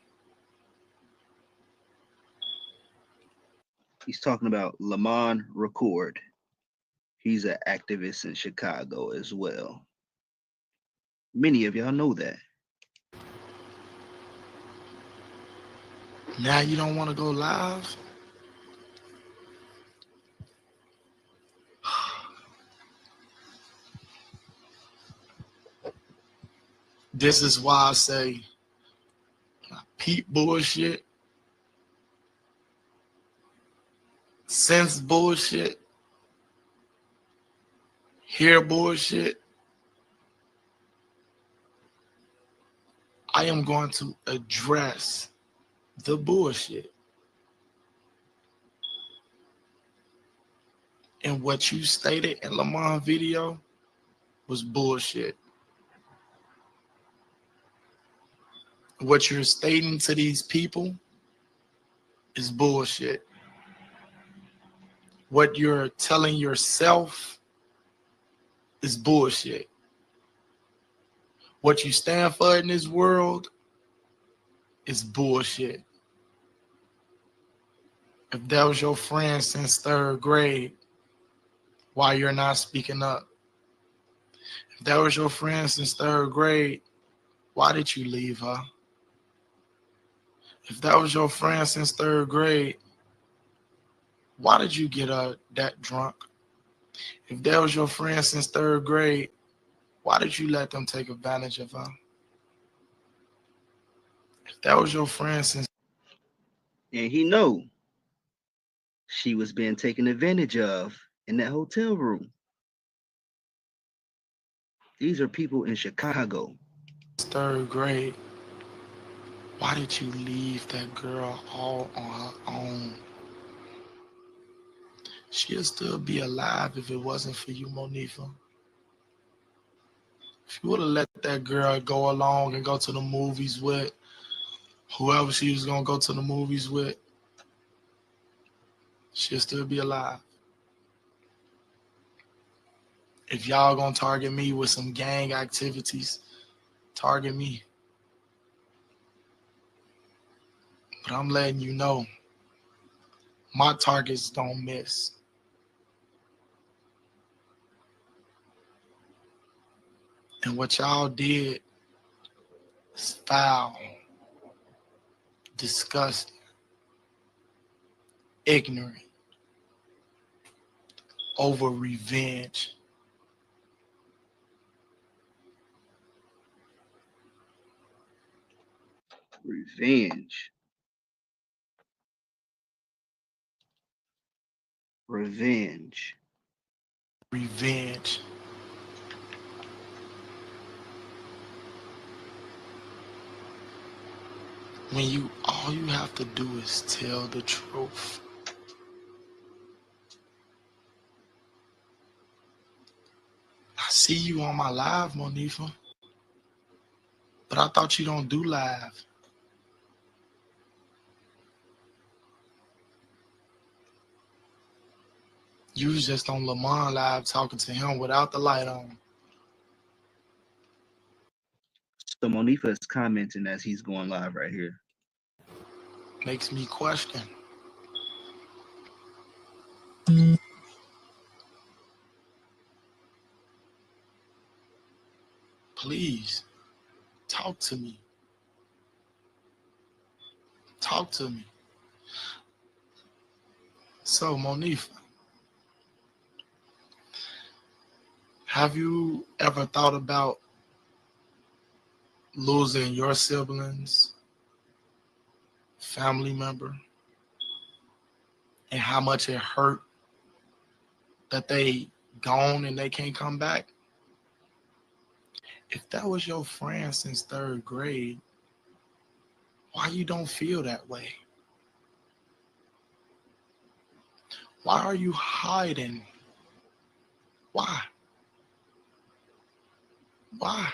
He's talking about Lamont Record. He's an activist in Chicago as well. Many of y'all know that. Now you don't want to go live? This is why I say, peep bullshit, sense bullshit, hear bullshit. I am going to address the bullshit. And what you stated in Lamont's video was bullshit. What you're stating to these people is bullshit. What you're telling yourself is bullshit. What you stand for in this world is bullshit. If that was your friend since 3rd grade, why you're not speaking up? If that was your friend since 3rd grade, why did you leave her? If that was your friend since 3rd grade, why did you get her that drunk? If that was your friend since 3rd grade, why did you let them take advantage of her? If that was your friend since... And he know she was being taken advantage of in that hotel room. These are people in Chicago. 3rd grade, why did you leave that girl all on her own? She'll still be alive if it wasn't for you, Monifa. If you would have let that girl go along and go to the movies with whoever she was going to go to the movies with, she'll still be alive. If y'all going to target me with some gang activities, target me. But I'm letting you know, my targets don't miss. And what y'all did is foul, disgusting, ignorant, over revenge. Revenge. Revenge. Revenge. When all you have to do is tell the truth. I see you on my live, Monifa, but I thought you don't do live. You was just on Lamont live talking to him without the light on. So Monifa is commenting as he's going live right here. Makes me question. Please, talk to me. Talk to me. So, Monifa, have you ever thought about losing your siblings, family member, and how much it hurt that they gone and they can't come back? If that was your friend since 3rd grade, why you don't feel that way? Why are you hiding? Why? Why?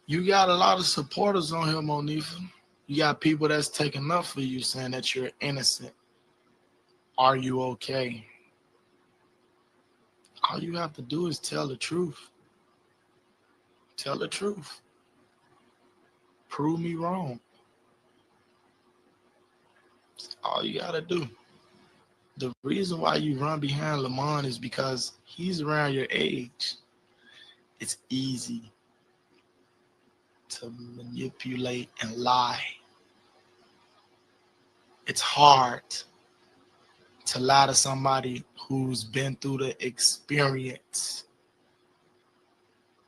You got a lot of supporters on here, Monifa. You got people that's taking up for you, saying that you're innocent. Are you okay? All you have to do is tell the truth. Tell the truth. Prove me wrong. That's all you gotta do. The reason why you run behind Lamont is because he's around your age. It's easy to manipulate and lie. It's hard to lie to somebody who's been through the experience.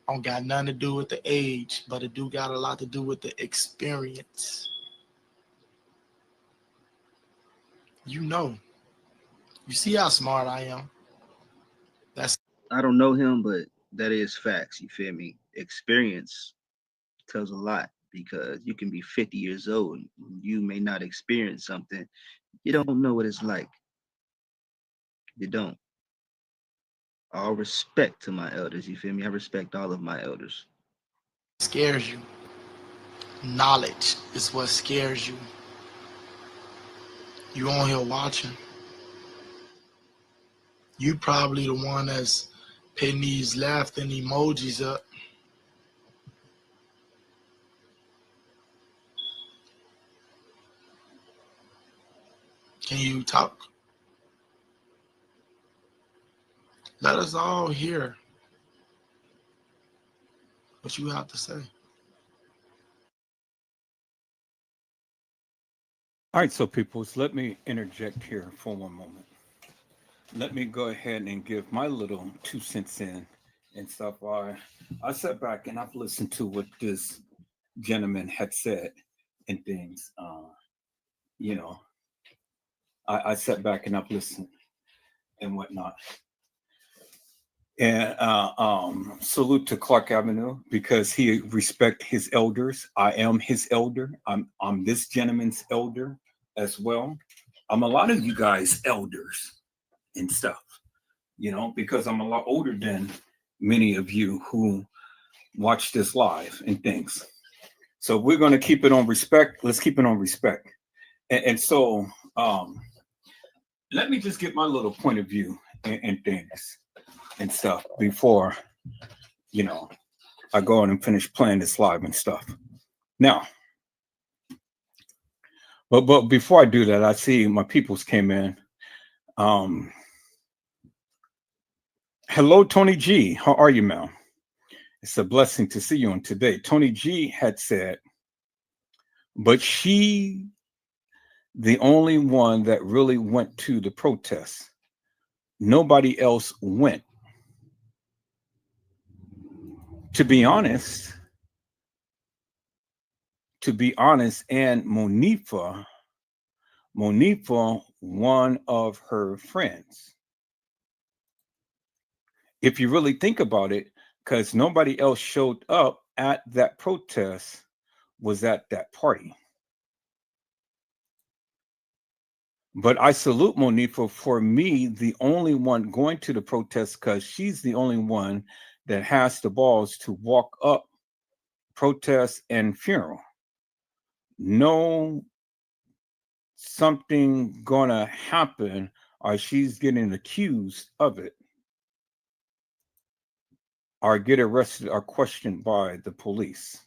Don't got nothing to do with the age, but it do got a lot to do with the experience. You know. You see how smart I am. I don't know him, but that is facts. You feel me? Experience tells a lot, because you can be 50 years old and you may not experience something. You don't know what it's like. You don't. All respect to my elders. You feel me? I respect all of my elders. Scares you. Knowledge is what scares you. You on here watching. You probably the one that's putting these laughing emojis up. Can you talk? Let us all hear what you have to say. All right, so peoples, let me interject here for one moment. Let me go ahead and give my little 2 cents in and stuff. I sat back and I've listened to what this gentleman had said and things. You know, I sat back and I've listened and whatnot. And salute to Clark Avenue, because he respect his elders. I am his elder. I'm this gentleman's elder as well. I'm a lot of you guys elders and stuff, you know, because I'm a lot older than many of you who watch this live and things. So we're going to keep it on respect. Let's keep it on respect. And so let me just get my little point of view and things and stuff before, you know, I go on and finish playing this live and stuff. Now, but before I do that, I see my peoples came in. Hello, Tony G. How are you, Mel? It's a blessing to see you on today. Tony G had said, but she, the only one that really went to the protest. Nobody else went. To be honest, to be honest, and Monifa, one of her friends. If you really think about it, because nobody else showed up at that protest was at that party. But I salute Monifa for me, the only one going to the protest, because she's the only one that has the balls to walk up protest and funeral. No, something gonna happen or she's getting accused of it or get arrested or questioned by the police.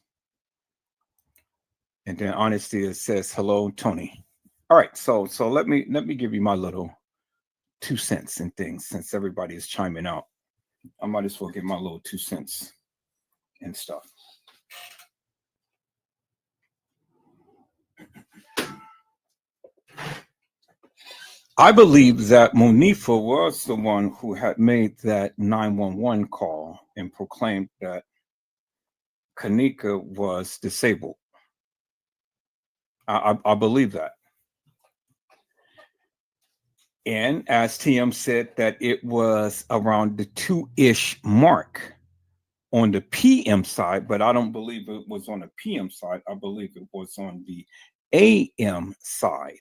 And then honesty, it says, hello, Tony. All right, so let me give you my little 2 cents and things since everybody is chiming out. I might as well give my little 2 cents and stuff. I believe that Monifa was the one who had made that 911 call and proclaimed that Kanika was disabled. I believe that. And as TM said, that it was around the 2-ish mark on the PM side, but I don't believe it was on the PM side. I believe it was on the AM side.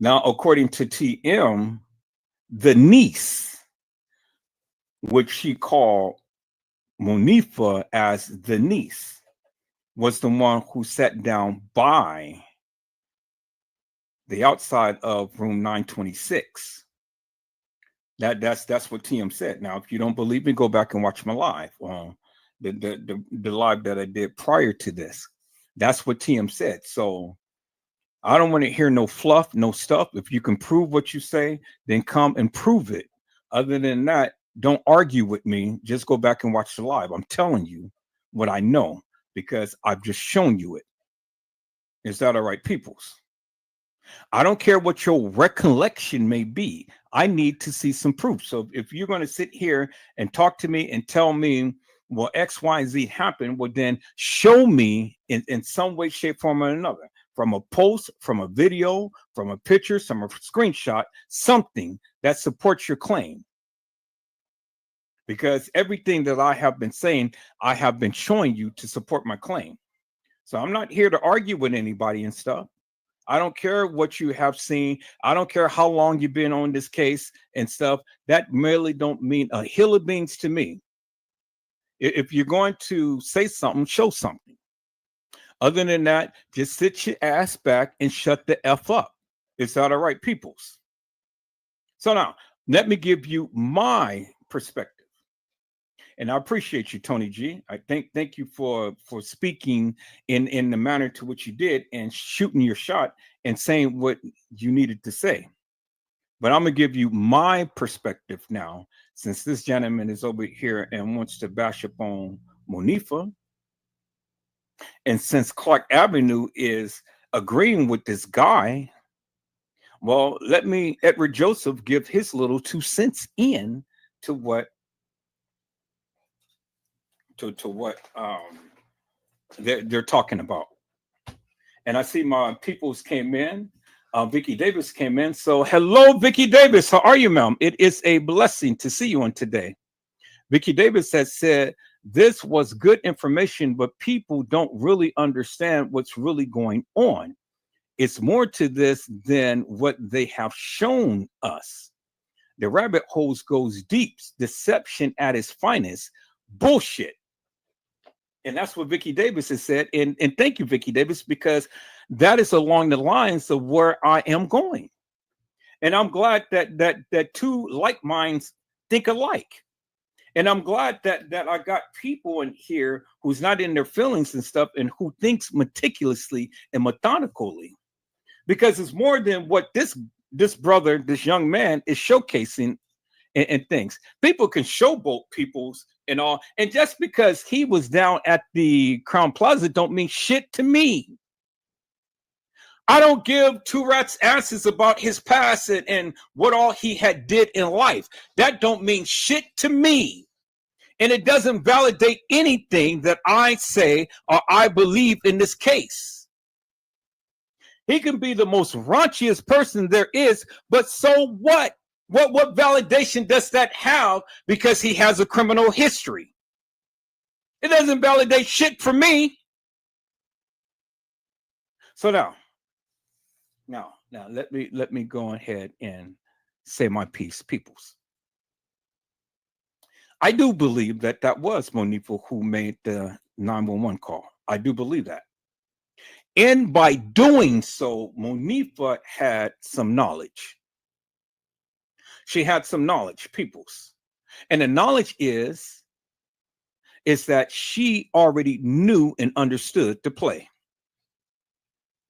Now, according to TM, the niece, which she called Monifa as the niece, was the one who sat down by the outside of room 926. That's what TM said. Now, if you don't believe me, go back and watch my live, the live that I did prior to this. That's what TM said. So I don't want to hear no fluff, no stuff. If you can prove what you say, then come and prove it. Other than that, don't argue with me. Just go back and watch the live. I'm telling you what I know because I've just shown you it. Is that all right, peoples? I don't care what your recollection may be. I need to see some proof. So if you're going to sit here and talk to me and tell me, well, X, Y, Z happened, well, then show me in some way, shape, form, or another. From a post, from a video, from a picture, from a screenshot, something that supports your claim. Because everything that I have been saying, I have been showing you to support my claim. So I'm not here to argue with anybody and stuff. I don't care what you have seen. I don't care how long you've been on this case and stuff. That merely don't mean a hill of beans to me. If you're going to say something, show something. Other than that, just sit your ass back and shut the F up. Is that all right, peoples? So now, let me give you my perspective. And I appreciate you, Tony G. I thank you for speaking in the manner to which you did and shooting your shot and saying what you needed to say. But I'm going to give you my perspective now, since this gentleman is over here and wants to bash up on Monifa. And since Clark Avenue is agreeing with this guy, well, let me, Edward Joseph, give his little 2 cents in to what they're talking about. And I see my peoples came in. Vicky Davis came in. So hello, Vicky Davis. How are you, ma'am? It is a blessing to see you on today. Vicky Davis has said, this was good information, but people don't really understand what's really going on. It's more to this than what they have shown us. The rabbit holes goes deep. Deception at its finest. Bullshit. And that's what Vicky Davis has said. And thank you, Vicky Davis, because that is along the lines of where I am going. And I'm glad that two like minds think alike. And I'm glad that I got people in here who's not in their feelings and stuff and who thinks meticulously and methodically. Because it's more than what this brother, this young man is showcasing and things. People can showboat people's and all. And just because he was down at the Crown Plaza don't mean shit to me. I don't give two rats asses about his past and what all he had did in life. That don't mean shit to me. And it doesn't validate anything that I say or I believe in this case. He can be the most raunchiest person there is, but so what? What validation does that have because he has a criminal history? It doesn't validate shit for me. So now let me go ahead and say my piece, peoples. I do believe that was Monifa who made the 911 call. I do believe that. And by doing so, Monifa had some knowledge. She had some knowledge, peoples. And the knowledge is that she already knew and understood the play.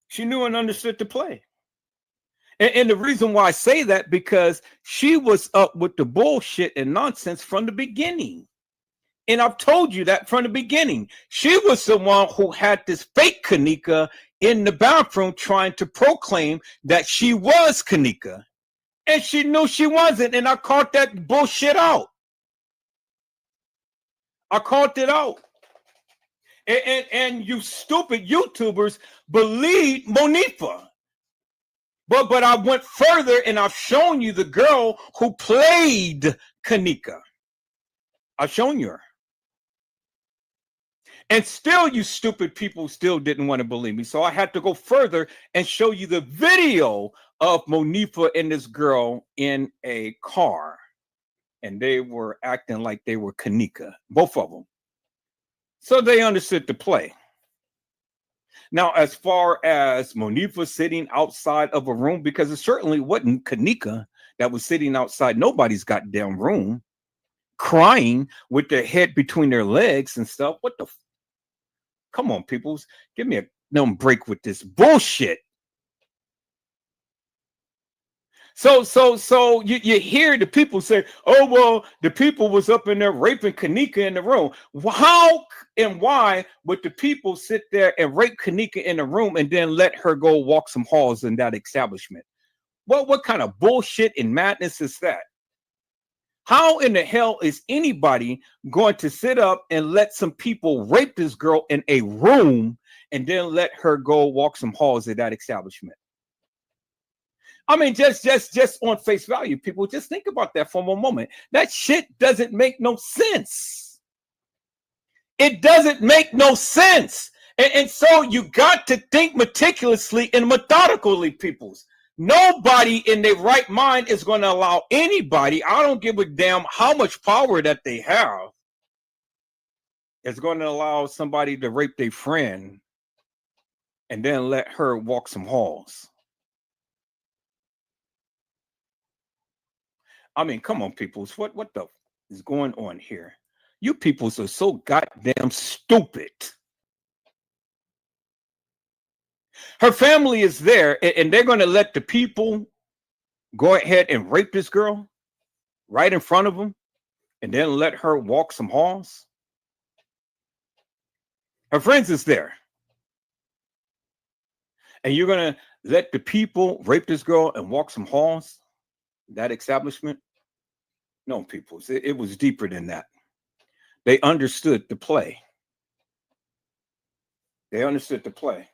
She knew and understood the play. And the reason why I say that, because she was up with the bullshit and nonsense from the beginning. And I've told you that from the beginning. She was the one who had this fake Kanika in the bathroom trying to proclaim that she was Kanika. And she knew she wasn't. And I called that bullshit out. I called it out. And you stupid YouTubers believe Monifa. But I went further and I've shown you the girl who played Kanika. I've shown you her. And still, you stupid people still didn't want to believe me. So I had to go further and show you the video of Monifa and this girl in a car. And they were acting like they were Kanika, both of them. So they understood the play. Now, as far as Monifa sitting outside of a room, because it certainly wasn't Kanika that was sitting outside nobody's goddamn room, crying with their head between their legs and stuff. What the? Come on, peoples. Give me a break with this bullshit. So you hear the people say, oh, well, the people was up in there raping Kanika in the room. How and why would the people sit there and rape Kanika in the room and then let her go walk some halls in that establishment? What kind of bullshit and madness is that? How in the hell is anybody going to sit up and let some people rape this girl in a room and then let her go walk some halls at that establishment? I mean, just on face value, people, just think about that for a moment. That shit doesn't make no sense. It doesn't make no sense. And so you got to think meticulously and methodically, peoples. Nobody in their right mind is going to allow anybody, I don't give a damn how much power that they have, is going to allow somebody to rape their friend and then let her walk some halls. I mean, come on, peoples. What the is going on here? You peoples are so goddamn stupid. Her family is there, and they're going to let the people go ahead and rape this girl right in front of them and then let her walk some halls. Her friends is there. And you're going to let the people rape this girl and walk some halls? That establishment? No, people. It was deeper than that. They understood the play. They understood the play.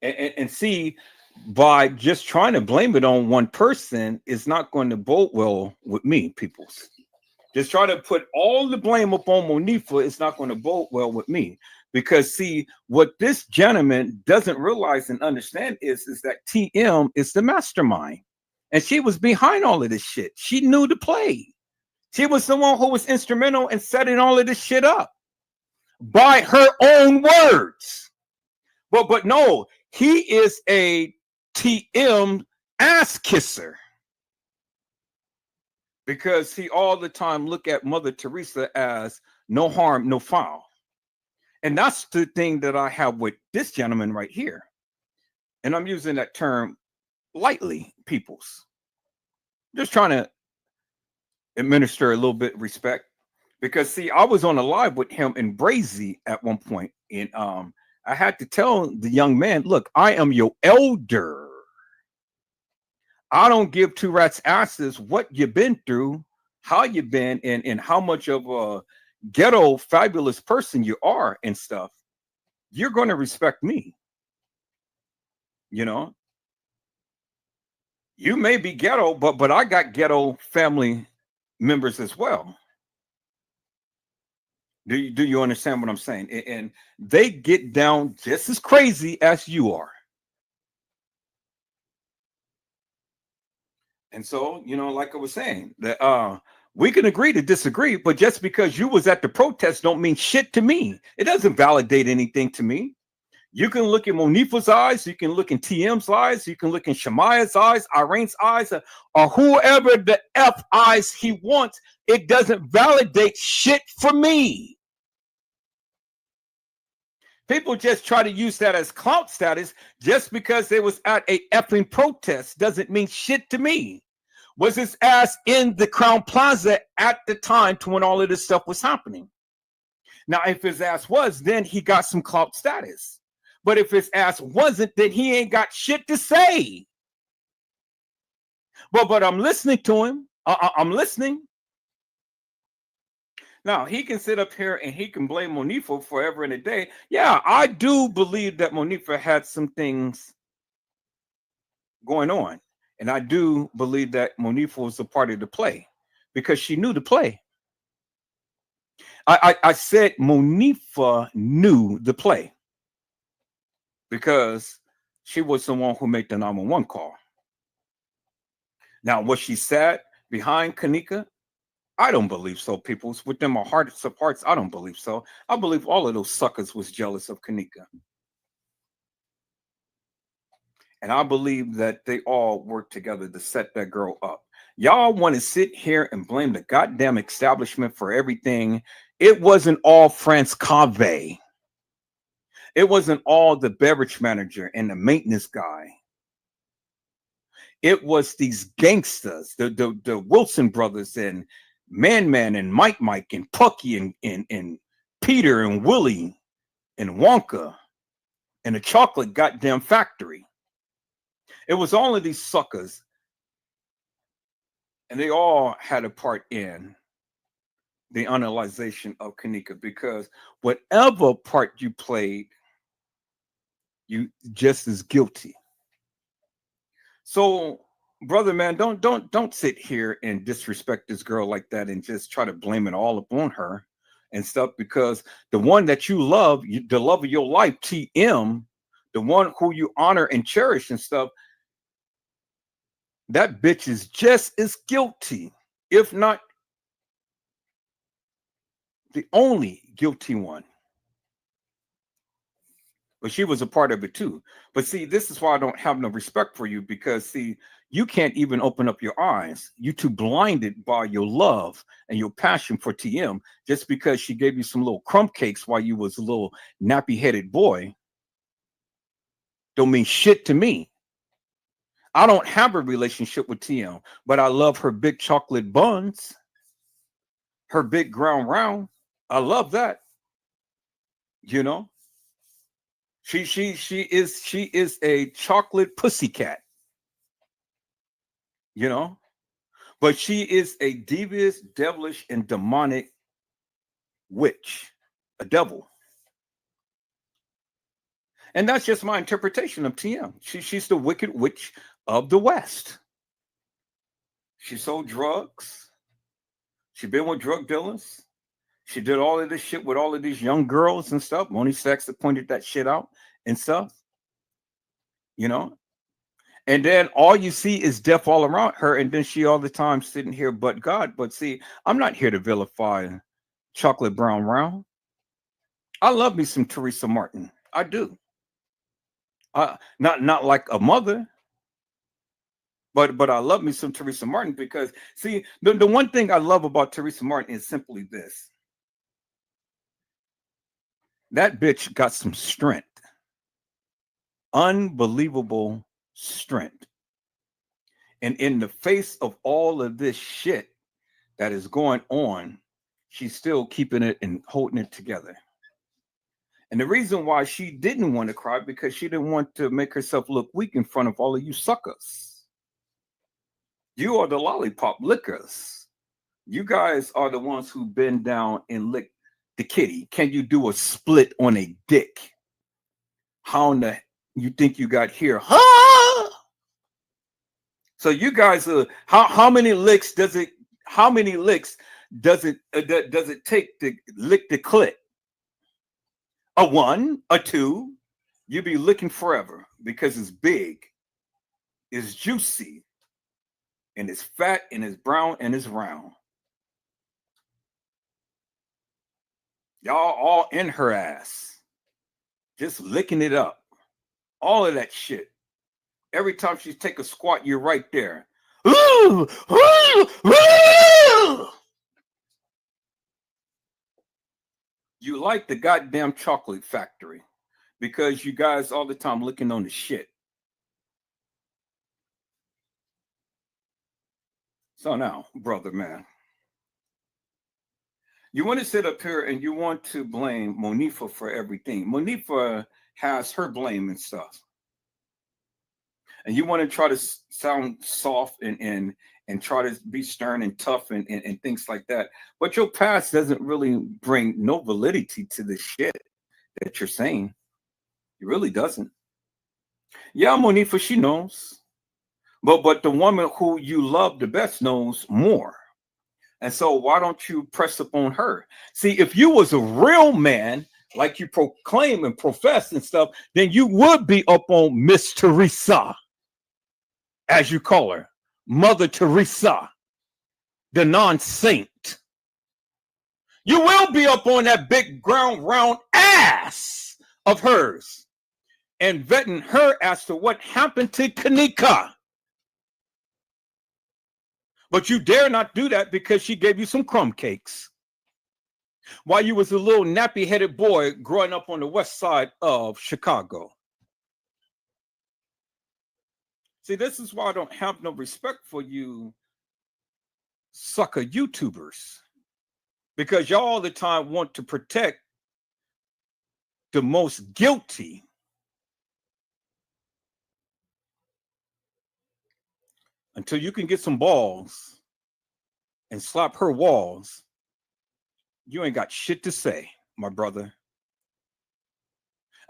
And see, by just trying to blame it on one person is not going to bode well with me, peoples. Just try to put all the blame upon Monifa is not going to bode well with me. Because, see, what this gentleman doesn't realize and understand is that TM is the mastermind. And she was behind all of this shit. She knew the play. She was the one who was instrumental in setting all of this shit up by her own words. But no, he is a TM ass kisser. Because he all the time look at Mother Teresa as no harm, no foul. And that's the thing that I have with this gentleman right here. And I'm using that term lightly, peoples. Just trying to administer a little bit of respect. Because, see, I was on a live with him in Brazy at one point. And I had to tell the young man, look, I am your elder. I don't give two rats asses what you've been through how you been and how much of a ghetto fabulous person you are and stuff, you're going to respect me. You know, you may be ghetto, but I got ghetto family members as well. Do you understand what I'm saying? And they get down just as crazy as you are. And so, like I was saying, that we can agree to disagree, but just because you was at the protest don't mean shit to me. It doesn't validate anything to me. You can look at Monifa's eyes, you can look in TM's eyes, you can look in Shemaya's eyes, Irene's eyes, or whoever the F eyes he wants. It doesn't validate shit for me. People just try to use that as clout status just because they was at a effing protest. Doesn't mean shit to me. Was his ass in the Crown Plaza at the time to when all of this stuff was happening? Now, if his ass was, then he got some clout status. But if his ass wasn't, then he ain't got shit to say. But I'm listening to him. I'm listening. Now, he can sit up here and he can blame Monifa forever and a day. Yeah, I do believe that Monifa had some things going on. And I do believe that Monifa was a part of the play because she knew the play. I said Monifa knew the play because she was the one who made the 911 call. Now, was she sad behind Kanika? I don't believe so, people. Within my heart of hearts, I don't believe so. I believe all of those suckers was jealous of Kanika. And I believe that they all worked together to set that girl up. Y'all want to sit here and blame the goddamn establishment for everything. It wasn't all France Cave. It wasn't all the beverage manager and the maintenance guy. It was these gangsters, the Wilson brothers and Man and Mike and Pucky and Peter and Willie and Wonka and the chocolate goddamn factory. It was all of these suckers, and they all had a part in the analyzation of Kanika because whatever part you played, you just as guilty. So, brother, man, don't sit here and disrespect this girl like that and just try to blame it all upon her and stuff because the one that you love, the love of your life, TM, the one who you honor and cherish and stuff, that bitch is just as guilty, if not the only guilty one. But she was a part of it too. But see, this is why I don't have no respect for you because see, you can't even open up your eyes. You're too blinded by your love and your passion for TM just because she gave you some little crumb cakes while you was a little nappy-headed boy. Don't mean shit to me. I don't have a relationship with TM, but I love her big chocolate buns, her big ground round. I love that. You know, she is a chocolate pussycat. You know, but she is a devious, devilish, and demonic witch, a devil. And that's just my interpretation of TM. She's the wicked witch of the West. She sold drugs. She been with drug dealers. She did all of this shit with all of these young girls and stuff. Moni Sachs pointed that shit out and stuff. You know? And then all you see is death all around her. And then she all the time sitting here, but God. But see, I'm not here to vilify Chocolate Brown Round. I love me some Teresa Martin. I do. Not like a mother. But I love me some Teresa Martin because, see, the one thing I love about Teresa Martin is simply this. That bitch got some strength. Unbelievable strength. And in the face of all of this shit that is going on, she's still keeping it and holding it together. And the reason why she didn't want to cry because she didn't want to make herself look weak in front of all of you suckers. You are the lollipop lickers. You guys are the ones who bend down and lick the kitty. Can you do a split on a dick? How in the you think you got here? Huh? So you guys are how many licks does it take to lick the clit? A 1, a 2, you be licking forever because it's big, it's juicy, and it's fat, and it's brown, and it's round. Y'all all in her ass, just licking it up. All of that shit. Every time she take a squat, you're right there. Ooh, ooh, ooh. You like the goddamn chocolate factory because you guys all the time looking on the shit. So now, brother, man, you want to sit up here and you want to blame Monifa for everything. Monifa has her blame and stuff. And you want to try to sound soft and try to be stern and tough and things like that. But your past doesn't really bring no validity to the shit that you're saying. It really doesn't. Yeah, Monifa, she knows. But the woman who you love the best knows more. And so why don't you press upon her? See, if you was a real man, like you proclaim and profess and stuff, then you would be up on Miss Teresa, as you call her, Mother Teresa, the non-saint. You will be up on that big ground round ass of hers and vetting her as to what happened to Kanika. But you dare not do that because she gave you some crumb cakes while you was a little nappy-headed boy growing up on the west side of Chicago. See, this is why I don't have no respect for you sucker YouTubers, because y'all all the time want to protect the most guilty. Until you can get some balls and slap her walls, you ain't got shit to say, my brother.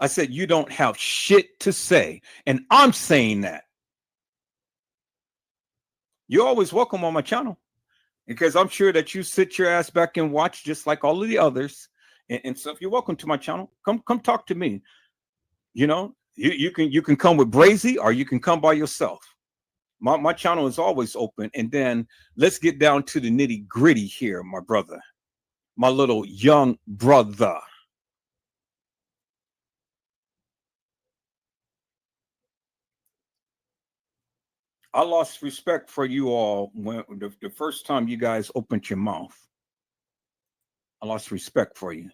I said you don't have shit to say, and I'm saying that. You're always welcome on my channel, because I'm sure that you sit your ass back and watch just like all of the others. And so if you're welcome to my channel, come talk to me. You know, you can come with Brazy, or you can come by yourself. My channel is always open. And then let's get down to the nitty gritty here, my brother, my little young brother. I lost respect for you all when the first time you guys opened your mouth. I lost respect for you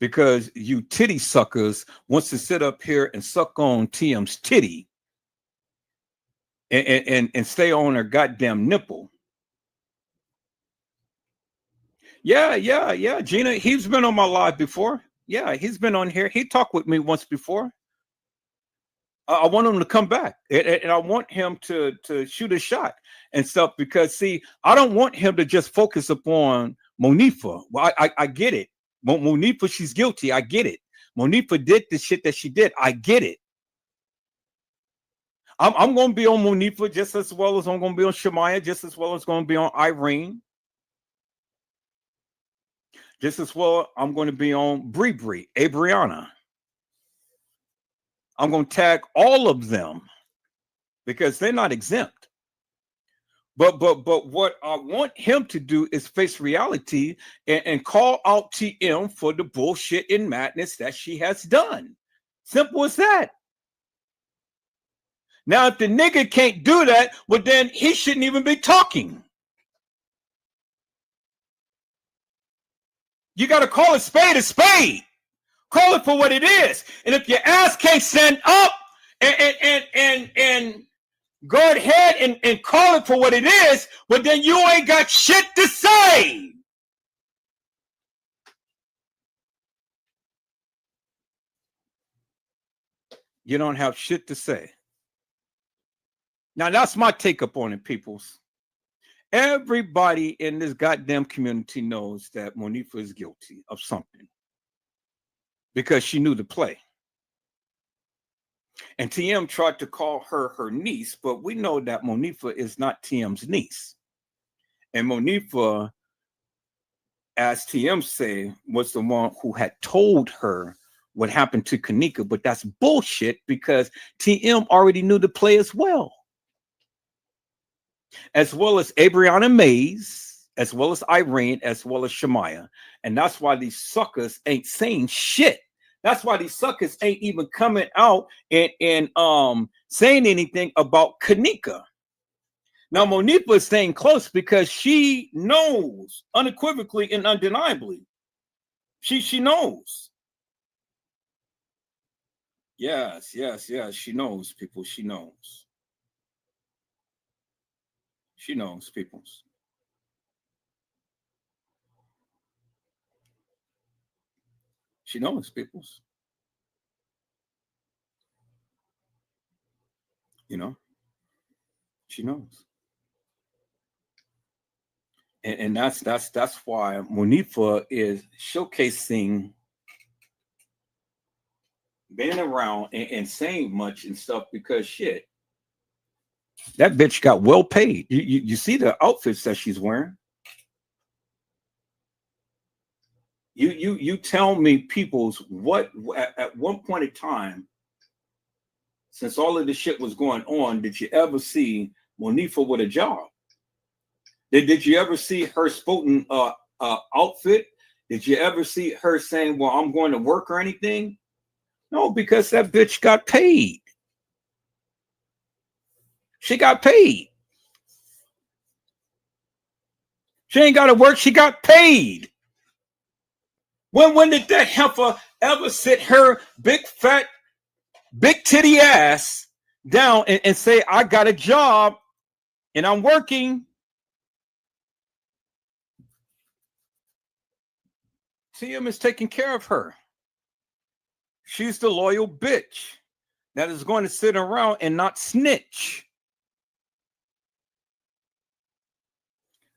because you titty suckers wants to sit up here and suck on TM's titty and stay on her goddamn nipple. Yeah, Gina, he's been on my live before. Yeah, he's been on here. He talked with me once before. I want him to come back, and I want him to shoot a shot and stuff, because see, I don't want him to just focus upon Monifa. Well, I get it. Monifa, she's guilty. I get it. Monifa did the shit that she did. I get it. I'm going to be on Monifa just as well as I'm going to be on Shemaya, just as well as going to be on Irene. Just as well, I'm going to be on Bree, Abriana. I'm going to tag all of them because they're not exempt. But what I want him to do is face reality and call out TM for the bullshit and madness that she has done. Simple as that. Now, if the nigga can't do that, well, then he shouldn't even be talking. You got to call a spade a spade. Call it for what it is. And if your ass can't stand up and go ahead and call it for what it is, well, then you ain't got shit to say. You don't have shit to say. Now, that's my take up on it, peoples. Everybody in this goddamn community knows that Monifa is guilty of something because she knew the play. And TM tried to call her her niece, but we know that Monifa is not TM's niece. And Monifa, as TM say, was the one who had told her what happened to Kanika, but that's bullshit because TM already knew the play as well as Abriana Mays, as well as Irene, as well as Shemaya. And that's why these suckers ain't saying shit. That's why these suckers ain't even coming out and saying anything about Kanika. Now, Monifa is staying close because she knows unequivocally and undeniably. She knows. Yes, she knows, people. She knows. She knows, people. She knows, people. You know, she knows. And that's why Monifa is showcasing being around and saying much and stuff because shit, that bitch got well paid. You see the outfits that she's wearing. You tell me, peoples, what at one point in time, since all of this shit was going on, did you ever see Monifa with a job? Did you ever see her sporting outfit? Did you ever see her saying, well, I'm going to work or anything? No, because that bitch got paid. She got paid. She ain't got to work. She got paid. When did that heifer ever sit her big fat, big titty ass down and say, I got a job and I'm working? TM is taking care of her. She's the loyal bitch that is going to sit around and not snitch.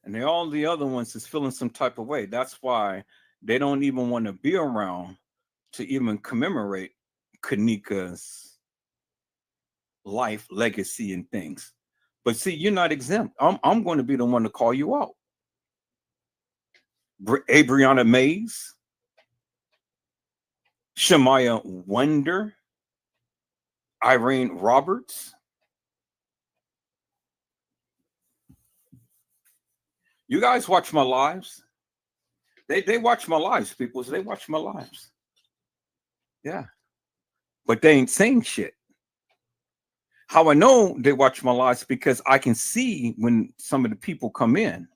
And all the other ones is feeling some type of way. That's why they don't even want to be around to even commemorate Kanika's life, legacy, and things. But see, you're not exempt. I'm going to be the one to call you out. Abriana Mays, Shemaya Wonder, Irene Roberts. You guys watch my lives. They watch my lives, people. They watch my lives. Yeah. But they ain't saying shit. How I know they watch my lives because I can see when some of the people come in,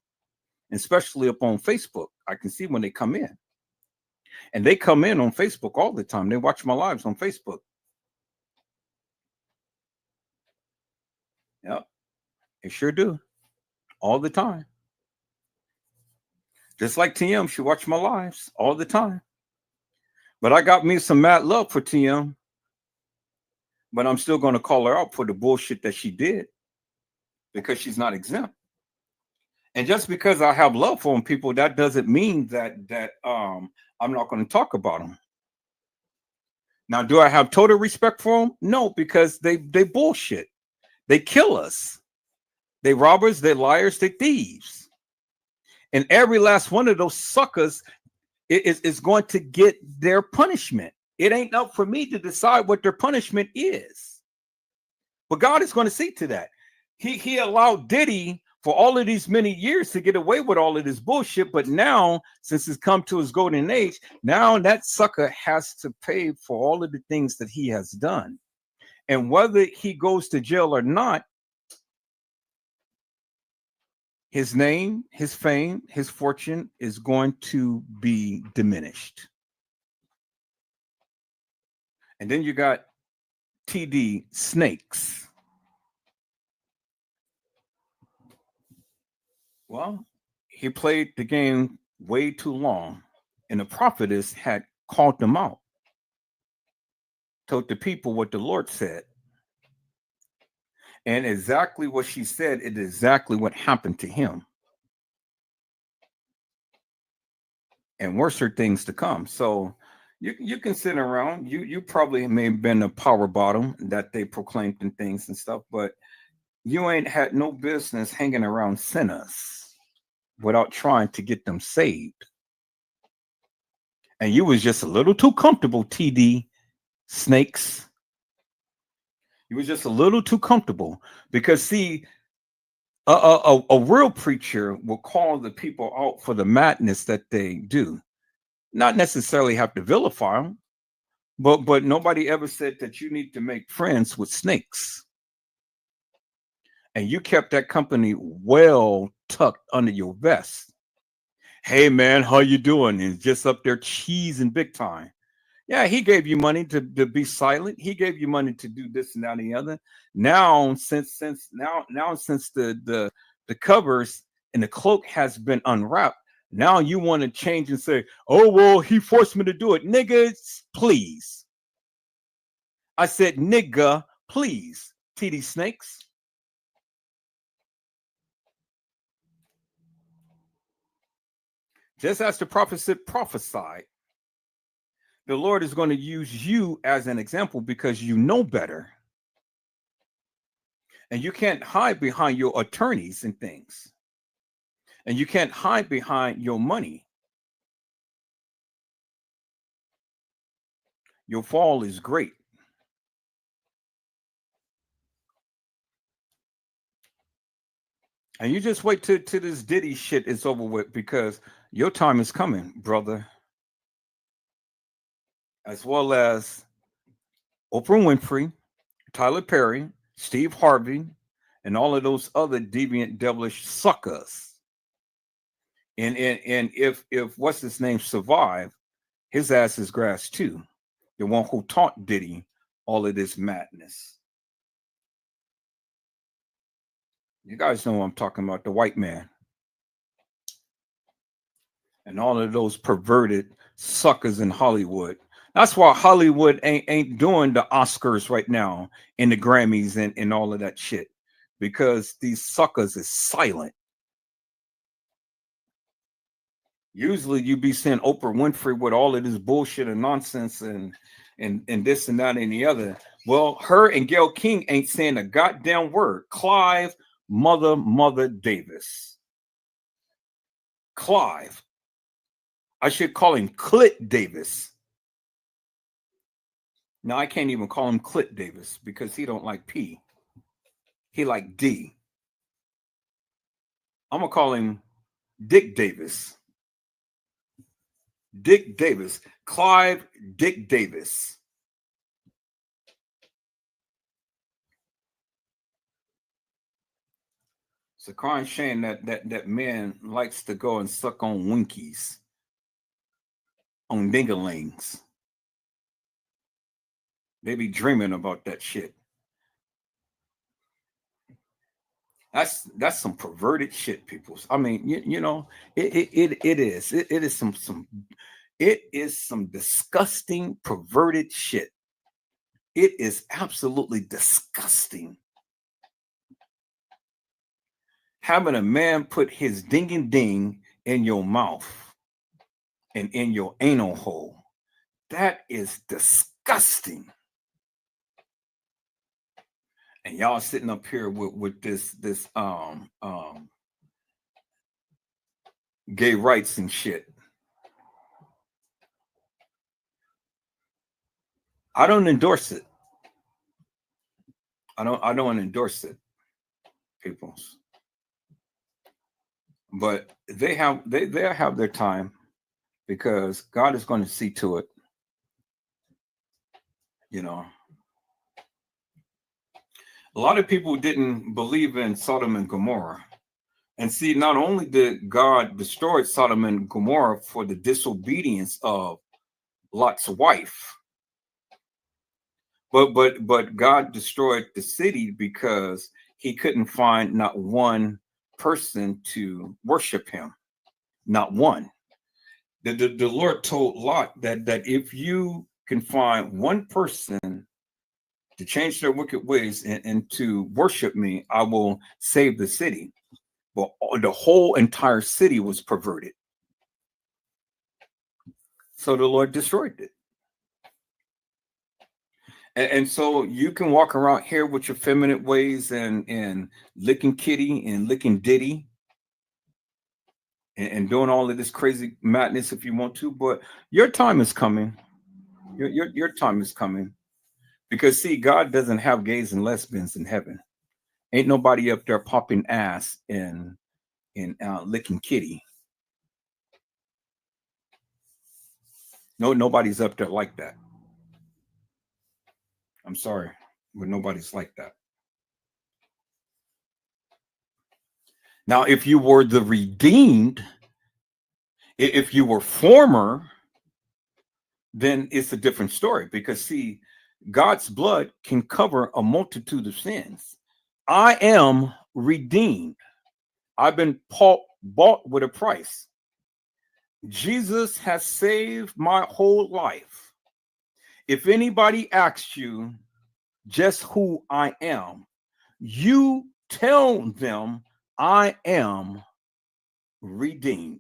especially up on Facebook. I can see when they come in. And they come in on Facebook all the time. They watch my lives on Facebook. Yep. They sure do. All the time. Just like TM, she watched my lives all the time. But I got me some mad love for TM. But I'm still going to call her out for the bullshit that she did. Because she's not exempt. And just because I have love for them, people, that doesn't mean that I'm not going to talk about them. Now, do I have total respect for them? No, because they bullshit. They kill us. They robbers, they liars, they thieves. And every last one of those suckers is going to get their punishment. It ain't up for me to decide what their punishment is. But God is going to see to that. He allowed Diddy for all of these many years to get away with all of this bullshit. But now, since it's come to his golden age, now that sucker has to pay for all of the things that he has done. And whether he goes to jail or not, his name, his fame, his fortune is going to be diminished. And then you got TD Snakes. Well, he played the game way too long, and the prophetess had called them out, told the people what the Lord said. And exactly what she said is exactly what happened to him. And worse are things to come. So you can sit around. You probably may have been a power bottom that they proclaimed and things and stuff, but you ain't had no business hanging around sinners without trying to get them saved. And you was just a little too comfortable, TD Snakes. You was just a little too comfortable because see, a real preacher will call the people out for the madness that they do, not necessarily have to vilify them, but nobody ever said that you need to make friends with snakes. And you kept that company well tucked under your vest. Hey man, how you doing? And just up there cheesing big time. Yeah, he gave you money to be silent. He gave you money to do this and that and the other. Now, since the covers and the cloak has been unwrapped, now you want to change and say, "Oh well, he forced me to do it." Niggas, please. I said, "Nigga, please." TD Snakes. Just as the prophet prophesied, the Lord is going to use you as an example because you know better. And you can't hide behind your attorneys and things. And you can't hide behind your money. Your fall is great. And you just wait till this Diddy shit is over with because your time is coming, brother. As well as Oprah Winfrey, Tyler Perry, Steve Harvey, and all of those other deviant, devilish suckers. And if what's his name survive, his ass is grass too. The one who taught Diddy all of this madness. You guys know what I'm talking about, the white man. And all of those perverted suckers in Hollywood. That's why Hollywood ain't doing the Oscars right now and the Grammys and all of that shit. Because these suckers is silent. Usually you be seeing Oprah Winfrey with all of this bullshit and nonsense and this and that and the other. Well, her and Gayle King ain't saying a goddamn word. Clive Mother Davis. Clive. I should call him Clit Davis. Now I can't even call him Clit Davis because he don't like P. He like D. I'm gonna call him Dick Davis. Dick Davis. Clive Dick Davis. It's a crying shame that man likes to go and suck on winkies, on dingalings. They be dreaming about that shit. That's some perverted shit, people. I mean, you know, it is some disgusting, perverted shit. It is absolutely disgusting. Having a man put his ding in your mouth and in your anal hole, that is disgusting. And y'all sitting up here with this gay rights and shit. I don't endorse it. I don't endorse it, people. But they have their time because God is going to see to it. You know. A lot of people didn't believe in Sodom and Gomorrah. And see, not only did God destroy Sodom and Gomorrah for the disobedience of Lot's wife, but God destroyed the city because he couldn't find not one person to worship him. Not one. The Lord told Lot that if you can find one person to change their wicked ways and to worship me, I will save the city. But the whole entire city was perverted. So the Lord destroyed it. And so you can walk around here with your feminine ways and licking kitty and licking ditty and doing all of this crazy madness if you want to. But your time is coming. Your time is coming. Because see, God doesn't have gays and lesbians in heaven. Ain't nobody up there popping ass and licking kitty. No, nobody's up there like that. I'm sorry, but nobody's like that. Now, if you were the redeemed, if you were former, then it's a different story. Because see, God's blood can cover a multitude of sins. I am redeemed. I've been bought with a price. Jesus has saved my whole life. If anybody asks you just who I am, you tell them I am redeemed.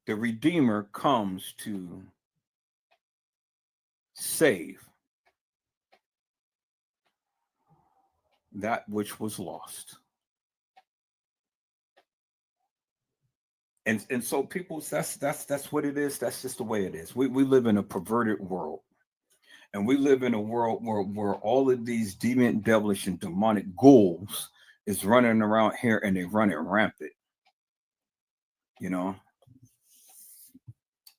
The Redeemer comes to save that which was lost. And so people, that's what it is. That's just the way it is. We live in a perverted world. And we live in a world where all of these demon, devilish, and demonic ghouls is running around here and they run it rampant. You know?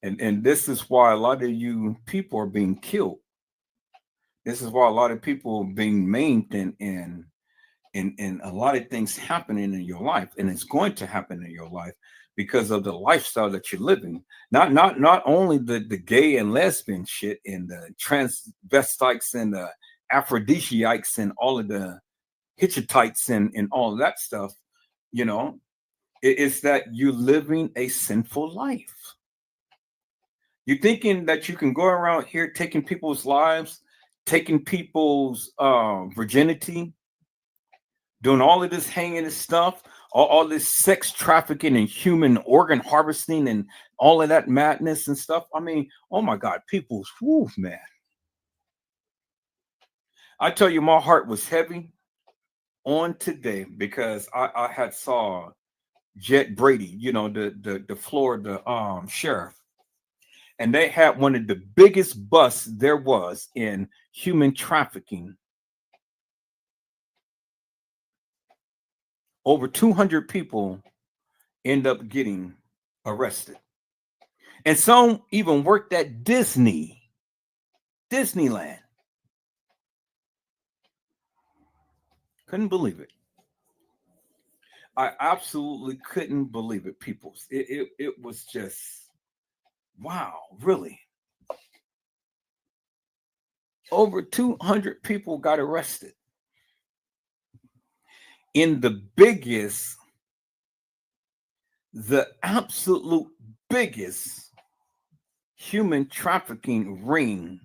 And this is why a lot of you people are being killed. This is why a lot of people are being maimed and a lot of things happening in your life, and it's going to happen in your life because of the lifestyle that you're living. Not only the gay and lesbian shit and the transvestites and the aphrodisiacs and all of the Hittites and all of that stuff, you know, it's that you're living a sinful life. You're thinking that you can go around here taking people's lives, taking people's virginity, doing all of this hanging and stuff, all this sex trafficking and human organ harvesting and all of that madness and stuff. I mean, oh my God, people's, whew, man. I tell you, my heart was heavy on today because I had saw Jet Brady, you know, the Florida sheriff. And they had one of the biggest busts there was in human trafficking. Over 200 people end up getting arrested. And some even worked at Disneyland. Couldn't believe it. I absolutely couldn't believe it, people. It was just, wow, really. Over 200 people got arrested in the absolute biggest human trafficking ring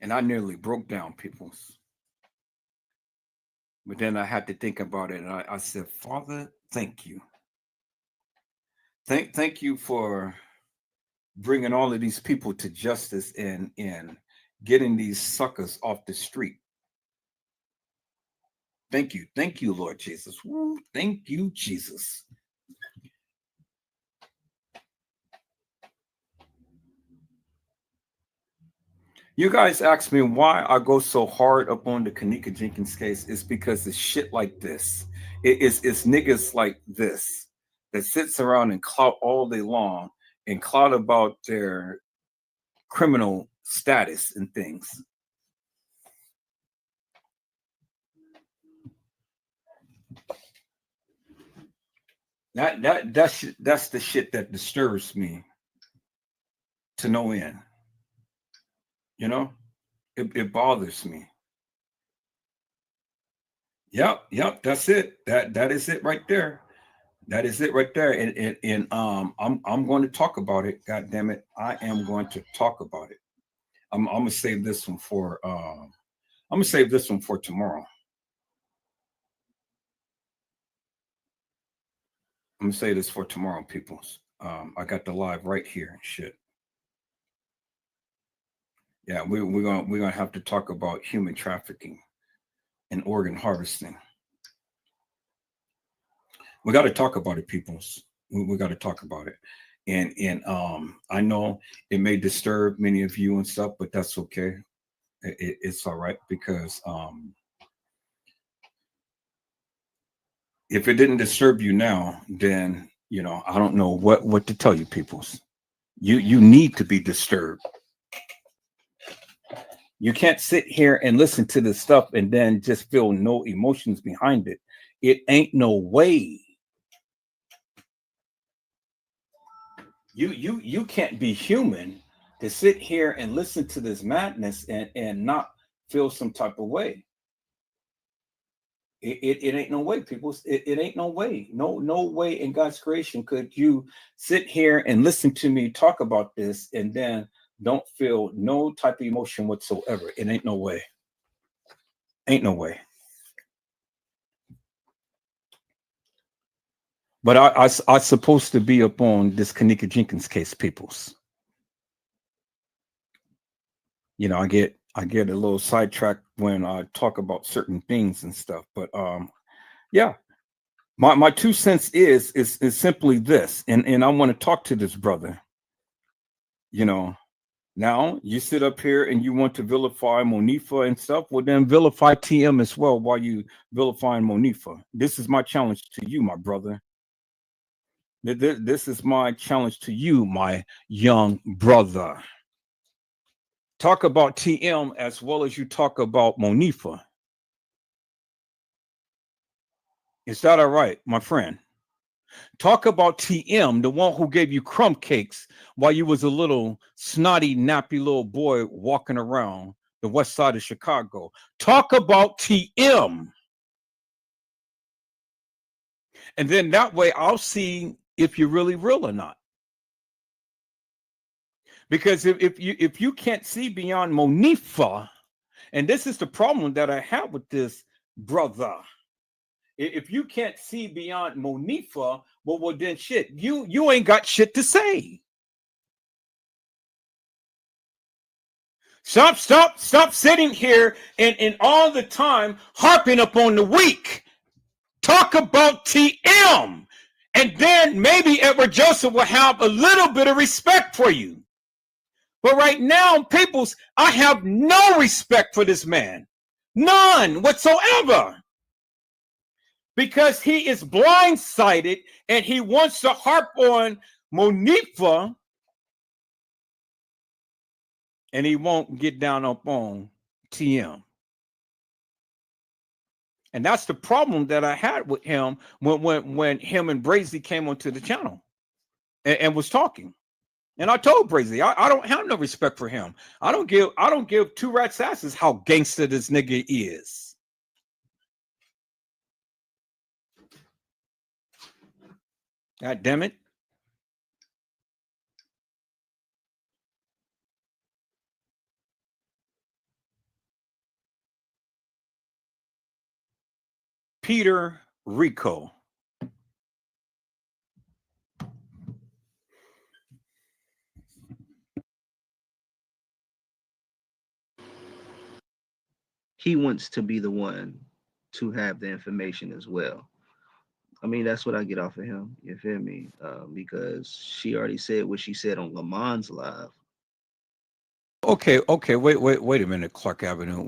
and I nearly broke down, peoples. But then I had to think about it, and I said, Father, thank you. Thank you for bringing all of these people to justice and getting these suckers off the street. Thank you, Lord Jesus. Woo, thank you, Jesus. You guys ask me why I go so hard up on the Kenneka Jenkins case. It's because it's shit like this. It's niggas like this that sits around and clout all day long and clout about their criminal status and things. That's the shit that disturbs me to no end. You know, it bothers me. Yep. That's it. That is it right there. That is it right there. And I'm going to talk about it. God damn it. I am going to talk about it. I'm gonna save this one for tomorrow. I'm gonna say this for tomorrow, peoples. I got the live right here. Shit. Yeah, we're gonna have to talk about human trafficking and organ harvesting. We got to talk about it, peoples. We got to talk about it. And I know it may disturb many of you and stuff, but that's okay. It's all right, because if it didn't disturb you now, then I don't know what to tell you, peoples. You need to be disturbed. You can't sit here and listen to this stuff and then just feel no emotions behind it. It ain't no way. You can't be human to sit here and listen to this madness and not feel some type of way. It ain't no way, people. It ain't no way. No way in God's creation could you sit here and listen to me talk about this and then don't feel no type of emotion whatsoever. It ain't no way. Ain't no way. But I supposed to be up on this Kenneka Jenkins case, peoples. I get a little sidetracked when I talk about certain things and stuff. But yeah, my 2 cents is simply this, and I want to talk to this brother. Now you sit up here and you want to vilify Monifa and stuff. Well, then vilify TM as well while you vilifying Monifa. This is my challenge to you, my brother. This is my challenge to you, my young brother. Talk about TM as well as you talk about Monifa. Is that all right, my friend? Talk about TM, the one who gave you crumb cakes while you was a little snotty, nappy little boy walking around the west side of Chicago. Talk about TM. And then that way I'll see if you're really real or not. Because if you can't see beyond Monifa, and this is the problem that I have with this brother. If you can't see beyond Monifa, well then shit, you ain't got shit to say. Stop sitting here and all the time harping up on the weak. Talk about TM. And then maybe Edward Joseph will have a little bit of respect for you. But right now, peoples, I have no respect for this man. None whatsoever. Because he is blindsided and he wants to harp on Monifa, and he won't get down up on TM. And that's the problem that I had with him when him and Brazy came onto the channel and was talking. And I told Brazy, I don't have no respect for him. I don't give 2 rats asses how gangster this nigga is. God damn it. Peter Rico. He wants to be the one to have the information as well. I mean, that's what I get off of him. You feel me? Because she already said what she said on Lamont's live. Okay. Wait a minute, Clark Avenue.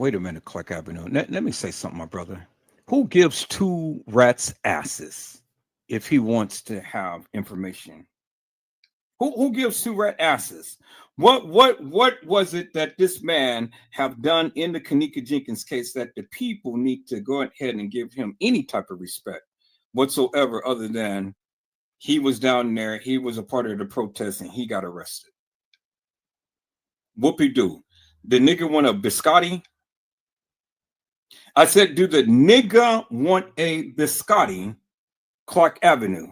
Let me say something, my brother. Who gives 2 rats asses if he wants to have information? Who gives 2 rat asses? What was it that this man have done in the Kenneka Jenkins case that the people need to go ahead and give him any type of respect whatsoever, other than he was down there, he was a part of the protest, and he got arrested? Whoopie-doo. The nigga want a biscotti? I said, do the nigga want a biscotti, Clark Avenue?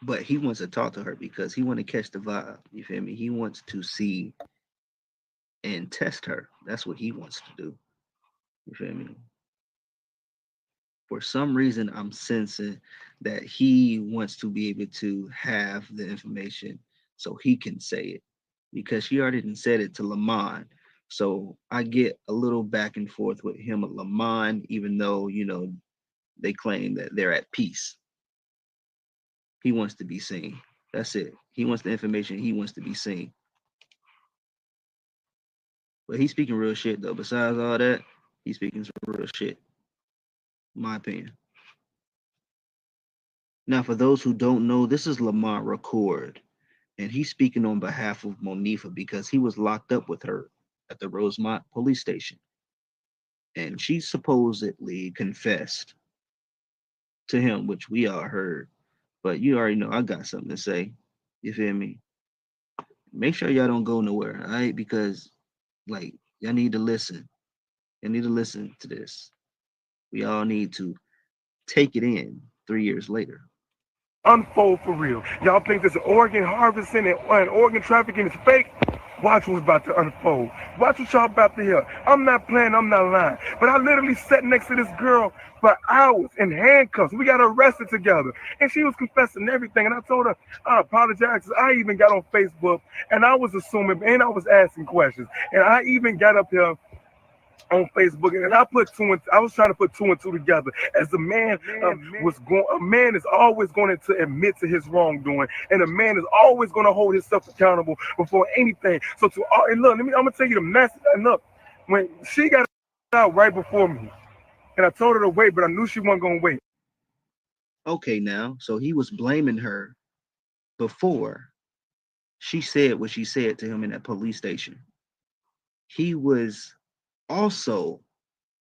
But he wants to talk to her because he want to catch the vibe. You feel me? He wants to see and test her. That's what he wants to do. You feel me? For some reason, I'm sensing that he wants to be able to have the information so he can say it because she already done said it to Lamont. So I get a little back and forth with him and Lamont, even though, you know, they claim that they're at peace. He wants to be seen. That's it. He wants the information. He wants to be seen. But he's speaking real shit, though. Besides all that, he's speaking some real shit, in my opinion. Now, for those who don't know, this is Lamont Record, and he's speaking on behalf of Monifah because he was locked up with her at the Rosemont police station. And she supposedly confessed to him, which we all heard. But you already know I got something to say. You feel me? Make sure y'all don't go nowhere, all right? Because, like, y'all need to listen. You need to listen to this. We all need to take it in 3 years later. Unfold for real. Y'all think this organ harvesting and organ trafficking is fake? Watch what's about to unfold. Watch what y'all about to hear. I'm not playing, I'm not lying. But I literally sat next to this girl for hours in handcuffs. We got arrested together. And she was confessing everything. And I told her, I apologize. I even got on Facebook and I was assuming and I was asking questions. And I even got up here on Facebook, and I was trying to put two and two together. As a man a man is always going to admit to his wrongdoing, and a man is always going to hold himself accountable before anything. So and look, I'm gonna tell you the message. And look, when she got out right before me, and I told her to wait, but I knew she wasn't gonna wait. Okay, now, so he was blaming her before she said what she said to him in that police station. He was also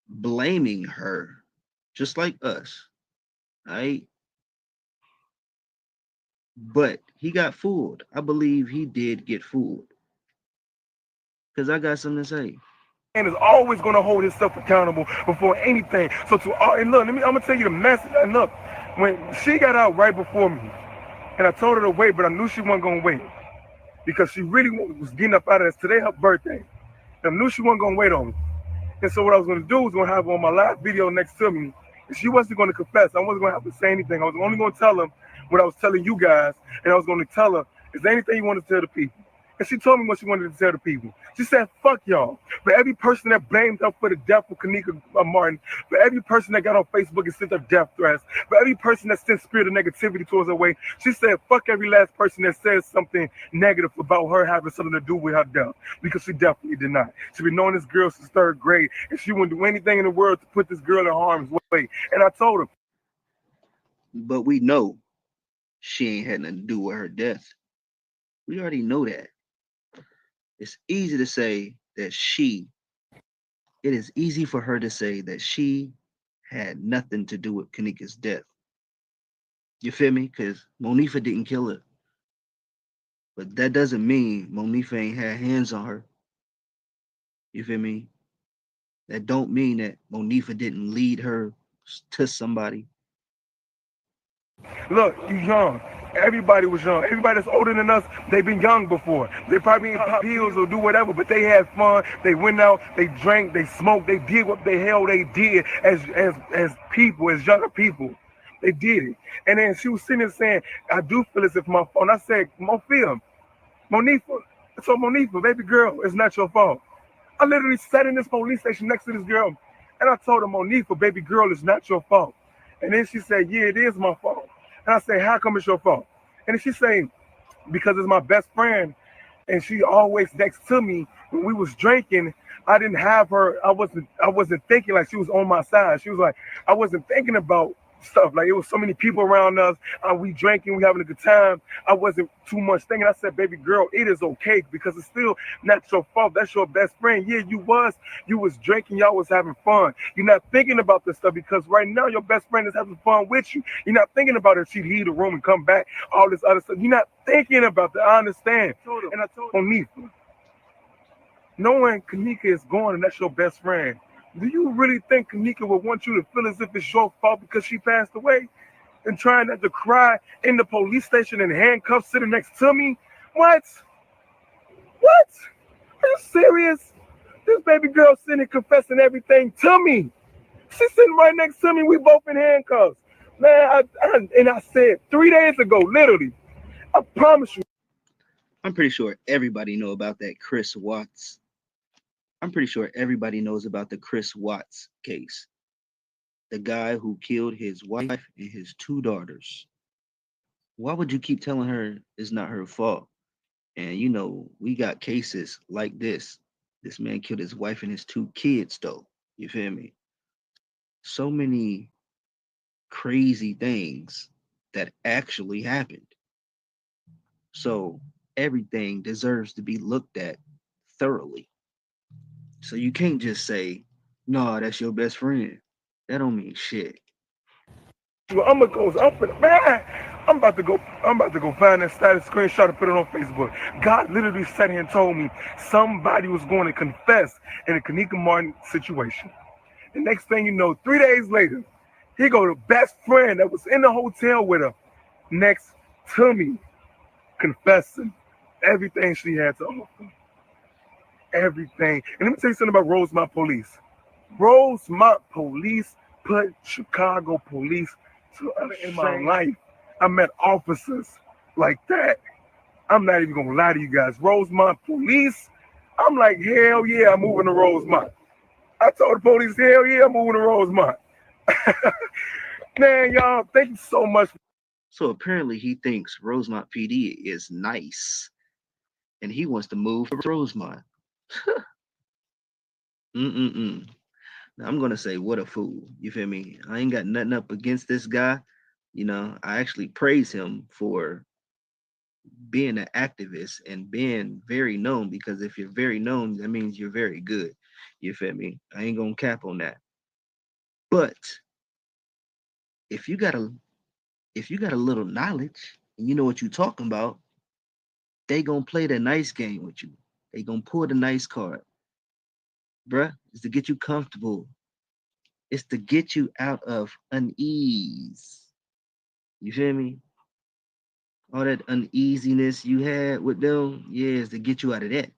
blaming her, just like us, right? But he got fooled. I believe he did get fooled. Because I got something to say. And is always going to hold himself accountable before anything. So and look, I'm gonna tell you the message. And look, when she got out right before me, and I told her to wait, but I knew she wasn't gonna wait because she really was getting up out of this. Today her birthday, and I knew she wasn't gonna wait on me. And so what I was going to do was going to have her on my live video next to me. And she wasn't going to confess. I wasn't going to have to say anything. I was only going to tell her what I was telling you guys. And I was going to tell her, is there anything you want to tell the people? And she told me what she wanted to tell the people. She said, fuck y'all. For every person that blamed her for the death of Kenneka Martin, for every person that got on Facebook and sent her death threats, for every person that sent spirit of negativity towards her way, she said, fuck every last person that says something negative about her having something to do with her death, because she definitely did not. She's been knowing this girl since 3rd grade, and she wouldn't do anything in the world to put this girl in harm's way. And I told her. But we know she ain't had nothing to do with her death. We already know that. It's easy to say that it is easy for her to say that she had nothing to do with Kenneka's death. You feel me? Because Monifah didn't kill her. But that doesn't mean Monifah ain't had hands on her. You feel me? That don't mean that Monifah didn't lead her to somebody. Look, you young. Everybody was young. Everybody that's older than us, they've been young before. They probably didn't pop pills or do whatever, but they had fun. They went out, they drank, they smoked, they did what the hell they did as people, as younger people. They did it. And then she was sitting there saying, I do feel as if my fault. And I said, Monifah, so Monifah, baby girl, it's not your fault. I literally sat in this police station next to this girl, and I told her, Monifah, baby girl, it's not your fault. And then she said, yeah, it is my fault. And I say, how come it's your fault? And she say, because it's my best friend, and she always next to me. When we was drinking, I didn't have her. I wasn't thinking like she was on my side. She was like, I wasn't thinking about stuff. Like, it was so many people around us. We drinking, we having a good time. I wasn't too much thinking. I said, baby girl, it is okay because it's still not your fault. That's your best friend. Yeah, you was drinking. Y'all was having fun. You're not thinking about this stuff because right now your best friend is having fun with you. You're not thinking about if she'd leave the room and come back, all this other stuff. You're not thinking about that. I understand. And I told Monifa, knowing Kanika is gone and that's your best friend, do you really think Kanika would want you to feel as if it's your fault because she passed away? And trying not to cry in the police station in handcuffs sitting next to me? What? What? Are you serious? This baby girl sitting confessing everything to me. She's sitting right next to me. We both in handcuffs. Man, I said 3 days ago, literally, I promise you. I'm pretty sure everybody know about that Chris Watts. I'm pretty sure everybody knows about the Chris Watts case. The guy who killed his wife and his 2 daughters. Why would you keep telling her it's not her fault? And you know, we got cases like this. This man killed his wife and his 2 kids, though. You feel me? So many crazy things that actually happened. So everything deserves to be looked at thoroughly. So you can't just say, no, that's your best friend. That don't mean shit. I'm about to go find that status screenshot and put it on Facebook. God literally sat here and told me somebody was going to confess in a Kanika Martin situation. The next thing you know, 3 days later, he go to best friend that was in the hotel with her next to me, confessing everything she had to offer. Everything. And let me tell you something about Rosemont Police. Rosemont Police put Chicago police to in my life. I met officers like that. I'm not even gonna lie to you guys. Rosemont Police, I'm like, hell yeah, I'm moving to Rosemont. I told the police, hell yeah, I'm moving to Rosemont. Man, y'all, thank you so much. So apparently he thinks Rosemont PD is nice. And he wants to move to Rosemont. Now I'm gonna say, what a fool. You feel me? I ain't got nothing up against this guy. You know, I actually praise him for being an activist and being very known, because if you're very known, that means you're very good. You feel me? I ain't gonna cap on that. But if you got a little knowledge and you know what you're talking about, they gonna play the nice game with you. They gonna pull the nice card. Bruh, it's to get you comfortable. It's to get you out of unease. You feel me? All that uneasiness you had with them, yeah, is to get you out of that.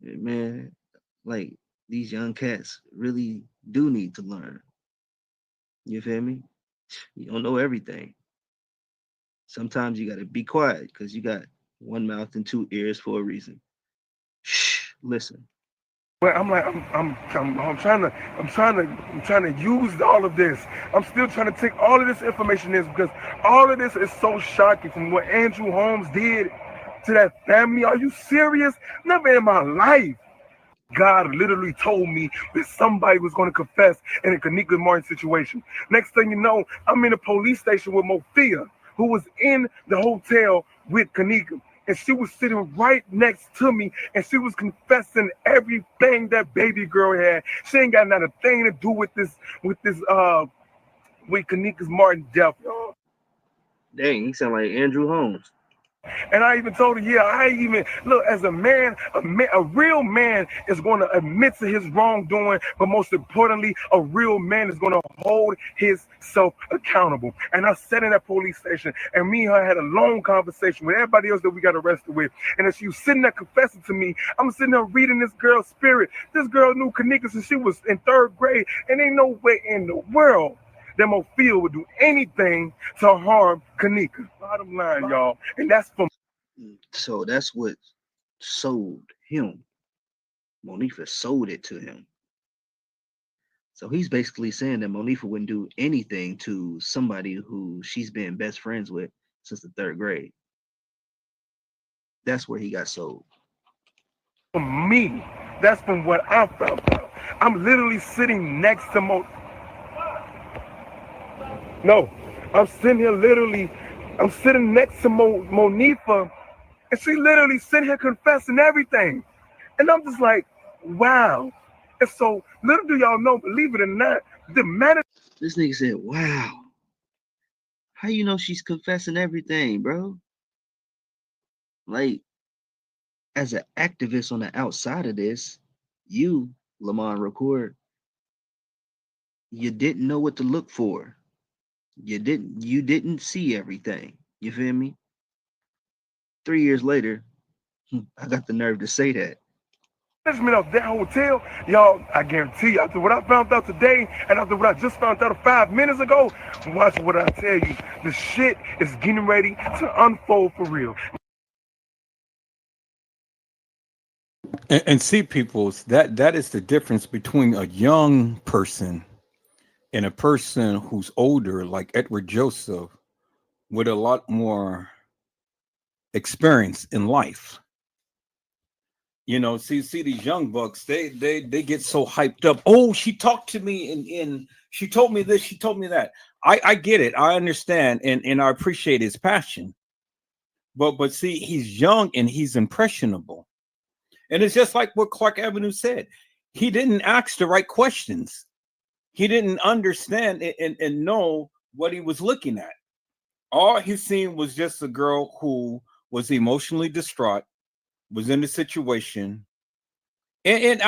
Man, like, these young cats really do need to learn. You feel me? You don't know everything. Sometimes you gotta be quiet because you got one mouth and 2 ears for a reason. Shh, listen. Well, I'm like, I'm trying to use all of this. I'm still trying to take all of this information in because all of this is so shocking from what Andrew Holmes did to that family. Are you serious? Never in my life. God literally told me that somebody was going to confess in a Kanika Martin situation. Next thing you know, I'm in a police station with Mofia, who was in the hotel with Kanika. And she was sitting right next to me, and she was confessing everything that baby girl had. She ain't got not a thing to do with Kanika's Martin death, y'all. Dang, you sound like Andrew Holmes. And I even told her, look, as a man, a real man is going to admit to his wrongdoing, but most importantly, a real man is going to hold himself accountable. And I sat in that police station, and me and her had a long conversation with everybody else that we got arrested with. And as she was sitting there confessing to me, I'm sitting there reading this girl's spirit. This girl knew Kanika since she was in 3rd grade, and ain't no way in the world that Mofia would do anything to harm Kanika. Bottom line, y'all. And that's from. So that's what sold him. Monifa sold it to him. So he's basically saying that Monifa wouldn't do anything to somebody who she's been best friends with since the 3rd grade. That's where he got sold. From me. That's from what I found out. I'm literally sitting next to No, I'm sitting here literally, I'm sitting next to Monifa, and she literally sitting here confessing everything. And I'm just like, wow. And so, little do y'all know, believe it or not, the manager. This nigga said, wow. How you know she's confessing everything, bro? Like, as an activist on the outside of this, you, Lamont Record, you didn't know what to look for. You didn't see everything. You feel me? 3 years later, I got the nerve to say that. Management of that hotel, y'all, I guarantee you, after what I found out today and after what I just found out 5 minutes ago, watch what I tell you. The shit is getting ready to unfold for real. And see, peoples, that is the difference between a young person and a person who's older, like Edward Joseph, with a lot more experience in life. You know, see these young bucks, they get so hyped up. Oh, she talked to me and she told me this, she told me that. I get it, I understand, and I appreciate his passion. But see, he's young and he's impressionable. And it's just like what Clark Avenue said. He didn't ask the right questions. He didn't understand and know what he was looking at. All he seen was just a girl who was emotionally distraught, was in the situation. And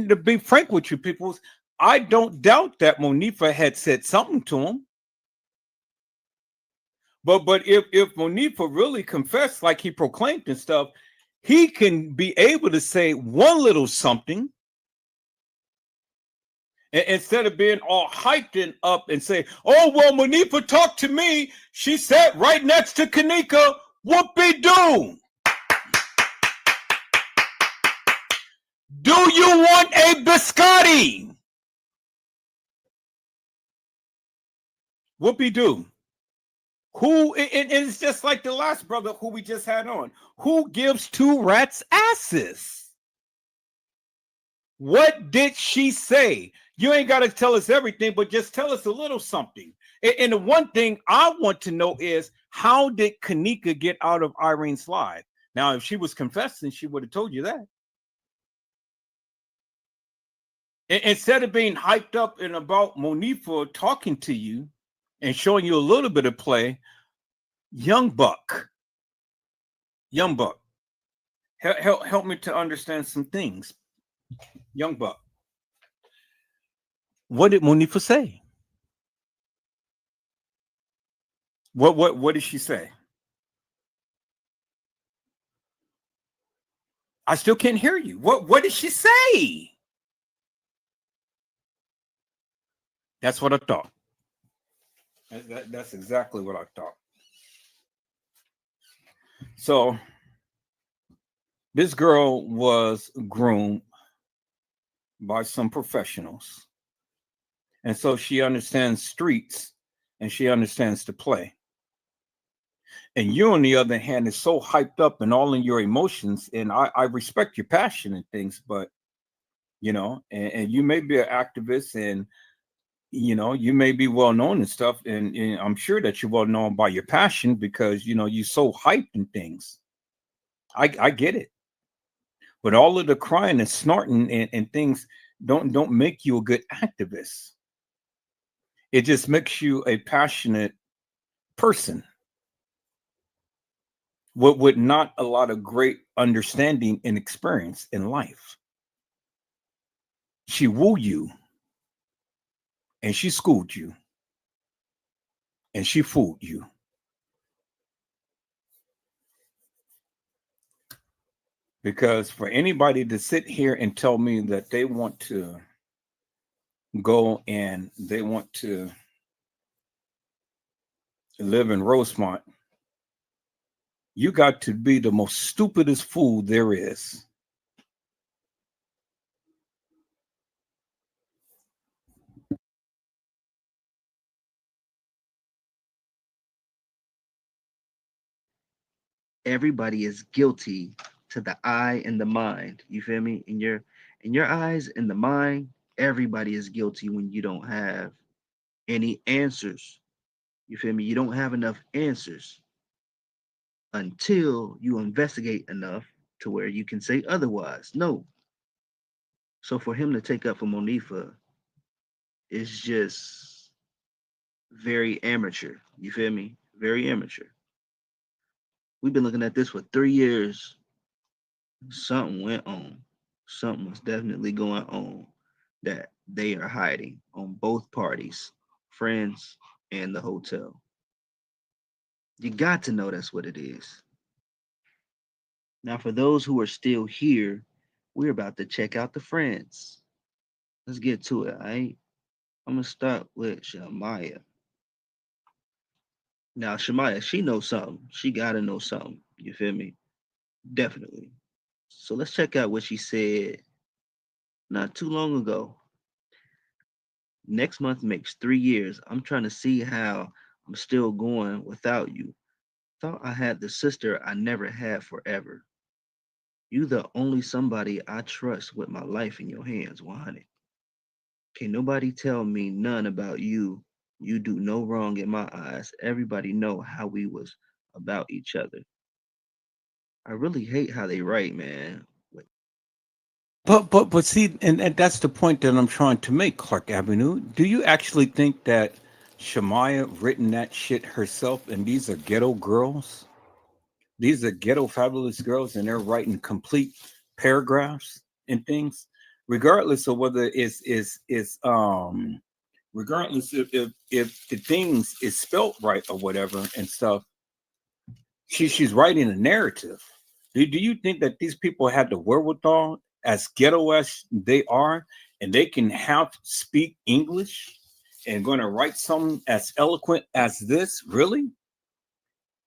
to be frank with you, people, I don't doubt that Monifa had said something to him. But if Monifa really confessed like he proclaimed and stuff, he can be able to say one little something instead of being all hyped and up and say, oh, well, Monifa talked to me. She sat right next to Kanika. Whoopie-doo. Do you want a biscotti? Whoopie-doo. Who, and it's just like the last brother who we just had on. Who gives two rats asses? What did she say? You ain't got to tell us everything, but just tell us a little something. And the one thing I want to know is, how did Kanika get out of Irene's life? Now, if she was confessing, she would have told you that. Instead of being hyped up and about Monifa talking to you and showing you a little bit of play, young buck, help me to understand some things. Young buck, what did Monifa say? What did she say? I still can't hear you. What did she say? That's what I thought. That's exactly what I thought. So this girl was groomed by some professionals. And so she understands streets and she understands the play. And you, on the other hand, is so hyped up and all in your emotions. And I respect your passion and things, but, you know, and you may be an activist and, you know, you may be well known and stuff. And I'm sure that you're well known by your passion because, you know, you're so hyped and things. I get it. But all of the crying and snorting and things don't make you a good activist. It just makes you a passionate person with not a lot of great understanding and experience in life. She wooed you and she schooled you and she fooled you. Because for anybody to sit here and tell me that they want to go and they want to live in Rosemont, you got to be the most stupidest fool there is. Everybody is guilty to the eye and the mind. You feel me? In your eyes and the mind, everybody is guilty when you don't have any answers. You feel me? You don't have enough answers until you investigate enough to where you can say otherwise. No. So for him to take up for Monifa is just very amateur. You feel me? Very amateur. We've been looking at this for 3 years. Something went on. Something was definitely going on that they are hiding on both parties, friends and the hotel. You got to know that's what it is. Now, for those who are still here, we're about to check out the friends. Let's get to it, all right? I'm gonna start with Shamaya. Now, Shamaya, she knows something. She gotta know something. You feel me? Definitely. So let's check out what she said not too long ago. Next month makes 3 years. I'm trying to see how I'm still going without you. Thought I had the sister I never had forever. You the only somebody I trust with my life in your hands, 100. Can't nobody tell me none about you. You do no wrong in my eyes. Everybody know how we was about each other. I really hate how they write, man. But see, and that's the point that I'm trying to make, Clark Avenue. Do you actually think that Shamaya written that shit herself, and these are ghetto girls? These are ghetto fabulous girls, and they're writing complete paragraphs and things, regardless of whether regardless if the things is spelt right or whatever and stuff. She's writing a narrative. Do you think that these people had the wherewithal, as ghetto as they are, and they can have speak English and going to write something as eloquent as this, really?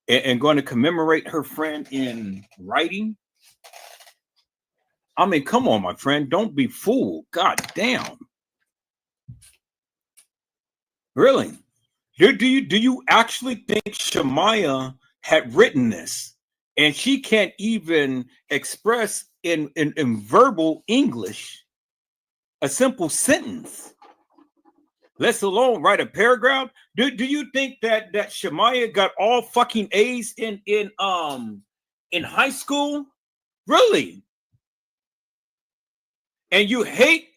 And going to commemorate her friend in writing? I mean, come on, my friend, don't be fooled. God damn. Really? Do you actually think Shamaya had written this and she can't even express in verbal English a simple sentence, let alone write a paragraph? Do you think that Shamaya got all fucking A's in high school? Really? And you hate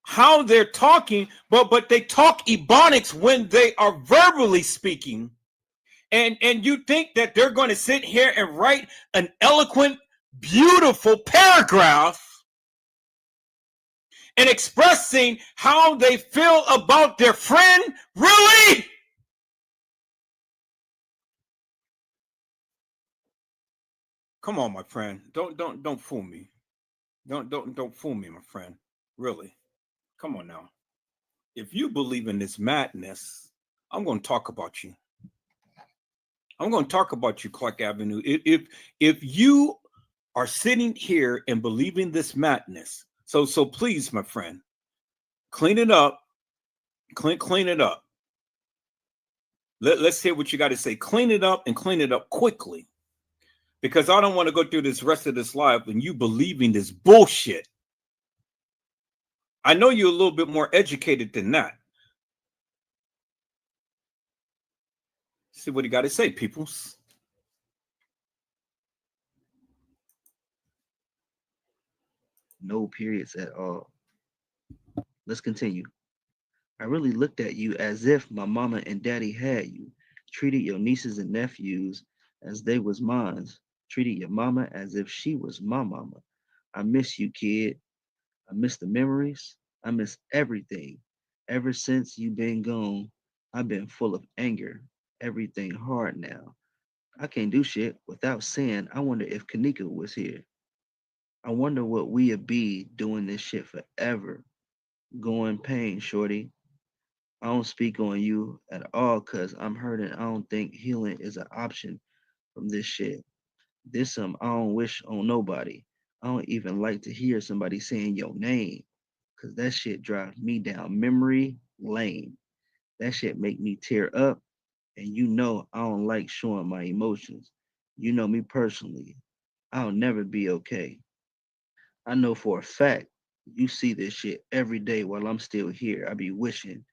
how they're talking, but they talk Ebonics when they are verbally speaking. And you think that they're going to sit here and write an eloquent, beautiful paragraph and expressing how they feel about their friend? Really? Come on, my friend. Don't fool me. Don't fool me, my friend. Really? Come on now. If you believe in this madness, I'm going to talk about you. I'm going to talk about you, Clark Avenue. If you are sitting here and believing this madness, so please, my friend, clean it up. Clean it up. Let's hear what you got to say. Clean it up and clean it up quickly, because I don't want to go through this rest of this life and you believing this bullshit. I know you're a little bit more educated than that. See what he got to say, peoples. No periods at all. Let's continue. I really looked at you as if my mama and daddy had you. Treated your nieces and nephews as they was mine. Treated your mama as if she was my mama. I miss you, kid. I miss the memories. I miss everything. Ever since you been gone, I've been full of anger. Everything hard now. I can't do shit without saying I wonder if Kanika was here. I wonder what we'd be doing this shit forever. Going pain, shorty. I don't speak on you at all cause I'm hurting. I don't think healing is an option from this shit. This I don't wish on nobody. I don't even like to hear somebody saying your name. Cause that shit drives me down memory lane. That shit make me tear up. And you know I don't like showing my emotions. You know me personally. I'll never be okay. I know for a fact you see this shit every day while I'm still here. I be wishing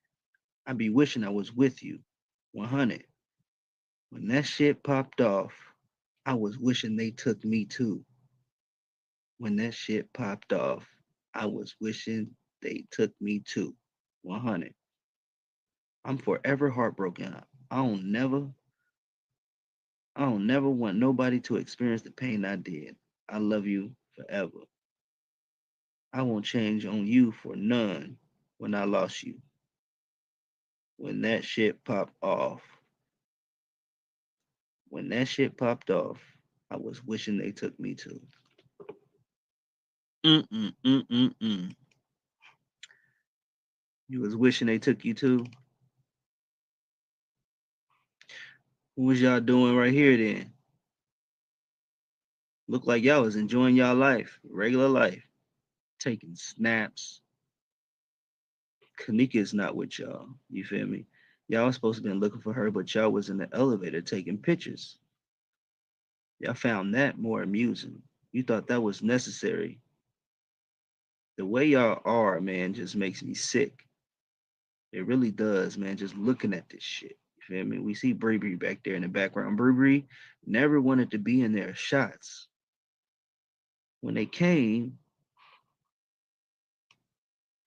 I be wishing I was with you. 100. When that shit popped off, I was wishing they took me too. When that shit popped off, I was wishing they took me too. 100. I'm forever heartbroken. I don't never want nobody to experience the pain I did. I love you forever. I won't change on you for none when I lost you. When that shit popped off, when that shit popped off, I was wishing they took me too. Mm-mm. You was wishing they took you too? What was y'all doing right here then? Look like y'all was enjoying y'all life, regular life, taking snaps. Kanika is not with y'all. You feel me? Y'all was supposed to been looking for her, but y'all was in the elevator taking pictures. Y'all found that more amusing. You thought that was necessary. The way y'all are, man, just makes me sick. It really does, man. Just looking at this shit. You feel me? We see Bree Bree back there in the background. Bree Bree never wanted to be in their shots. When they came,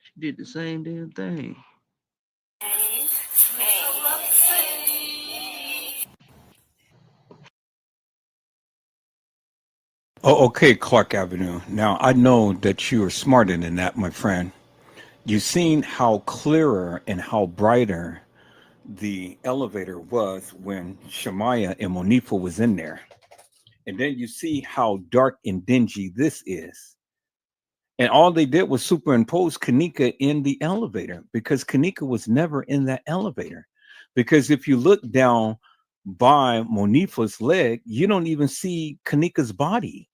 she did the same damn thing. Oh, okay, Clark Avenue. Now, I know that you are smarter than that, my friend. You've seen how clearer and how brighter the elevator was when Shemaya and Monifa was in there. And then you see how dark and dingy this is. And all they did was superimpose Kanika in the elevator because Kanika was never in that elevator. Because if you look down by Monifa's leg, you don't even see Kanika's body.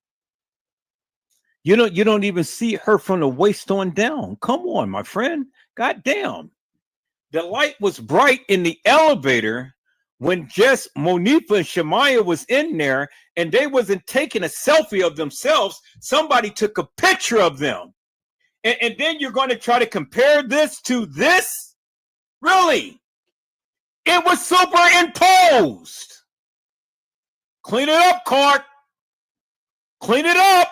You don't even see her from the waist on down. Come on, my friend. God damn. The light was bright in the elevator when just Monifa and Shemaya was in there and they wasn't taking a selfie of themselves. Somebody took a picture of them. And then you're going to try to compare this to this? Really? It was superimposed. Clean it up, Clark. Clean it up.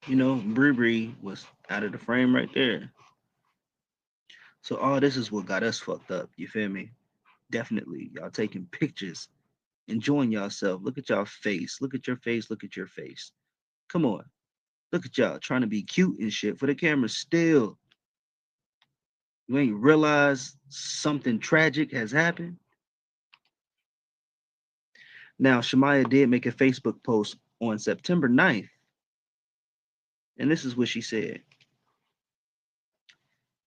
You know, Bree Bree was out of the frame right there. So all this is what got us fucked up. You feel me? Definitely. Y'all taking pictures, enjoying yourself. Look at y'all face. Look at your face. Look at your face. Come on. Look at y'all trying to be cute and shit for the camera still. You ain't realized something tragic has happened? Now, Shemaya did make a Facebook post on September 9th. And this is what she said.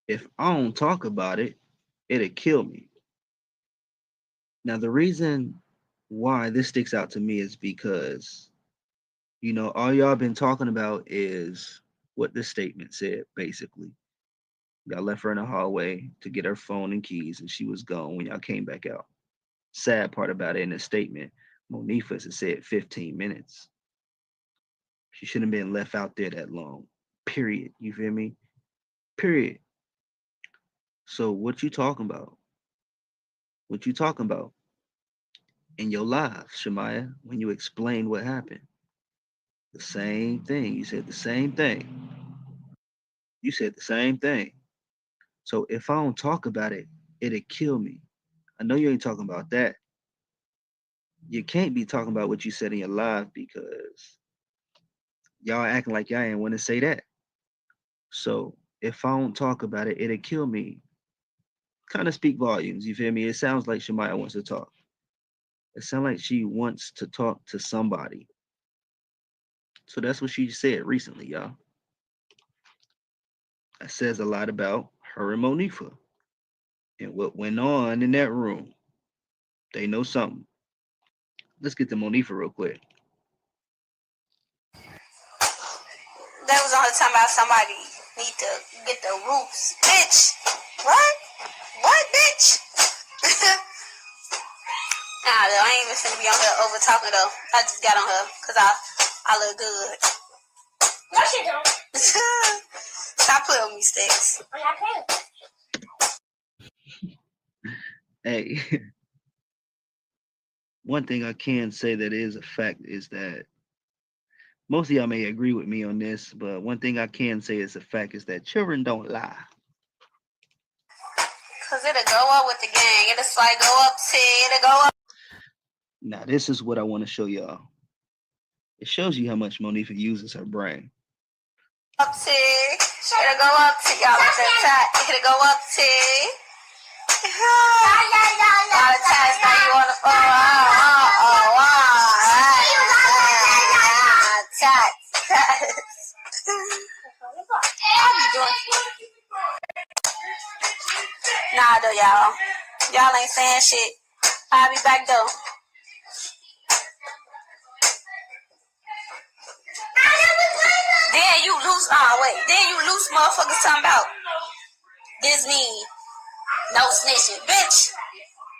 If I don't talk about it, it'll kill me. Now, the reason why this sticks out to me is because, you know, all y'all been talking about is what this statement said, basically. Y'all left her in the hallway to get her phone and keys, and she was gone when y'all came back out. Sad part about it in the statement, Monifa has said 15 minutes. She shouldn't have been left out there that long. Period. You feel me? Period. So what you talking about? What you talking about? In your live, Shemaya, when you explained what happened. The same thing. You said the same thing. You said the same thing. So if I don't talk about it, it'll kill me. I know you ain't talking about that. You can't be talking about what you said in your live because y'all acting like y'all ain't want to say that. So if I don't talk about it, it'll kill me. Kind of speak volumes, you feel me? It sounds like Shemaya wants to talk. It sounds like she wants to talk to somebody. So that's what she said recently, y'all. That says a lot about her and Monifa and what went on in that room. They know something. Let's get to Monifa real quick. That was all the time about somebody need to get the roots. Bitch! What? What, bitch? Nah, though, I ain't even finna be on her over talking though. I just got on her because I look good. No, she don't. Stop playing with me, Sticks. I'm not playing. Hey, one thing I can say that is a fact is that most of y'all may agree with me on this, but one thing I can say is a fact is that children don't lie. Cause it'll go up with the gang. It'll like go up, it'll go up. Now, this is what I want to show y'all. It shows you how much Monifa uses her brain. Up to, it'll go up to y'all at the top. It'll go up to. All the times now you wanna Nah, though, y'all. Y'all ain't saying shit. I'll be back though. Then you loose. Then you loose motherfuckers talking about Disney. No snitching, bitch.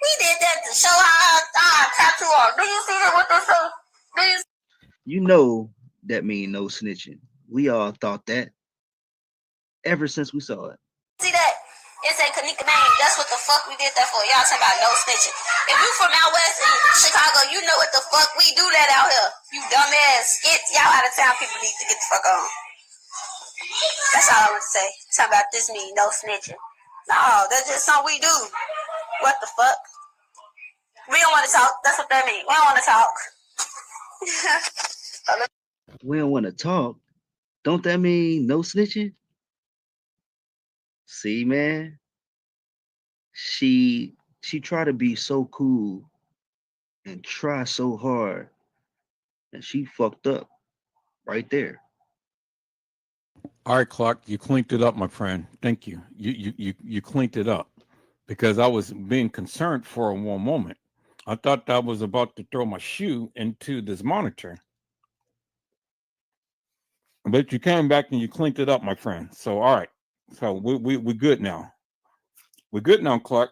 We did that to show our tattoo on. Do you see that? What they say? Do you? You know that mean no snitching. We all thought that ever since we saw it. See that? It's a Kanika name. That's what the fuck we did that for. Y'all talking about no snitching. If you from out west in Chicago, you know what the fuck we do that out here. You dumbass skits. Y'all out of town people need to get the fuck on. That's all I want to say. Talking about this mean no snitching. No, that's just something we do. What the fuck? We don't want to talk. That's what that means. We don't want to talk. We don't want to talk. Don't that mean no snitching? See, man, she tried to be so cool and try so hard, and she fucked up right there. All right, Clark, you cleaned it up, my friend. Thank you. You cleaned it up, because I was being concerned for one moment. I thought I was about to throw my shoe into this monitor. But you came back and you cleaned it up, my friend. So, all right. So we're good now. We're good now, Clark.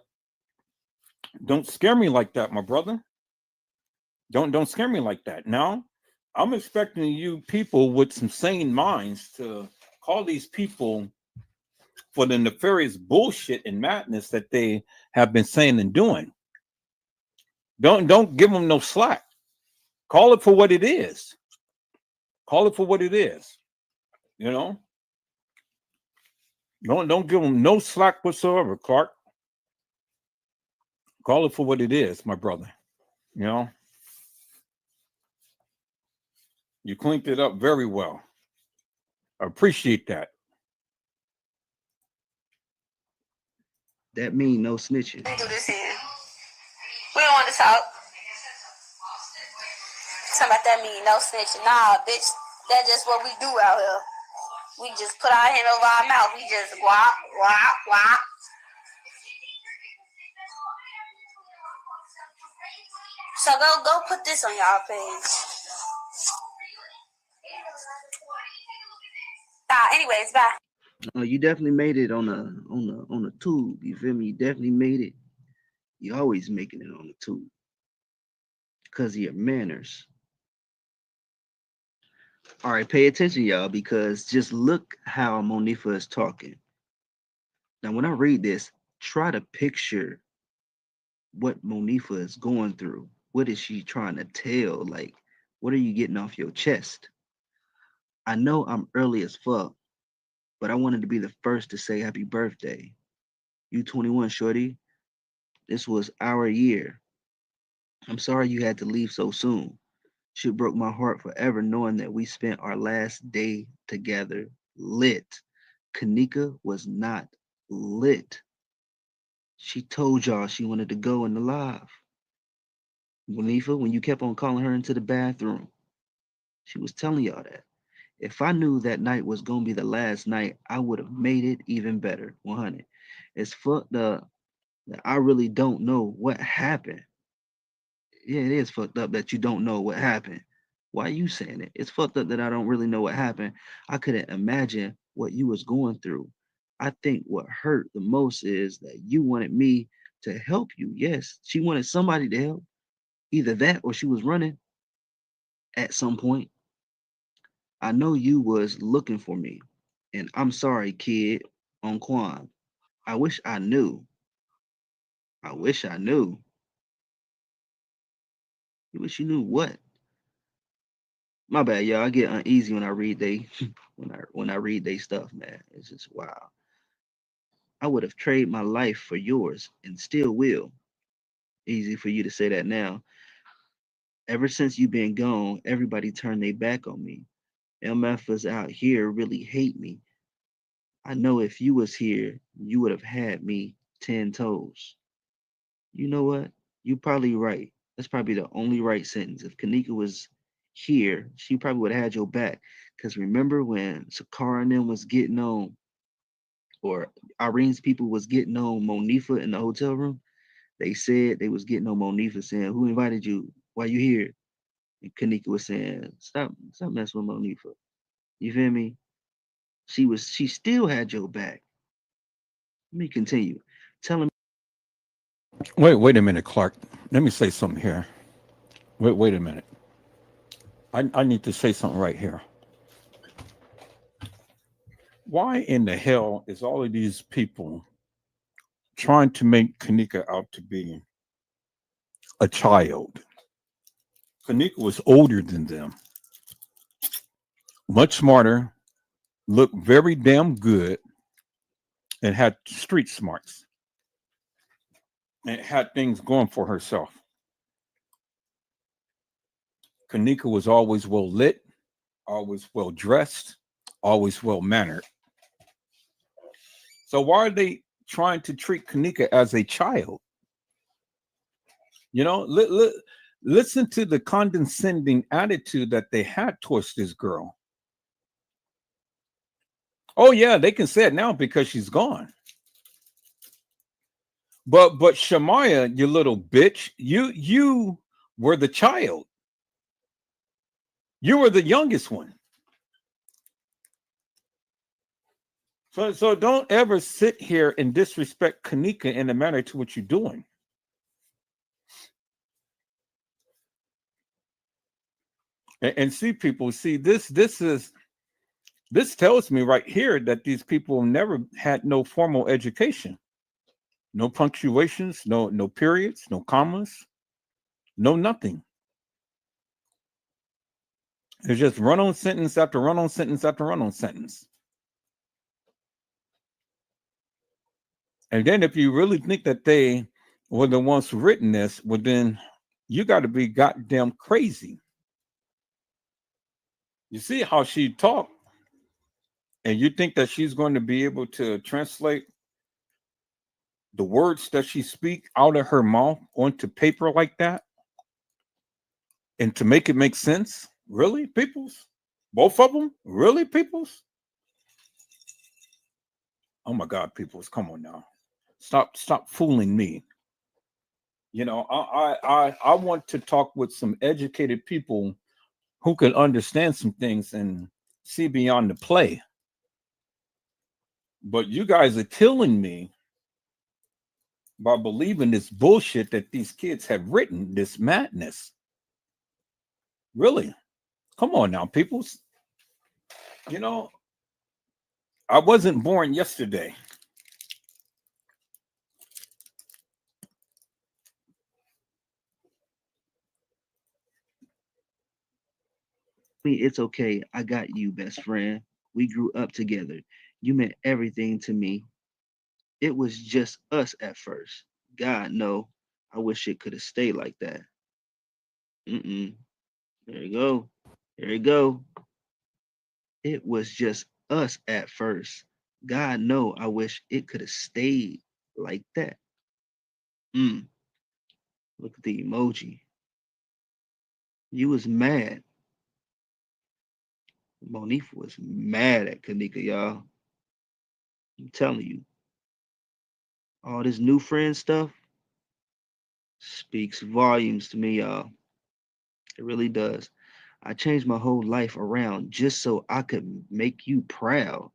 Don't scare me like that, my brother. Don't scare me like that. Now, I'm expecting you people with some sane minds to call these people for the nefarious bullshit and madness that they have been saying and doing. Don't give them no slack. Call it for what it is. Call it for what it is. You know? Don't give them no slack whatsoever, Clark. Call it for what it is, my brother. You know? You cleaned it up very well. I appreciate that. That mean no snitching. Do this here. We don't want to talk. Something about that mean no snitching. Nah, bitch. That's just what we do out here. We just put our hand over our mouth. We just guap, guap, guap. So go put this on y'all page. Anyways, bye. You definitely made it on the tube. You feel me? You definitely made it. You always making it on the tube because of your manners. All right, pay attention, y'all, because just look how Monifa is talking. Now, when I read this, try to picture what Monifa is going through. What is she trying to tell? Like, what are you getting off your chest? I know I'm early as fuck, but I wanted to be the first to say happy birthday. You 21, shorty. This was our year. I'm sorry you had to leave so soon. Shit broke my heart forever knowing that we spent our last day together lit. Kanika was not lit. She told y'all she wanted to go in the live. Monifa, when you kept on calling her into the bathroom, she was telling y'all that. If I knew that night was going to be the last night, I would have made it even better. 100. It's fucked up that I really don't know what happened. Yeah, it is fucked up that you don't know what happened. Why are you saying it? It's fucked up that I don't really know what happened. I couldn't imagine what you was going through. I think what hurt the most is that you wanted me to help you. Yes, she wanted somebody to help. Either that or she was running at some point. I know you was looking for me, and I'm sorry, kid, on Quan. I wish I knew. I wish I knew. You wish you knew what? My bad, y'all. I get uneasy when I read they when I read they stuff, man. It's just wow. I would have traded my life for yours and still will. Easy for you to say that now. Ever since you been gone, everybody turned their back on me. MFers out here really hate me. I know if you was here, you would have had me 10 toes. You know what? You probably right. That's probably the only right sentence. If Kanika was here, she probably would have had your back. Cause remember when Sakara and them was getting on, or Irene's people was getting on Monifa in the hotel room? They said they was getting on Monifa saying, "Who invited you? Why you here?" And Kanika was saying, stop messing with Monifa. You feel me? She still had your back. Let me continue. Tell him Wait a minute, Clark. Let me say something here. Wait a minute. I need to say something right here. Why in the hell is all of these people trying to make Kanika out to be a child? Kanika was older than them, much smarter, looked very damn good, and had street smarts and had things going for herself. Kanika was always well lit, always well dressed, always well mannered. So why are they trying to treat Kanika as a child? You know, listen to the condescending attitude that they had towards this girl. Oh yeah, they can say it now because she's gone. But Shamaya, you little bitch, you were the child. You were the youngest one. So don't ever sit here and disrespect Kanika in the manner to what you're doing. And see, people, see this tells me right here that these people never had no formal education, no punctuations, no periods, no commas, no nothing. It's just run on sentence after run on sentence after run on sentence. And then if you really think that they were the ones who written this, well then you got to be goddamn crazy. You see how she talked, and you think that she's going to be able to translate the words that she speak out of her mouth onto paper like that, and to make it make sense? Really, peoples? Both of them? Really, peoples? Oh my God, peoples! Come on now, stop fooling me. You know, I want to talk with some educated people who can understand some things and see beyond the play. But you guys are killing me by believing this bullshit that these kids have written, this madness. Really? Come on now, peoples. You know, I wasn't born yesterday. me it's okay. I got you, best friend. We grew up together. You meant everything to me. It was just us at first. God, no. I wish it could have stayed like that. Mm-mm. There you go. There you go. It was just us at first. God, no. I wish it could have stayed like that. Mm. Look at the emoji. You was mad. Monifa was mad at Kanika, y'all. I'm telling you. All this new friend stuff speaks volumes to me, y'all. It really does. I changed my whole life around just so I could make you proud.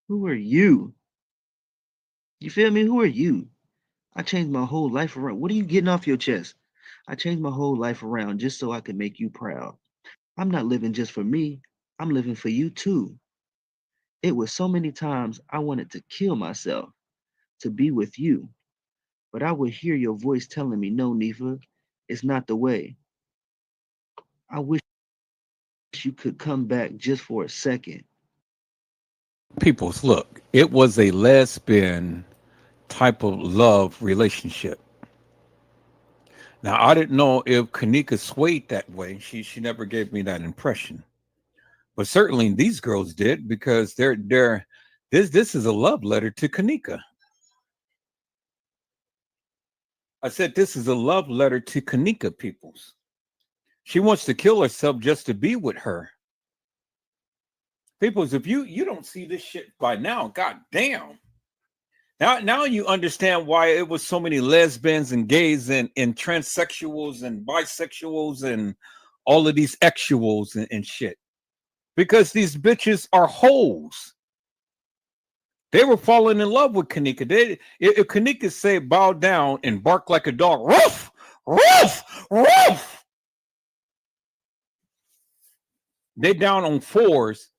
Who are you? You feel me? Who are you? I changed my whole life around. What are you getting off your chest? I changed my whole life around just so I could make you proud. I'm not living just for me. I'm living for you too. It was so many times I wanted to kill myself to be with you, but I would hear your voice telling me, no, Nifa, it's not the way. I wish you could come back just for a second. Peoples, look, it was a lesbian type of love relationship. Now, I didn't know if Kanika swayed that way. She never gave me that impression. But certainly these girls did, because this is a love letter to Kanika. I said this is a love letter to Kanika, Peoples. She wants to kill herself just to be with her. Peoples, if you don't see this shit by now, god damn. Now you understand why it was so many lesbians and gays and transsexuals and bisexuals and all of these exuals and shit. Because these bitches are hoes. They were falling in love with Kanika. If Kanika say bow down and bark like a dog, roof, roof, roof. They down on fours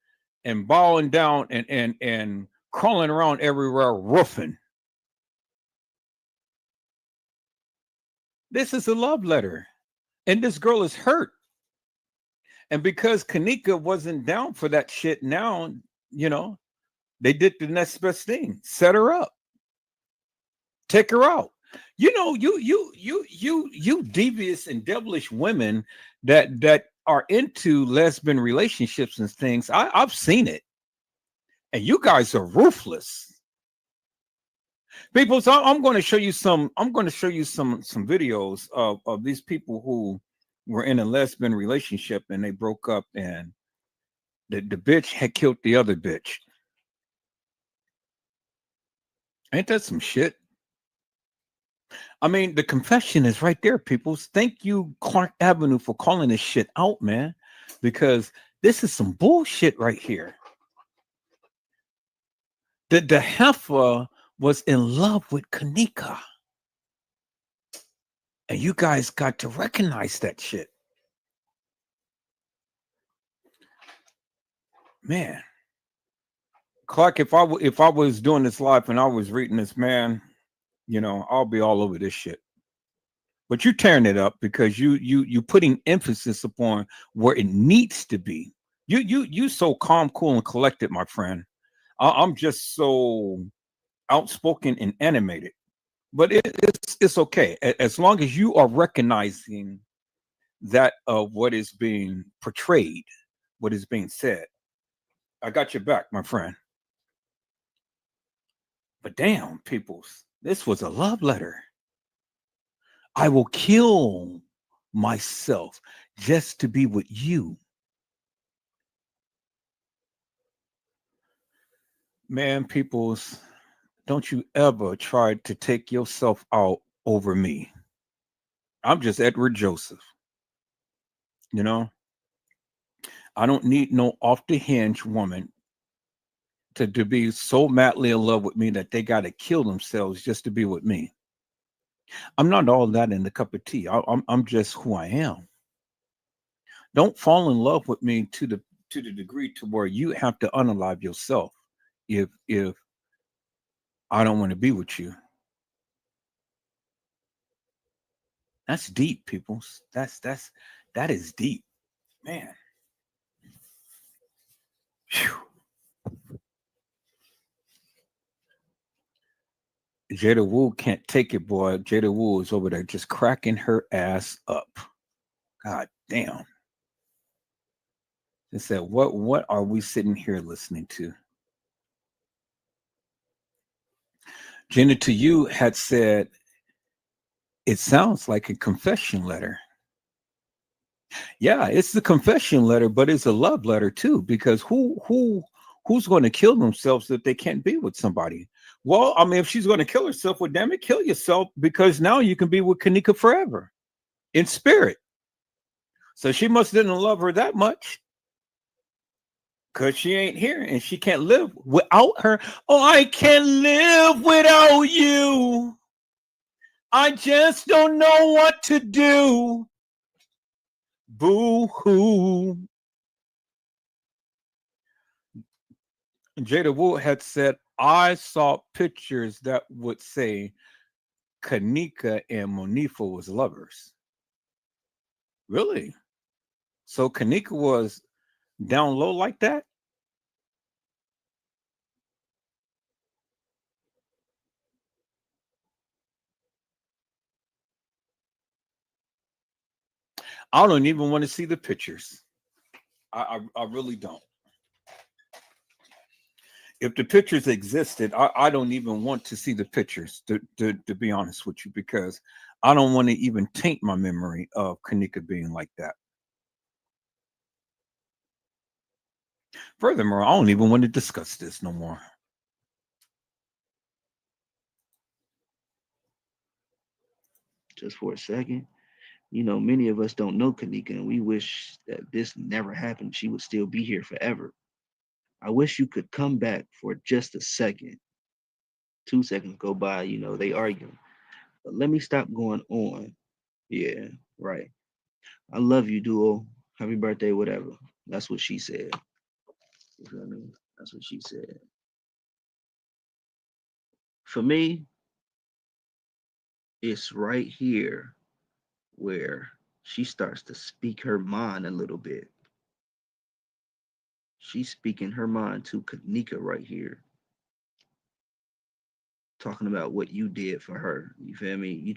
and bowing down and crawling around everywhere, roofing. This is a love letter. And this girl is hurt. And because Kanika wasn't down for that shit now, they did the next best thing. Set her up. Take her out. You devious and devilish women that are into lesbian relationships and things. I've seen it. And you guys are ruthless. People, so I'm going to show you some videos of these people who were in a lesbian relationship and they broke up, and the bitch had killed the other bitch. Ain't that some shit? I mean, the confession is right there, people. Thank you, Clark Avenue, for calling this shit out, man, because this is some bullshit right here. The heifer was in love with Kanika. And you guys got to recognize that shit. Man. Clark, if I was doing this live and I was reading this, man, I'll be all over this shit. But you're tearing it up because you putting emphasis upon where it needs to be. You so calm, cool, and collected, my friend. I'm just so outspoken and animated. But it's okay as long as you are recognizing that of what is being portrayed, what is being said. I got your back, my friend. But damn, peoples, this was a love letter. I will kill myself just to be with you. Man, peoples, don't you ever try to take yourself out over me. I'm just Edward Joseph. I don't need no off the hinge woman to be so madly in love with me that they got to kill themselves just to be with me. I'm not all that in the cup of tea. I'm just who I am. Don't fall in love with me to the degree to where you have to unalive yourself if I don't want to be with you. That's deep, peoples. That is deep, man. Whew. Jada Wu can't take it, boy. Jada Wu is over there just cracking her ass up. God damn. They said, what are we sitting here listening to? Jenna to you had said, it sounds like a confession letter. Yeah, it's the confession letter, but it's a love letter too, because who's going to kill themselves if they can't be with somebody? Well, I mean, if she's going to kill herself, well, damn it, kill yourself, because now you can be with Kanika forever in spirit. So she must didn't love her that much, because she ain't here and she can't live without her. Oh, I can't live without you. I just don't know what to do. Boo-hoo. Jada Wood had said, I saw pictures that would say Kanika and Monifa was lovers. Really? So Kanika was down low like that? I don't even want to see the pictures. I really don't. If the pictures existed, I don't even want to see the pictures, to be honest with you, because I don't want to even taint my memory of Kanika being like that. Furthermore, I don't even want to discuss this no more. Just for a second. You know, many of us don't know Kanika, and we wish that this never happened. She would still be here forever. I wish you could come back for just a second. 2 seconds go by, you know, they argue. But let me stop going on. Yeah, right. I love you, Duo. Happy birthday, whatever. That's what she said. You feel me? That's what she said. For me, it's right here where she starts to speak her mind a little bit. She's speaking her mind to Kanika right here, talking about what you did for her. You feel me?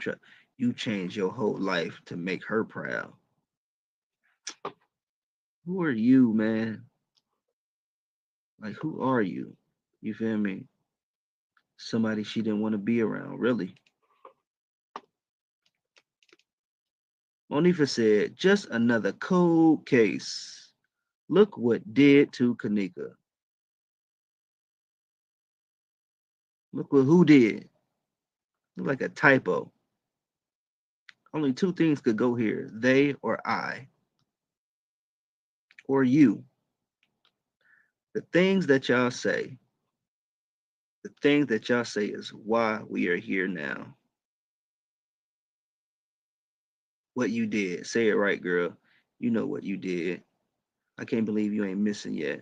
You changed your whole life to make her proud. Who are you, man? Like, who are you? You feel me? Somebody she didn't want to be around, really. Monifa said, just another cold case. Look what did to Kanika. Look what who did. Look like a typo. Only two things could go here, they or I, or you. The things that y'all say, the things that y'all say is why we are here now. What you did. Say it right, girl. You know what you did. I can't believe you ain't missing yet.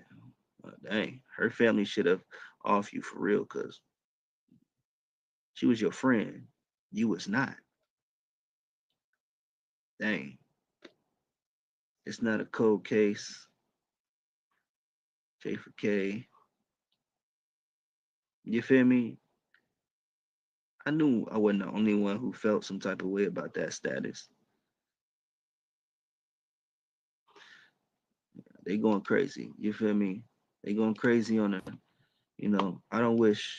Dang, her family should have off you for real, cause she was your friend. You was not. Dang, it's not a cold case. J for K. You feel me? I knew I wasn't the only one who felt some type of way about that status. They going crazy. You feel me? They going crazy on her. You know, I don't wish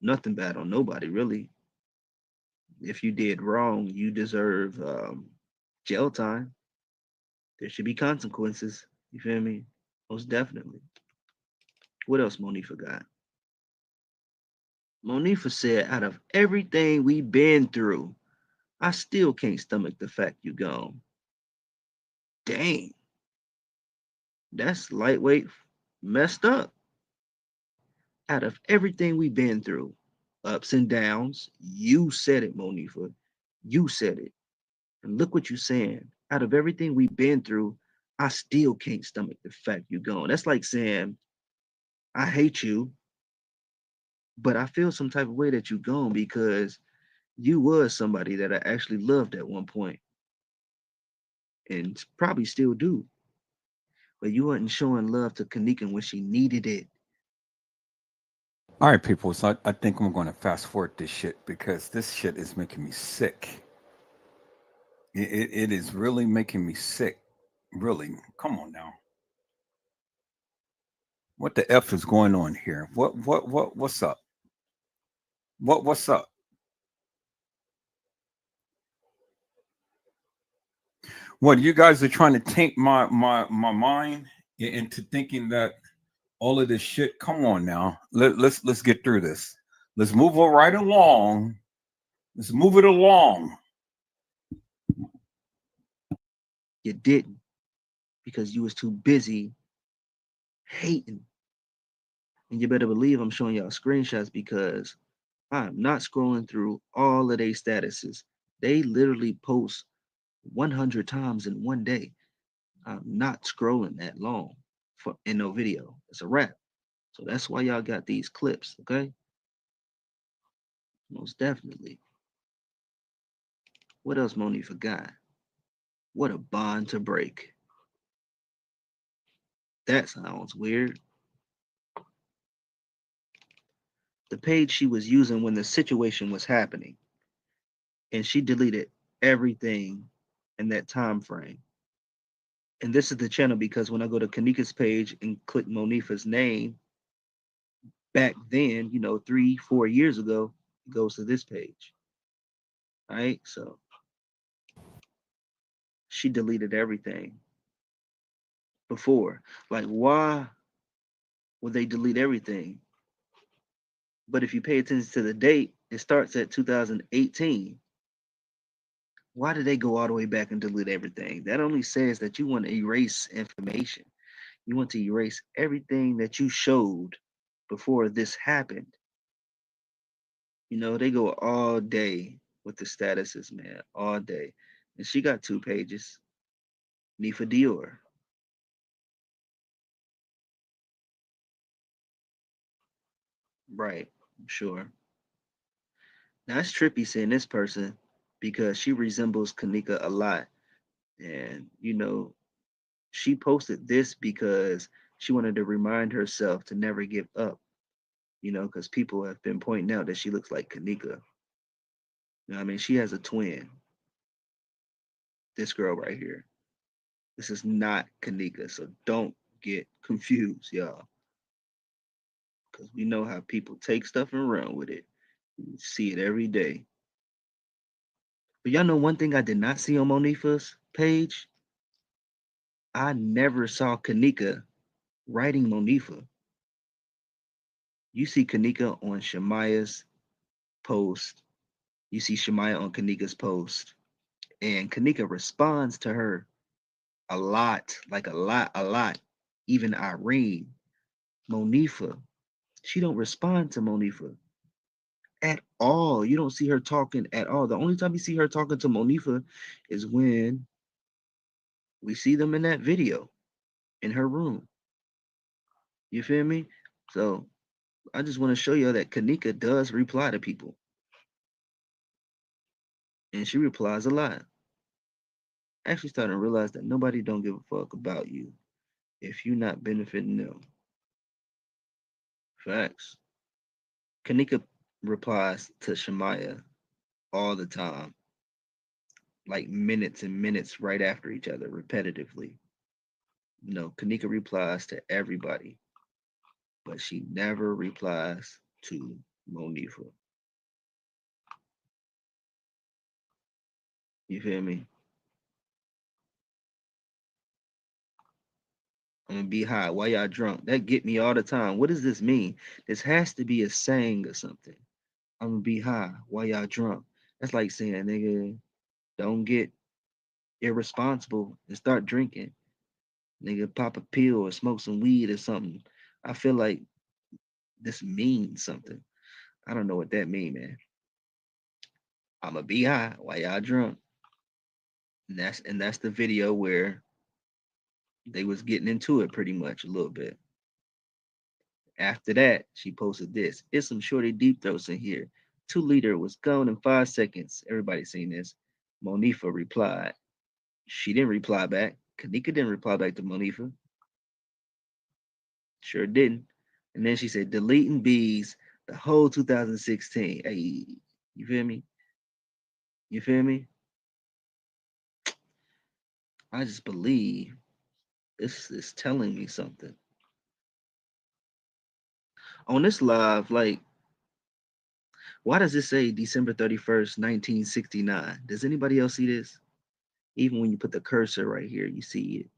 nothing bad on nobody, really. If you did wrong, you deserve jail time. There should be consequences. You feel me? Most definitely. What else Monifa got? Monifa said, out of everything we've been through, I still can't stomach the fact you gone. Dang. That's lightweight messed up. Out of everything we've been through, ups and downs, you said it, Monifa. You said it. And look what you're saying. Out of everything we've been through, I still can't stomach the fact you're gone. That's like saying, I hate you, but I feel some type of way that you're gone because you was somebody that I actually loved at one point and probably still do. But you wasn't showing love to Kanika when she needed it. All right, people. So I think I'm going to fast forward this shit because this shit is making me sick. It is really making me sick. Really. Come on now. What the F is going on here? What's up? What's up? What you guys are trying to taint my mind into thinking that all of this shit. Come on now. Let's get through this. Let's move it right along. Let's move it along. You didn't because you was too busy hating. And you better believe I'm showing y'all screenshots because I'm not scrolling through all of their statuses. They literally post 100 times in one day. I'm not scrolling that long for in no video. It's a wrap. So that's why y'all got these clips, okay? Most definitely. What else Monique forgot? What a bond to break. That sounds weird. The page she was using when the situation was happening, and she deleted everything in that time frame. And this is the channel because when I go to Kanika's page and click Monifa's name, back then, 3-4 years ago, it goes to this page. All right, so she deleted everything before. Like, why would they delete everything? But if you pay attention to the date, it starts at 2018. Why did they go all the way back and delete everything? That only says that you want to erase information. You want to erase everything that you showed before this happened. They go all day with the statuses, man, all day. And she got 2 pages. Nifa Dior. Right, I'm sure. Now it's trippy seeing this person because she resembles Kanika a lot. And, she posted this because she wanted to remind herself to never give up, because people have been pointing out that she looks like Kanika. I mean, she has a twin. This girl right here. This is not Kanika, so don't get confused, y'all. Because we know how people take stuff and run with it. We see it every day. But y'all know one thing I did not see on Monifa's page? I never saw Kanika writing Monifa. You see Kanika on Shemaya's post. You see Shemaya on Kanika's post. And Kanika responds to her a lot, like a lot. Even Irene, Monifa, she don't respond to Monifa at all. You don't see her talking at all. The only time you see her talking to Monifa is when we see them in that video in her room. You feel me? So I just want to show you that Kanika does reply to people. And she replies a lot. Actually starting to realize that nobody don't give a fuck about you if you're not benefiting them. Facts. Kanika replies to Shemaya all the time, like minutes and minutes right after each other, repetitively. Kanika replies to everybody, but she never replies to Monifa. You feel me? I'm gonna be high. Why y'all drunk? That get me all the time. What does this mean? This has to be a saying or something. I'm gonna be high. Why y'all drunk? That's like saying, nigga, don't get irresponsible and start drinking. Nigga, pop a pill or smoke some weed or something. I feel like this means something. I don't know what that mean, man. I'ma be high. Why y'all drunk? And that's the video where they was getting into it pretty much a little bit. After that, she posted this. It's some shorty deep throats in here. 2 liter was gone in 5 seconds. Everybody seen this. Monifa replied. She didn't reply back. Kanika didn't reply back to Monifa. Sure didn't. And then she said, deleting bees the whole 2016. Hey, you feel me? You feel me? I just believe this is telling me something. On this live, like, why does it say December 31st, 1969? Does anybody else see this? Even when you put the cursor right here, you see it.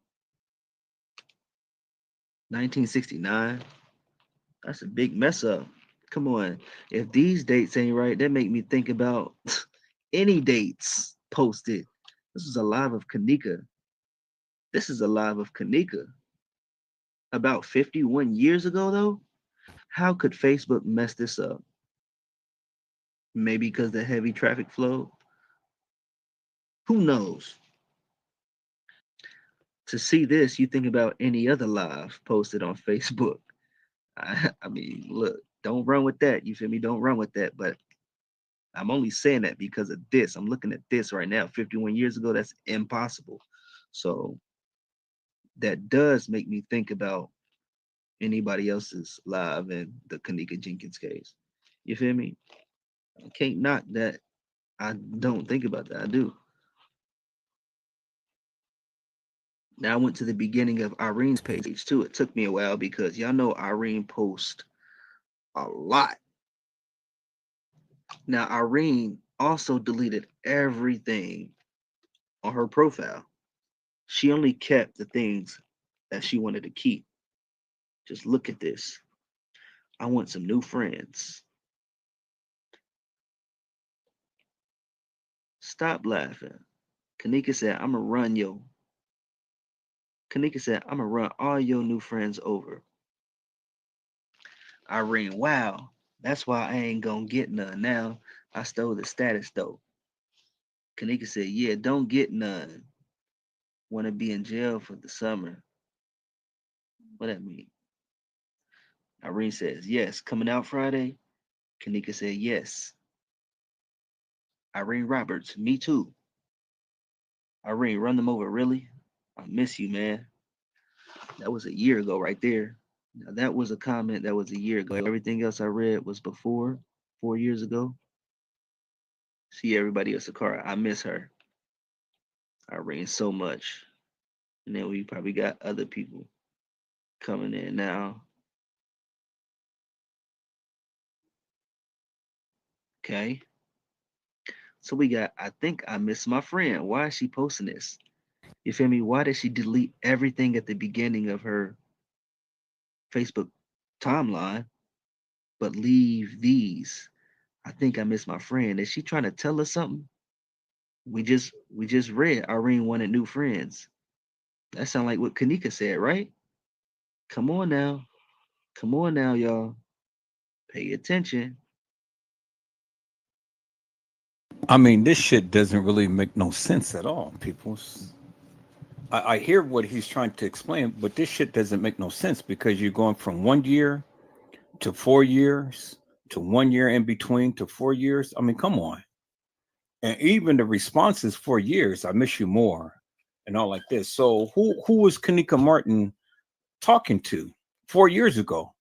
1969? That's a big mess up. Come on. If these dates ain't right, that make me think about any dates posted. This is a live of Kanika. This is a live of Kanika. About 51 years ago, though? How could Facebook mess this up? Maybe because the heavy traffic flow? Who knows? To see this, you think about any other live posted on Facebook. I mean, look, don't run with that. You feel me? Don't run with that. But I'm only saying that because of this. I'm looking at this right now. 51 years ago, that's impossible. So that does make me think about anybody else's live in the Kanika Jenkins case. You feel me? I can't knock that. I don't think about that. I do. Now I went to the beginning of Irene's page too. It took me a while because y'all know Irene posts a lot. Now Irene also deleted everything on her profile. She only kept the things that she wanted to keep. Just look at this. I want some new friends. Stop laughing. Kanika said, I'm gonna run yo. Kanika said, I'm gonna run all your new friends over. Irene, wow. That's why I ain't gonna get none now. I stole the status though. Kanika said, yeah, don't get none. Wanna be in jail for the summer. What that mean? Irene says, yes. Coming out Friday? Kanika said, yes. Irene Roberts, me too. Irene, run them over, really? I miss you, man. That was a year ago right there. Now that was a comment that was a year ago. Everything else I read was before, 4 years ago. See everybody else, Sakara. I miss her. Irene so much. And then we probably got other people coming in now. Okay. So we got, I think I miss my friend. Why is she posting this? You feel me? Why did she delete everything at the beginning of her Facebook timeline, but leave these? I think I miss my friend. Is she trying to tell us something? We just read Irene wanted new friends. That sounds like what Kanika said, right? Come on now. Come on now, y'all. Pay attention. I mean, this shit doesn't really make no sense at all, people. I hear what he's trying to explain, but this shit doesn't make no sense because you're going from 1 year to 4 years to 1 year in between to 4 years. I mean, come on. And even the response is 4 years. I miss you more, and all like this. So who was Kanika Martin talking to 4 years ago?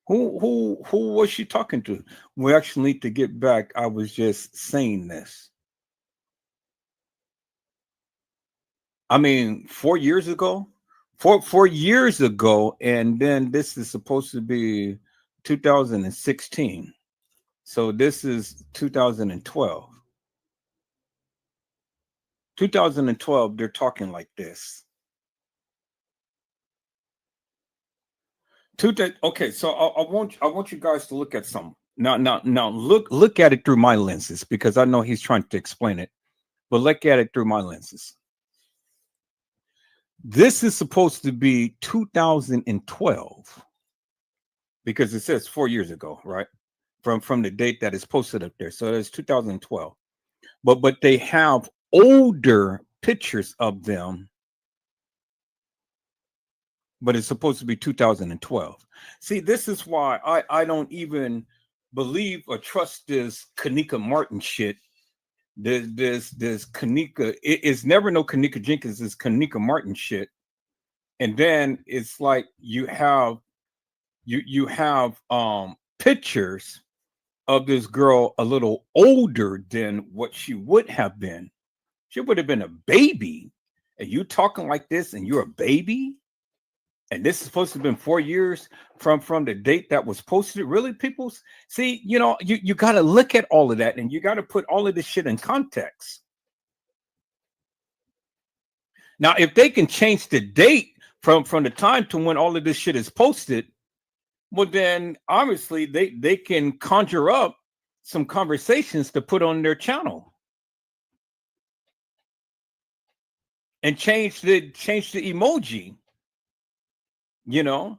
Who was she talking to? We actually need to get back. I was just saying this. I mean, 4 years ago, 4 years ago, and then this is supposed to be 2016. So this is 2012. 2012, they're talking like this. Okay, so I want you guys to look at some. Now look at it through my lenses because I know he's trying to explain it, but look at it through my lenses. This is supposed to be 2012 because it says 4 years ago, right? From the date that is posted up there. So it's 2012. But they have older pictures of them, but it's supposed to be 2012. See, this is why I don't even believe or trust this Kanika Martin shit. This Kanika, it's never no Kanika Jenkins, it's Kanika Martin shit. And then it's like you have pictures of this girl a little older than what she would have been. She would have been a baby. And you talking like this and you're a baby? And this is supposed to have been 4 years from the date that was posted. Really, people? See, you know, you got to look at all of that and you got to put all of this shit in context. Now, if they can change the date from the time to when all of this shit is posted, well, then obviously they can conjure up some conversations to put on their channel and change the emoji. You know,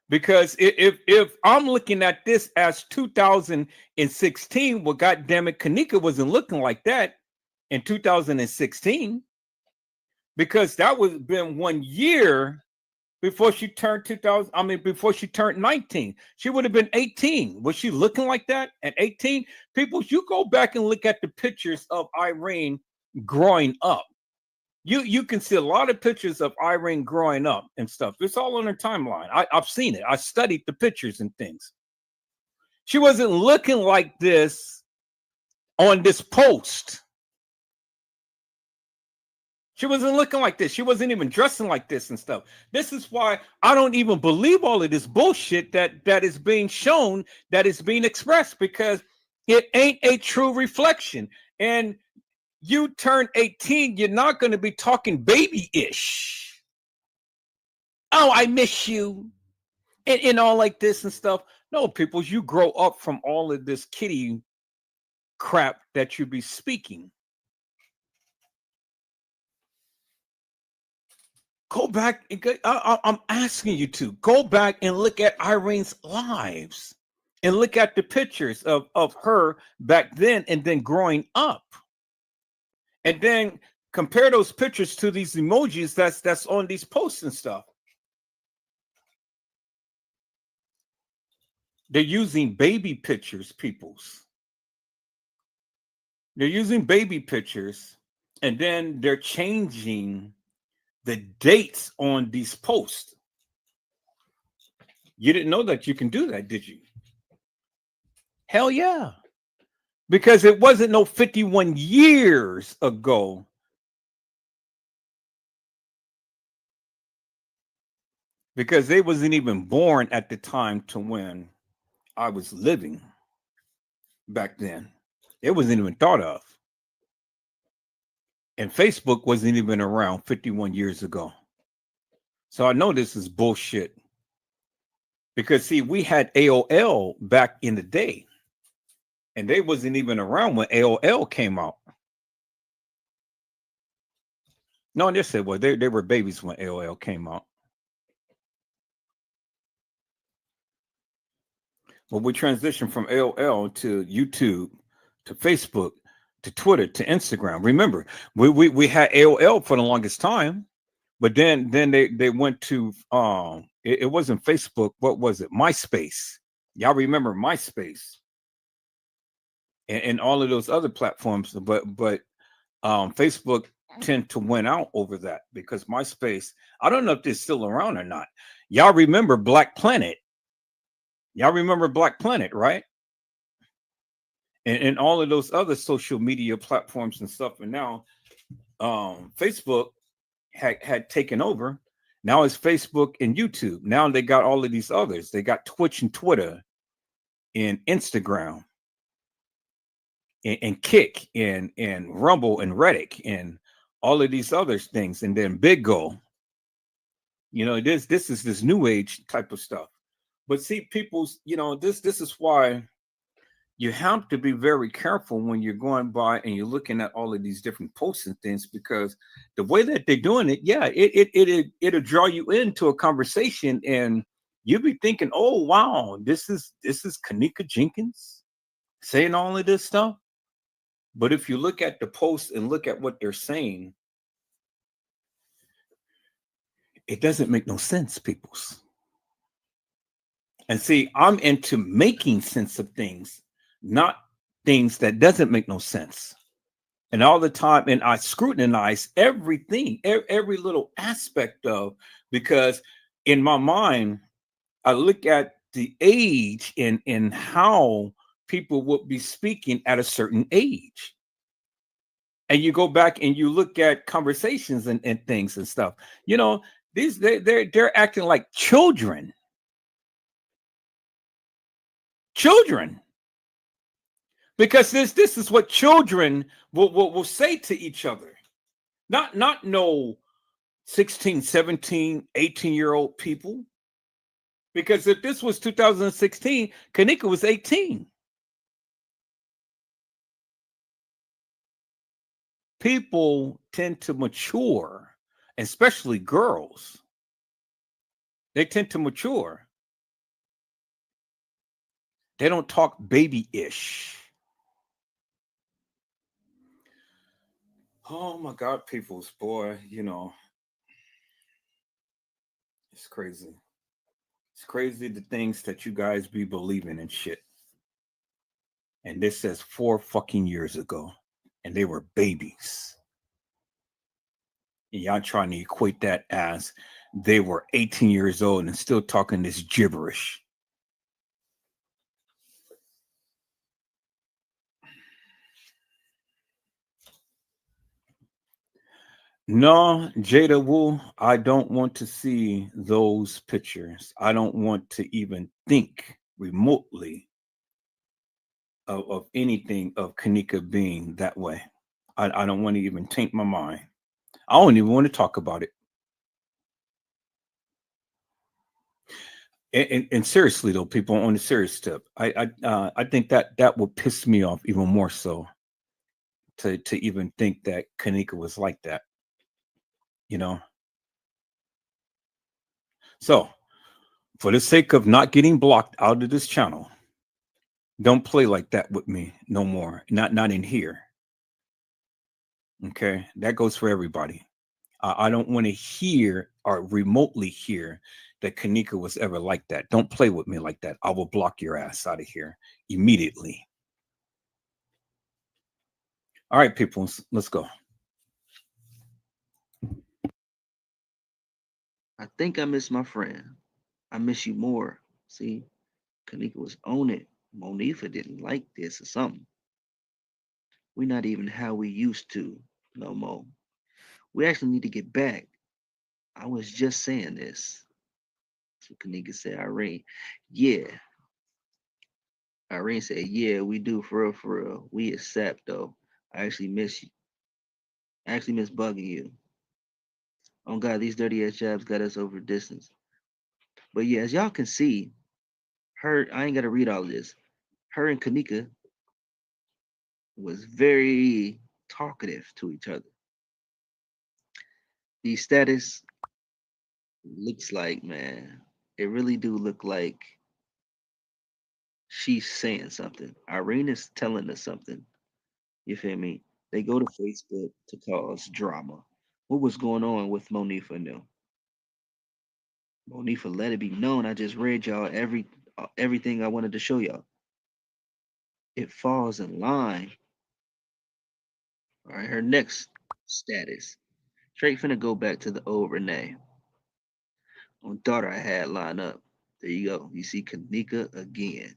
because if I'm looking at this as 2016, well, goddamn it, Kanika wasn't looking like that in 2016. because that would have been 1 year before she turned 2000. I mean, before she turned 19. She would have been 18. Was she looking like that at 18? People, you go back and look at the pictures of Irene growing up. You can see a lot of pictures of Irene growing up and stuff. It's all on her timeline. I've seen it. I studied the pictures and things. She wasn't looking like this on this post. She wasn't looking like this. She wasn't even dressing like this and stuff. This is why I don't even believe all of this bullshit that is being shown, that is being expressed, because it ain't a true reflection. And you turn 18, you're not going to be talking baby-ish. Oh, I miss you. And all like this and stuff. No, people, you grow up from all of this kitty crap that you be speaking. Go back. I'm asking you to go back and look at Irene's lives and look at the pictures of her back then and then growing up. And then compare those pictures to these emojis that's on these posts and stuff. They're using baby pictures, peoples. They're using baby pictures, and then they're changing the dates on these posts. You didn't know that you can do that, did you? Hell yeah. Because it wasn't no 51 years ago. Because they wasn't even born at the time to when I was living back then. It wasn't even thought of. And Facebook wasn't even around 51 years ago. So I know this is bullshit. Because see, we had AOL back in the day. And they wasn't even around when AOL came out. No, they said, well, they were babies when AOL came out. Well, we transitioned from AOL to YouTube, to Facebook, to Twitter, to Instagram. Remember, we had AOL for the longest time, but then they went to it wasn't Facebook. What was it? MySpace. Y'all remember MySpace? And all of those other platforms, but Facebook tend to win out over that because MySpace, I don't know if they're still around or not. Y'all remember Black Planet? Y'all remember Black Planet, right? And all of those other social media platforms and stuff. And now Facebook had taken over. Now it's Facebook and YouTube. Now they got all of these others. They got Twitch and Twitter and Instagram. And Kick and Rumble and Reddit and all of these other things, and then BitGo. You know, this is this new age type of stuff. But see, people's, you know, this is why you have to be very careful when you're going by and you're looking at all of these different posts and things, because the way that they're doing it, yeah, it'll draw you into a conversation, and you'll be thinking, oh wow, this is Kenneka Jenkins saying all of this stuff. But if you look at the post and look at what they're saying, it doesn't make no sense, peoples. And see, I'm into making sense of things, not things that doesn't make no sense. And all the time, and I scrutinize everything, every little aspect of, because in my mind, I look at the age and how people would be speaking at a certain age. And you go back and you look at conversations and things and stuff. You know, they're acting like children. Children. Because this is what children will say to each other. Not no 16, 17, 18-year-old people. Because if this was 2016, Kenneka was 18. People tend to mature, especially girls. They tend to mature. They don't talk baby-ish. Oh my God, people's boy, you know, it's crazy. It's crazy the things that you guys be believing and shit. And this says 4 fucking years ago, and they were babies. And y'all trying to equate that as they were 18 years old and still talking this gibberish. No, Jada Wu, I don't want to see those pictures. I don't want to even think remotely of anything of Kanika being that way. I don't want to even taint my mind. I don't even want to talk about it. And seriously though, people, on a serious tip, I think that would piss me off even more so to even think that Kanika was like that, you know. So, for the sake of not getting blocked out of this channel, don't play like that with me no more. Not in here. Okay, that goes for everybody. I don't want to hear or remotely hear that Kanika was ever like that. Don't play with me like that. I will block your ass out of here immediately. All right, people, let's go. I think I miss my friend. I miss you more. See, Kanika was on it. Monifa didn't like this or something. We're not even how we used to no more. We actually need to get back. I was just saying this. So Kanika said, Irene, yeah. Irene said, yeah, we do for real, for real. We accept though. I actually miss you. I actually miss bugging you. Oh God, these dirty ass jabs got us over distance. But yeah, as y'all can see, I ain't gotta read all of this. Her and Kanika was very talkative to each other. The status looks like, man, it really do look like she's saying something. Irene is telling us something. You feel me? They go to Facebook to cause drama. What was going on with Monifa and them? Monifa let it be known. I just read y'all everything I wanted to show y'all. It falls in line. All right, her next status. Straight finna go back to the old Renee. On daughter I had lined up. There you go. You see Kanika again.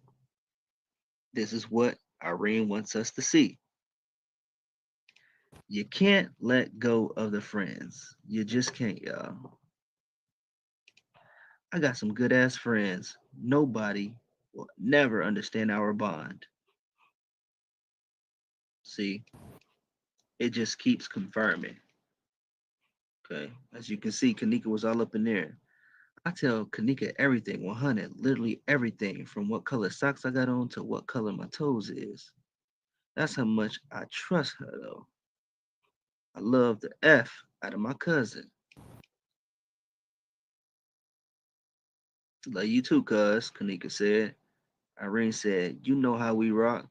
This is what Irene wants us to see. You can't let go of the friends. You just can't, y'all. I got some good ass friends. Nobody will never understand our bond. See, it just keeps confirming. Okay, as you can see, Kanika was all up in there. I tell Kanika everything, 100, literally everything, from what color socks I got on to what color my toes is. That's how much I trust her, though. I love the F out of my cousin. Love you too, cuz, Kanika said. Irene said, you know how we rock.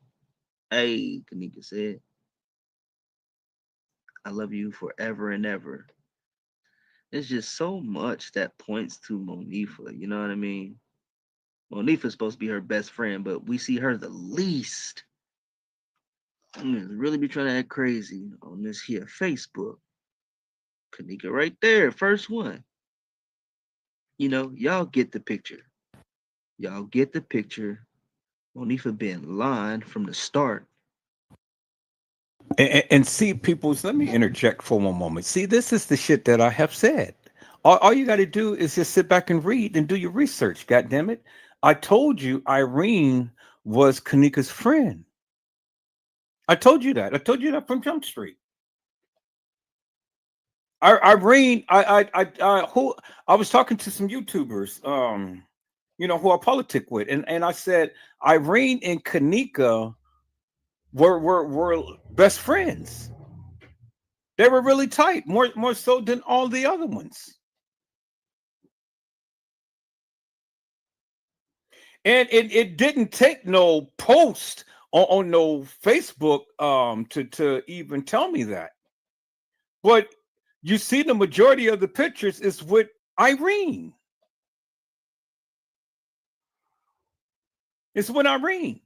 Hey, Kanika said. I love you forever and ever. There's just so much that points to Monifa, you know what I mean? Monifa's supposed to be her best friend, but we see her the least. I'm gonna really be trying to act crazy on this here Facebook. Kanika right there, first one. You know, y'all get the picture. Y'all get the picture. Monifa been lying from the start. And see, peoples, let me interject for one moment. See, this is the shit that I have said. All you got to do is just sit back and read and do your research. God damn it! I told you Irene was Kanika's friend. I told you that. I told you that from Jump Street. Irene, who I was talking to some YouTubers, you know, who I politic with, and I said Irene and Kanika were best friends. They were really tight, more so than all the other ones. And it didn't take no post on no Facebook to even tell me that. But you see the majority of the pictures is with Irene. It's with Irene.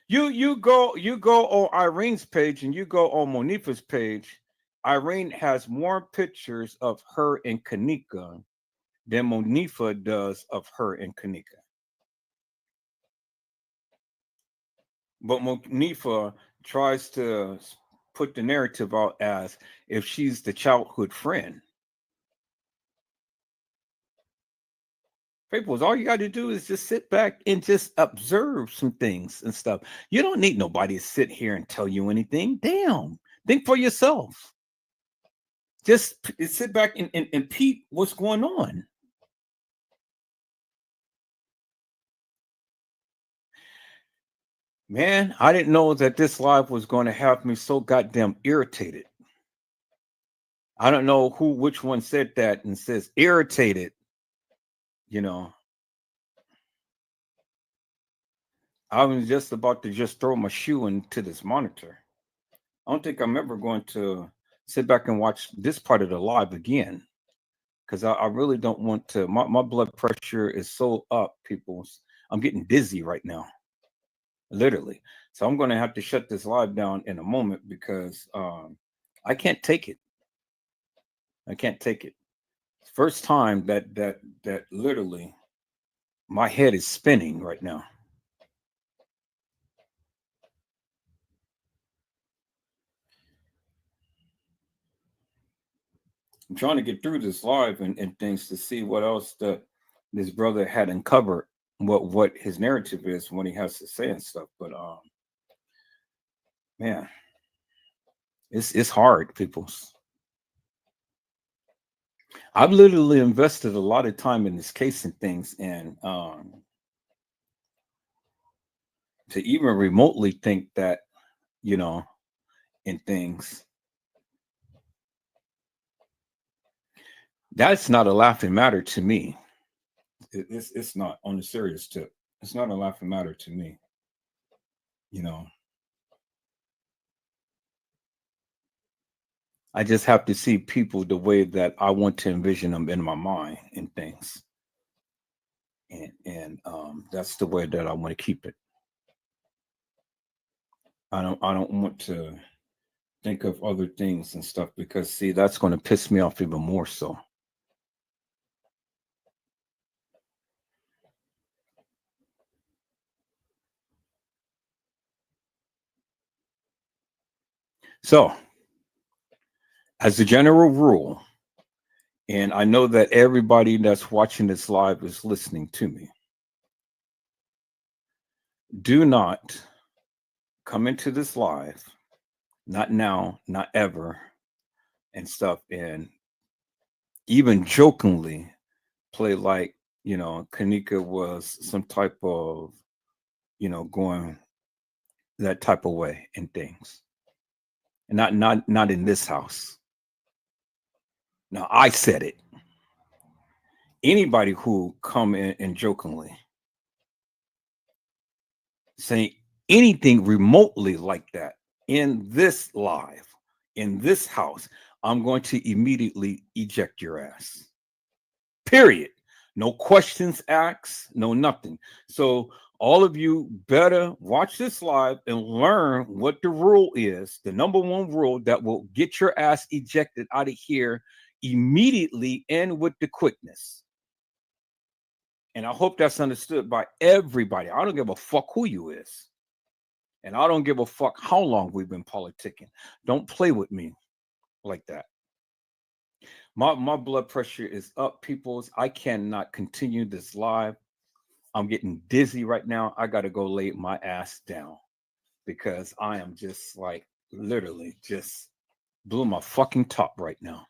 You go on Irene's page and you go on Monifa's page. Irene has more pictures of her and Kanika than Monifa does of her and Kanika. But Monifa tries to put the narrative out as if she's the childhood friend. People, all you got to do is just sit back and just observe some things and stuff. You don't need nobody to sit here and tell you anything. Damn, think for yourself. Just sit back and peep what's going on. Man, I didn't know that this live was going to have me so goddamn irritated. I don't know which one said that and says irritated. You know, I was just about to just throw my shoe into this monitor. I don't think I'm ever going to sit back and watch this part of the live again, because I really don't want to. My blood pressure is so up, people. I'm getting dizzy right now, literally. So I'm going to have to shut this live down in a moment because I can't take it. I can't take it. First time that literally my head is spinning right now. I'm trying to get through this live and things to see what else this brother had uncovered, what his narrative is, what he has to say and stuff. But man, it's hard, people. I've literally invested a lot of time in this case and things, and to even remotely think that, you know, in things, that's not a laughing matter to me. It's not, on the serious tip. It's not a laughing matter to me. You know, I just have to see people the way that I want to envision them in my mind and things. And that's the way that I want to keep it. I don't want to think of other things and stuff, because see, that's going to piss me off even more so. So, as a general rule, and I know that everybody that's watching this live is listening to me, do not come into this live, not now, not ever, and stuff, and even jokingly play like, you know, Kanika was some type of, you know, going that type of way and things. And not in this house. Now, I said it. Anybody who come in and jokingly saying anything remotely like that in this live, in this house, I'm going to immediately eject your ass. Period. No questions asked, no nothing. So all of you better watch this live and learn what the rule is, the number one rule that will get your ass ejected out of here immediately and with the quickness. And I hope that's understood by everybody. I don't give a fuck who you is. And I don't give a fuck how long we've been politicking. Don't play with me like that. My blood pressure is up, peoples. I cannot continue this live. I'm getting dizzy right now. I got to go lay my ass down because I am just like literally just blew my fucking top right now.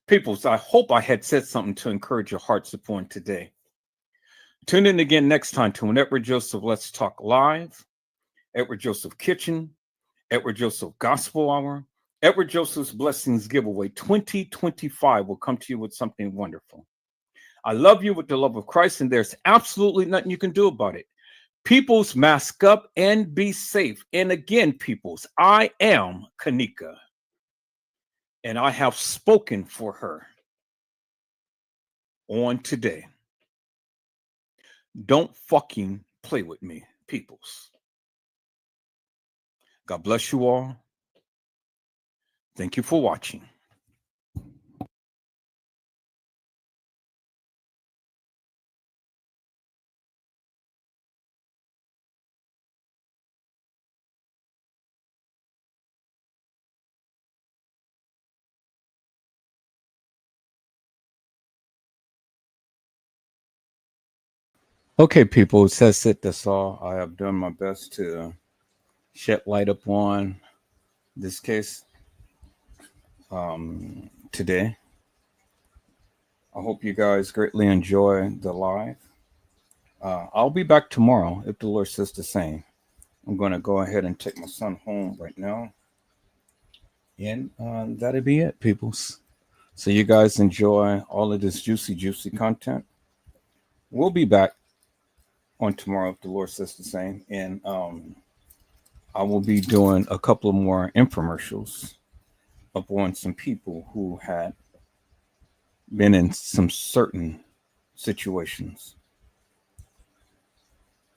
Peoples, I hope I had said something to encourage your hearts upon today. Tune in again next time to an Edward Joseph Let's Talk Live, Edward Joseph Kitchen, Edward Joseph Gospel Hour, Edward Joseph's Blessings Giveaway 2025 will come to you with something wonderful. I love you with the love of Christ, and there's absolutely nothing you can do about it. Peoples, mask up and be safe. And again, peoples, I am Kanika. And I have spoken for her on today. Don't fucking play with me, peoples. God bless you all. Thank you for watching. Okay, people, it says it. That's all. I have done my best to shed light upon this case today. I hope you guys greatly enjoy the live. I'll be back tomorrow if the Lord says the same. I'm going to go ahead and take my son home right now. And that'll be it, peoples. So you guys enjoy all of this juicy content. We'll be back on tomorrow if the Lord says the same. And I will be doing a couple of more infomercials upon some people who had been in some certain situations.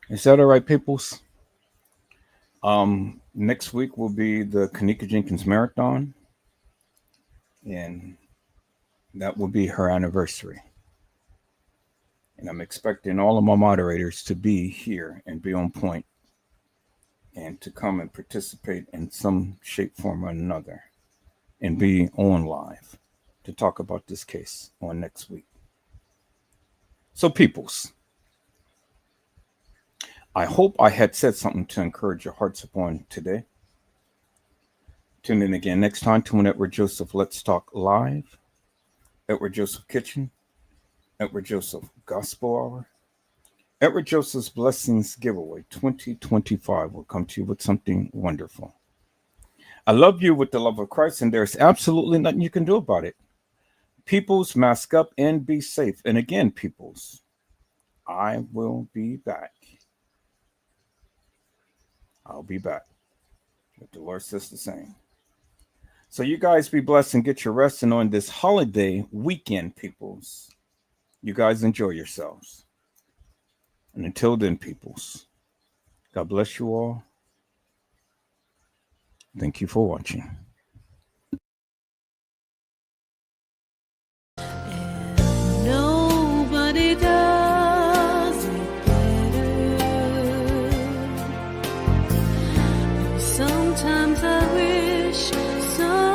Is that all right, peoples? Next week will be the Kenneka Jenkins Marathon, and that will be her anniversary. And I'm expecting all of my moderators to be here and be on point and to come and participate in some shape, form, or another and be on live to talk about this case on next week. So, peoples, I hope I had said something to encourage your hearts upon today. Tune in again next time to Edward Joseph Let's Talk Live, Edward Joseph Kitchen, Edward Joseph Gospel Hour. Edward Joseph's Blessings Giveaway 2025 will come to you with something wonderful. I love you with the love of Christ, and there's absolutely nothing you can do about it. Peoples, mask up and be safe. And again, peoples, I will be back. I'll be back. If the Lord says the same. So you guys be blessed and get your rest. And on this holiday weekend, peoples, you guys enjoy yourselves. And until then, peoples, God bless you all. Thank you for watching. Nobody does it better. Sometimes I wish some